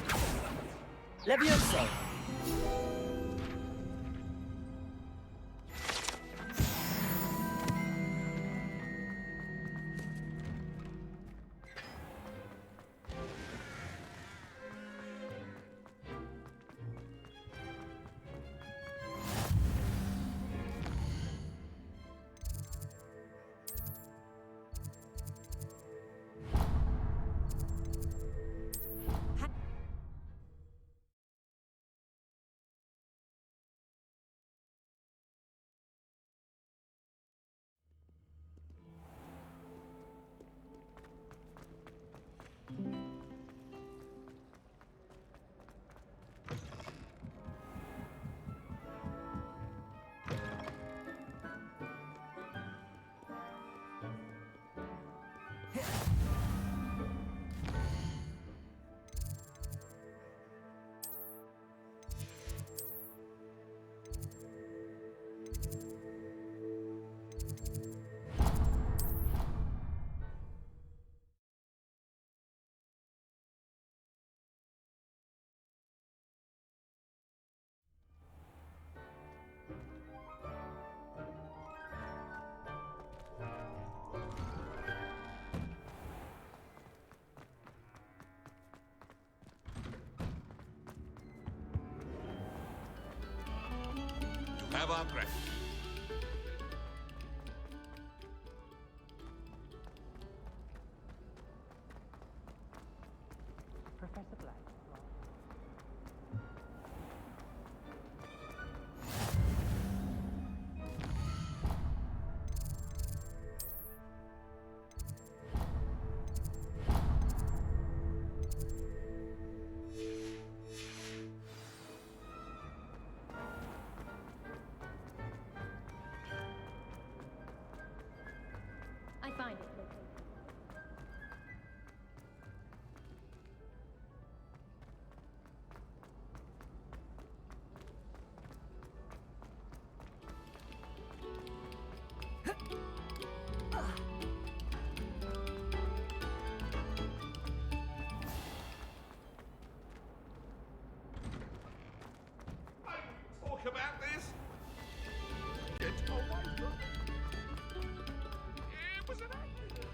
Levioso! You have our gratitude. Professor Black. I find it. Talk about this? Get away from me. It was an accident.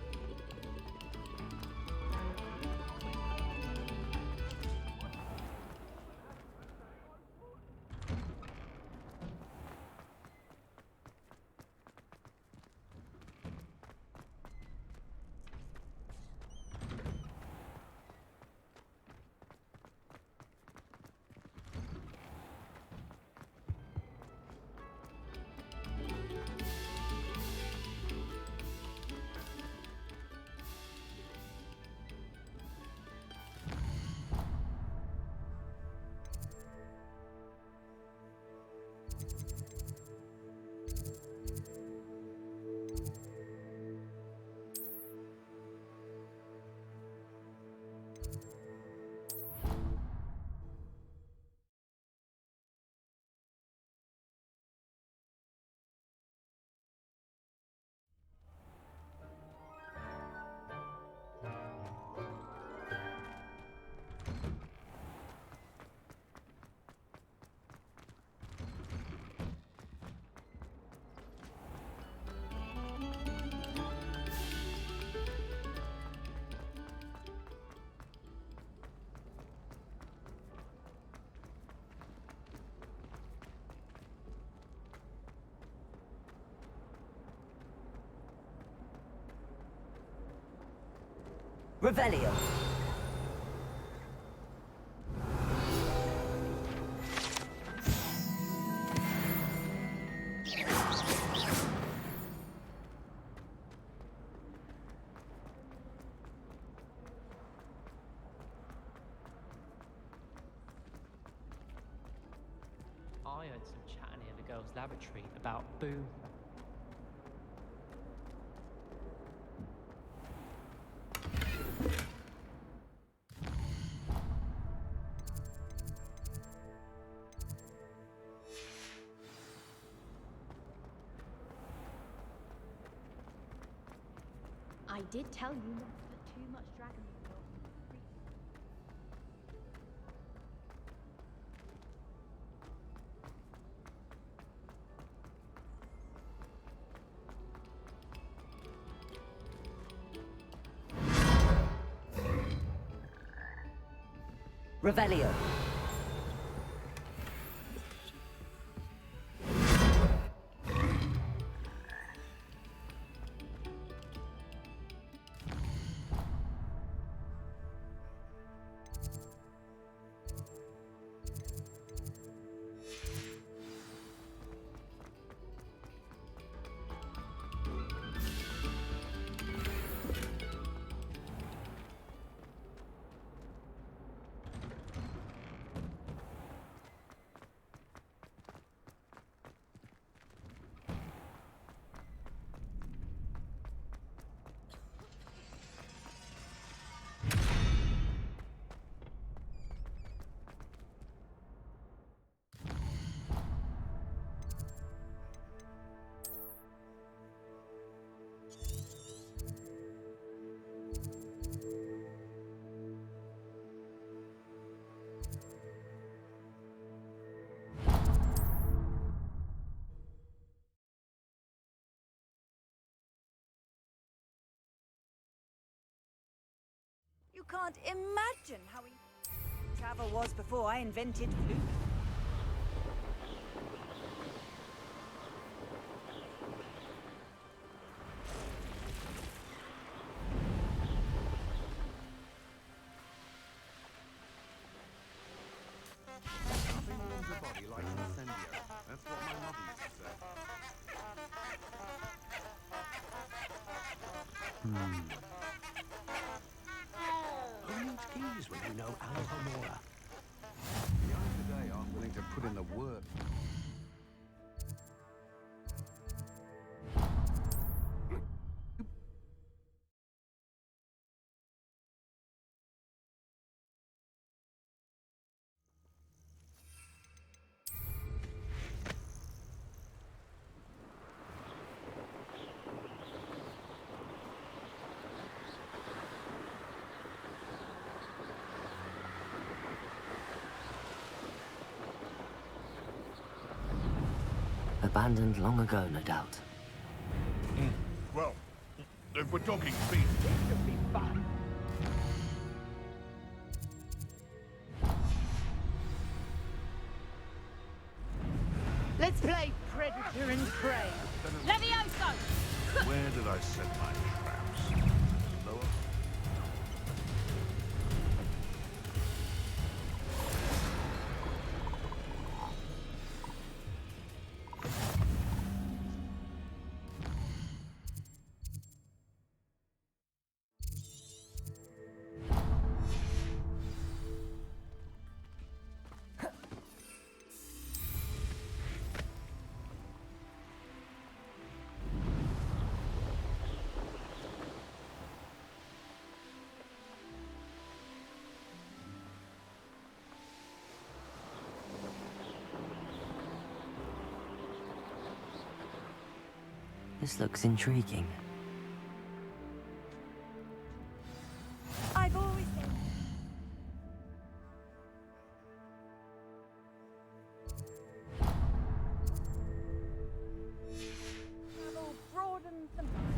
Revelio. I heard some chatting in the girls' laboratory about Boom. I did tell you not to put too much dragon meat on. Revelio. can't imagine how travel was before I invented flute. Nothing warms a body like incendio. That's what my mother used to say. Who needs keys when you know Alhambra? The young today aren't willing to put in the work. Abandoned long ago, no doubt. Well, if we're talking speed, This could be fun. Let's play Predator and Prey. Levioso! where did I set my traps? Lower? This looks intriguing. I've always said. Travel broadens the mind.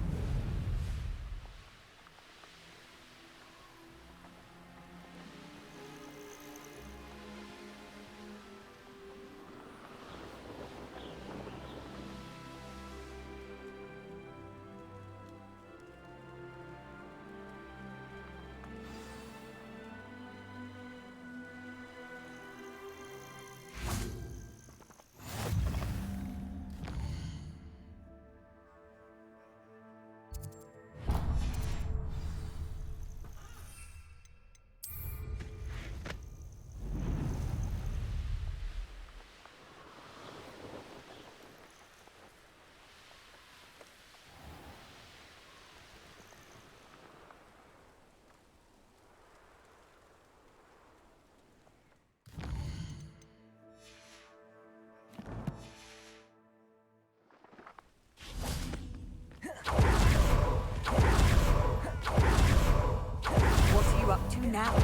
What are you up to now?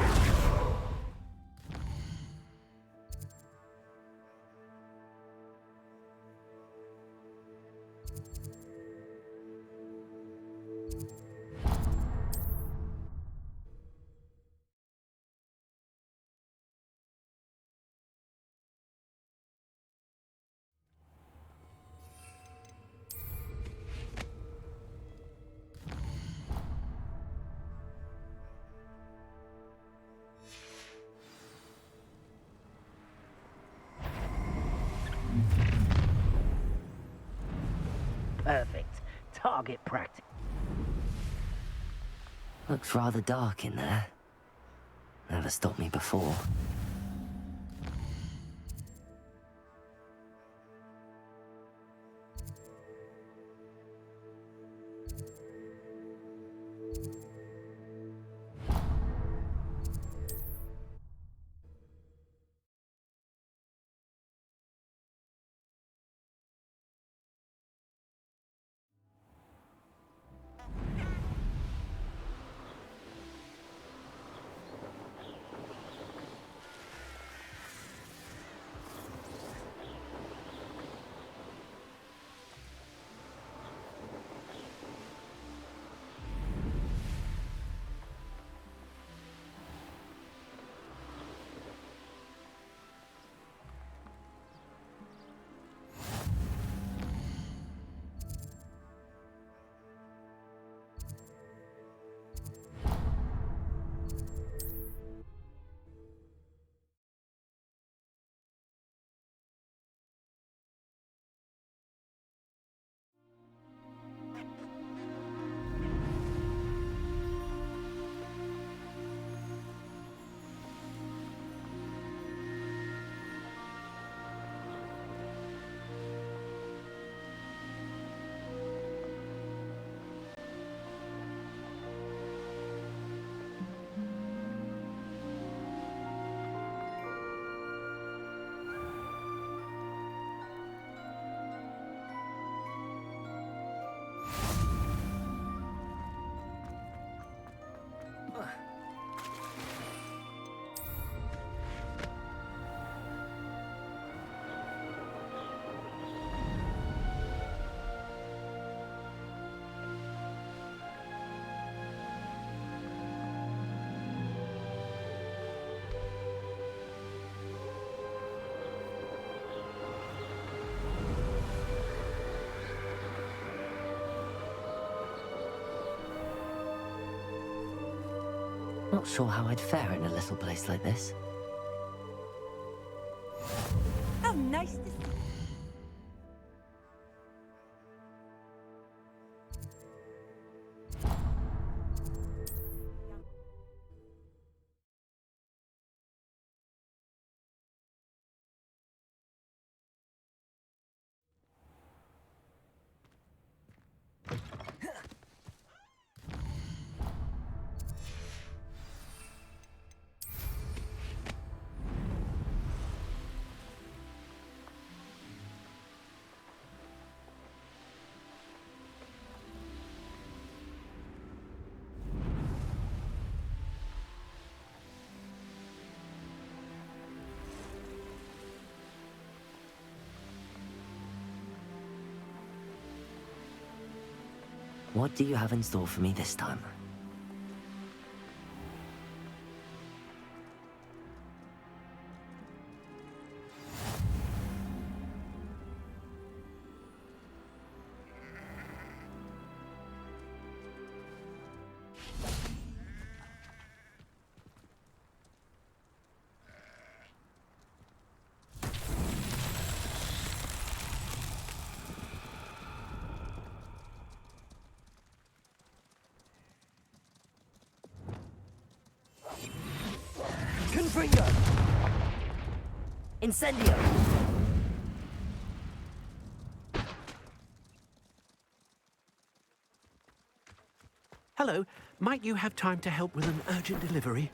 Perfect. Target practice. Looks rather dark in there. Never stopped me before. Not sure how I'd fare in a little place like this. How nice to see. What do you have in store for me this time? Confringo! Incendio! Hello, might you have time to help with an urgent delivery?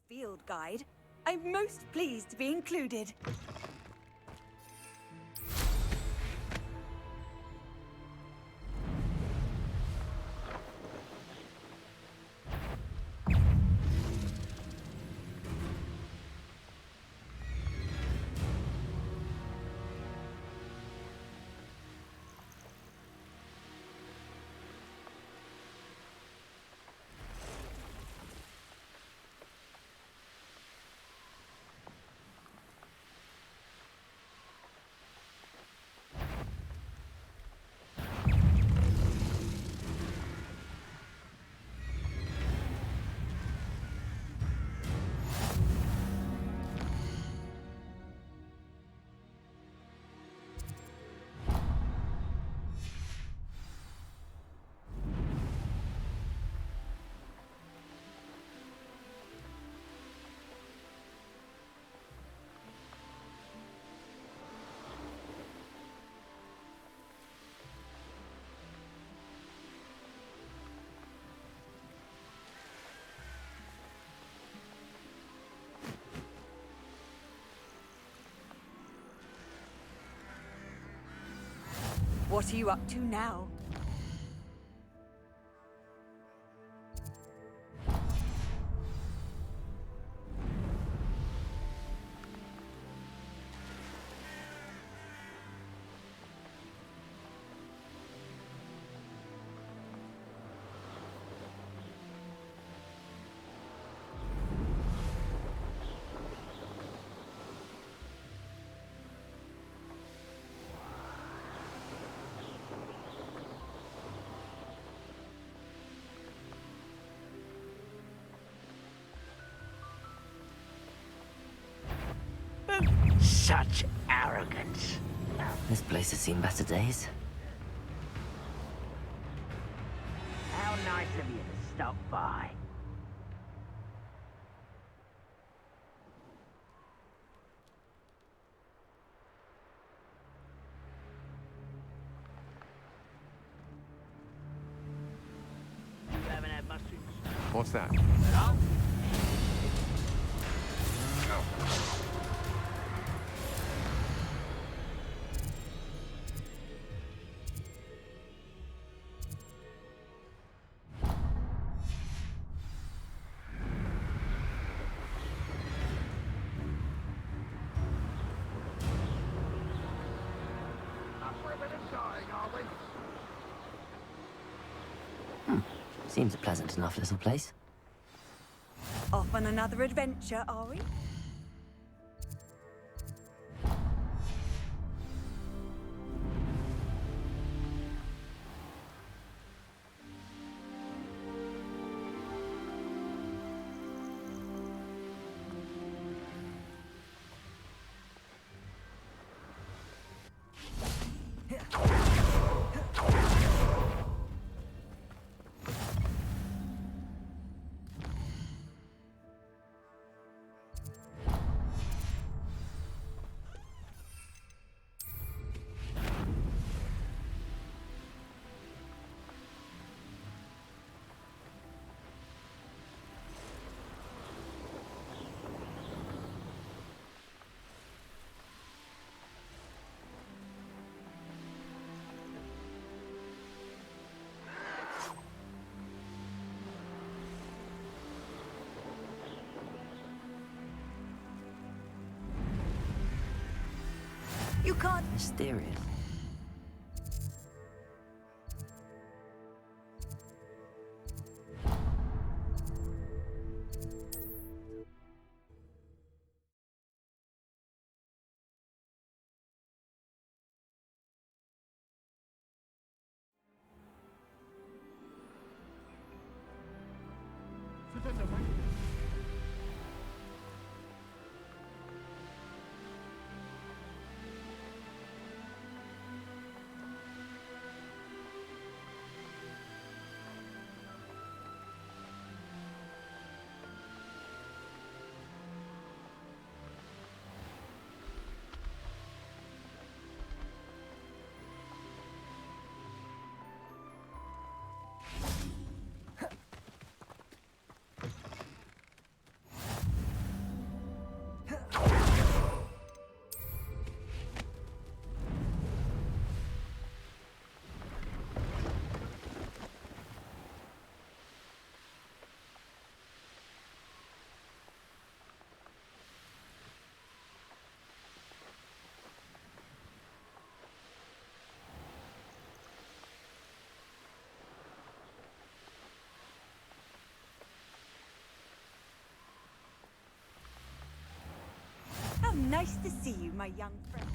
Field guide. I'm most pleased to be included. What are you up to now? Such arrogance. This place has seen better days. How nice of you to stop by. You haven't had much since. What's that? Not for a bit of dying, are we? Seems a pleasant enough little place. Off on another adventure, are we? You can't. Mysterious. How nice to see you, my young friend.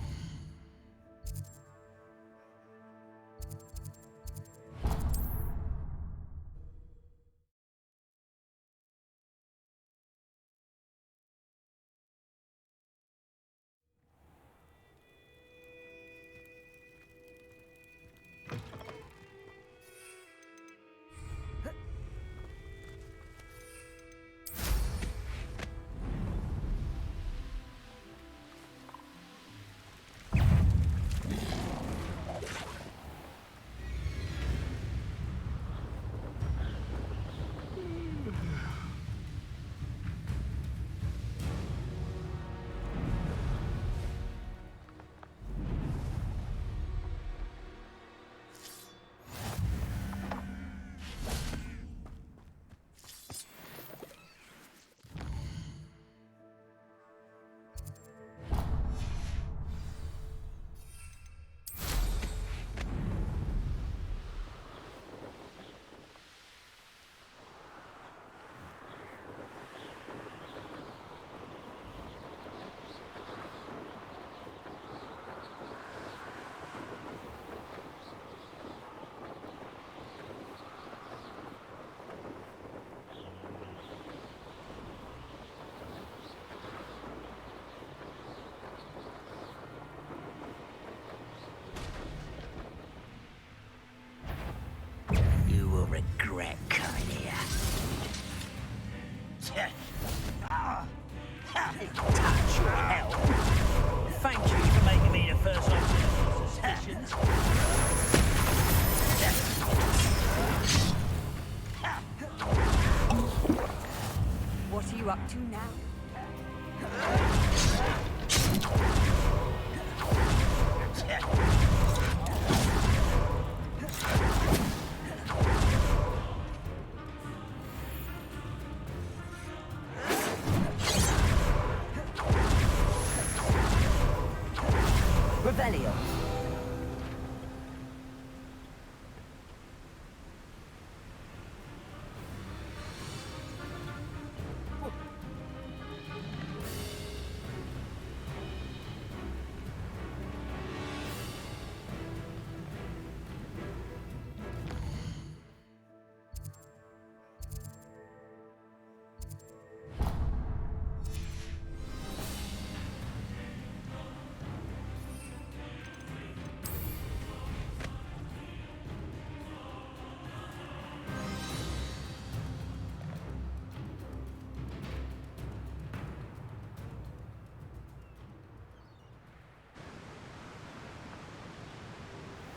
Regret coming here. Touch your help. Thank you for making me the first object of suspicions. What are you up to now? Revelio.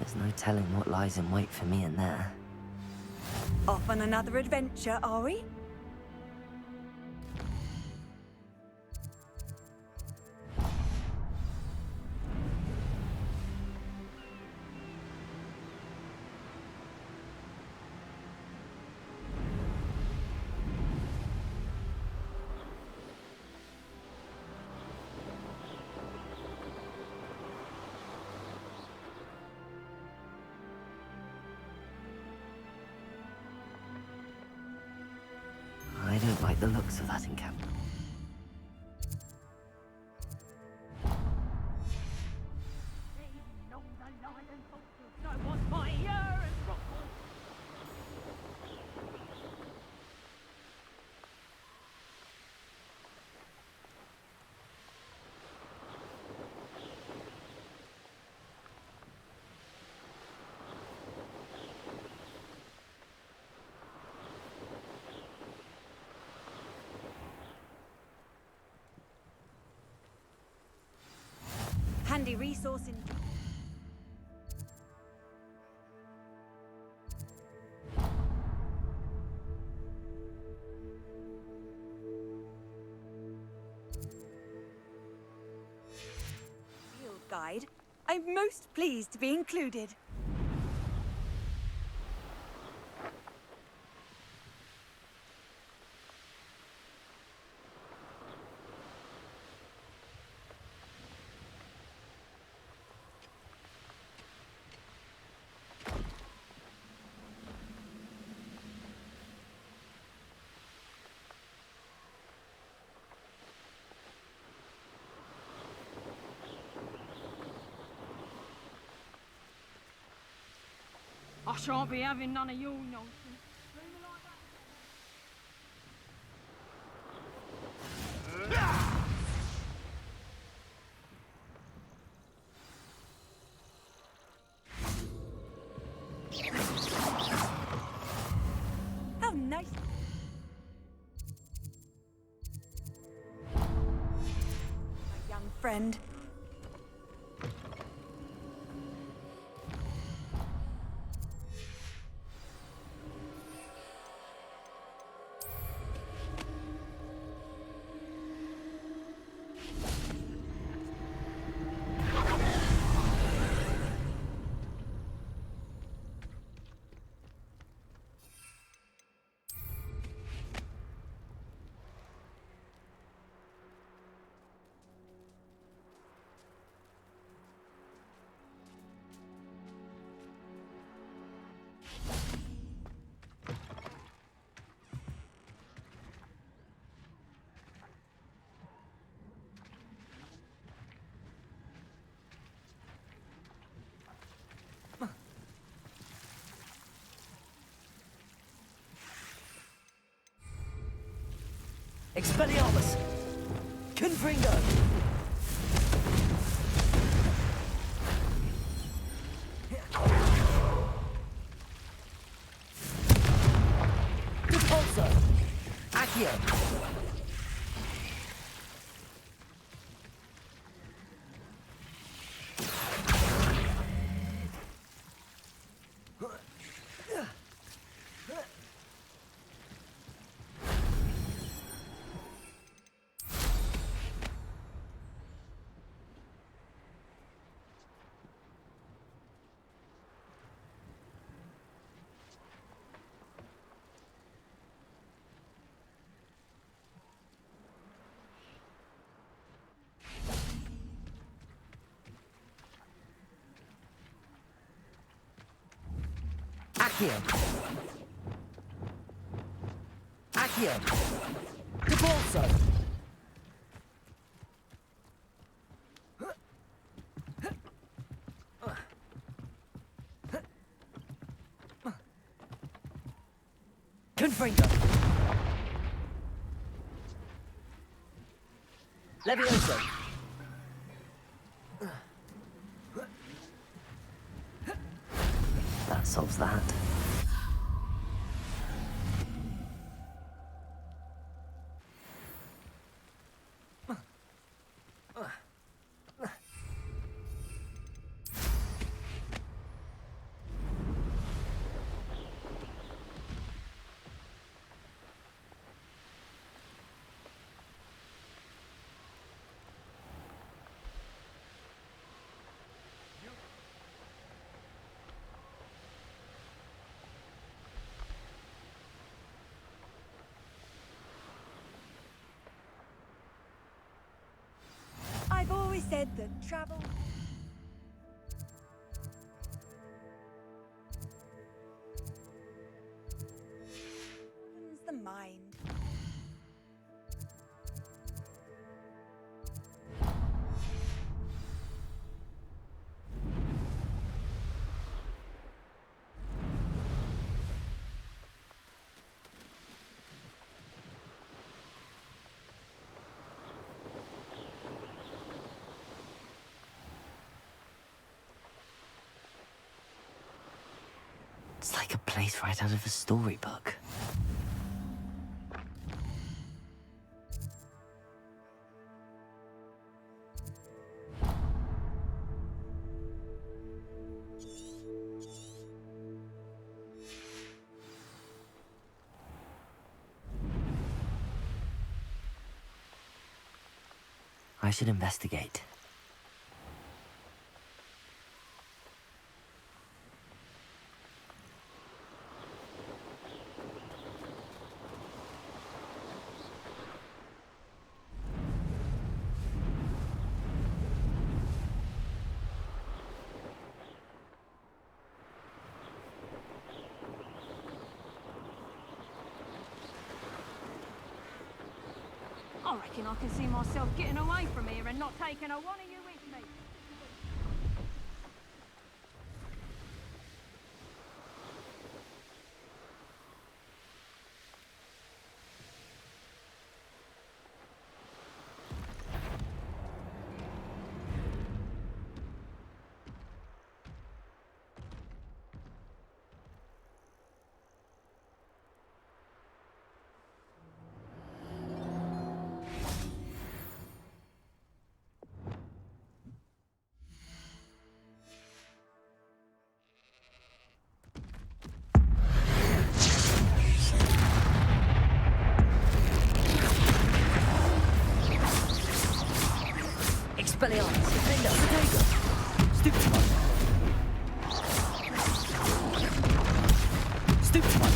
There's no telling what lies in wait for me in there. Off on another adventure, are we? I don't like the looks of that encampment. Handy resource in... Field guide. I'm most pleased to be included. I shan't be having none of your nonsense. How nice. My young friend. Expelliarmus! Confringo! Repulsor! Accio! Accio! Accio! Repulsor! Confringo! Levioso! That solves that. said the travel... the mind. It's like a place right out of a storybook. I should investigate. I reckon I can see myself getting away from here and not taking a one of you with me. Expelliarmus, Defender, Protego! Stupid one! Stupid one!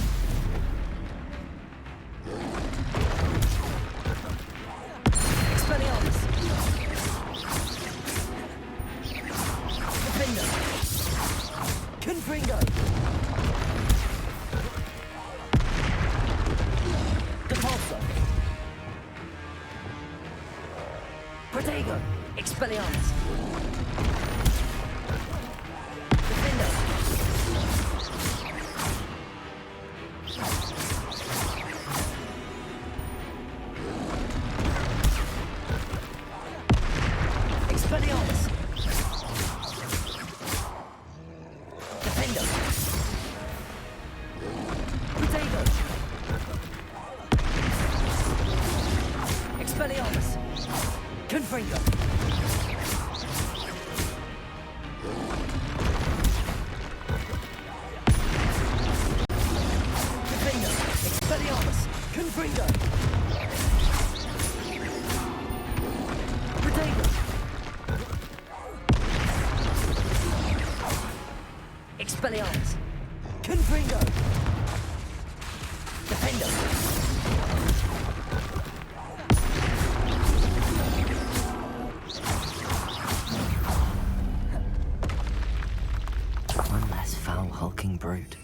Expelliarmus! Defender! Confringo! Depulso! Protego! Expelliarmus! Defender! Expelliarmus! Defender! Protego! Expelliarmus! Confringo! Expelliarmus! Confringo! Protego! Expelliarmus! Confringo! Defender! One less foul hulking brute.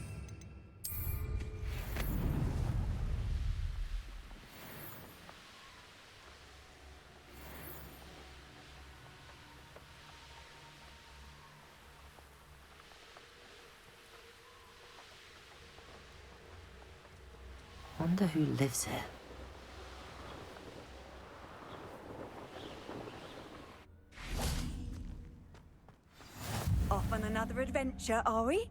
Wonder who lives here. Off on another adventure, are we?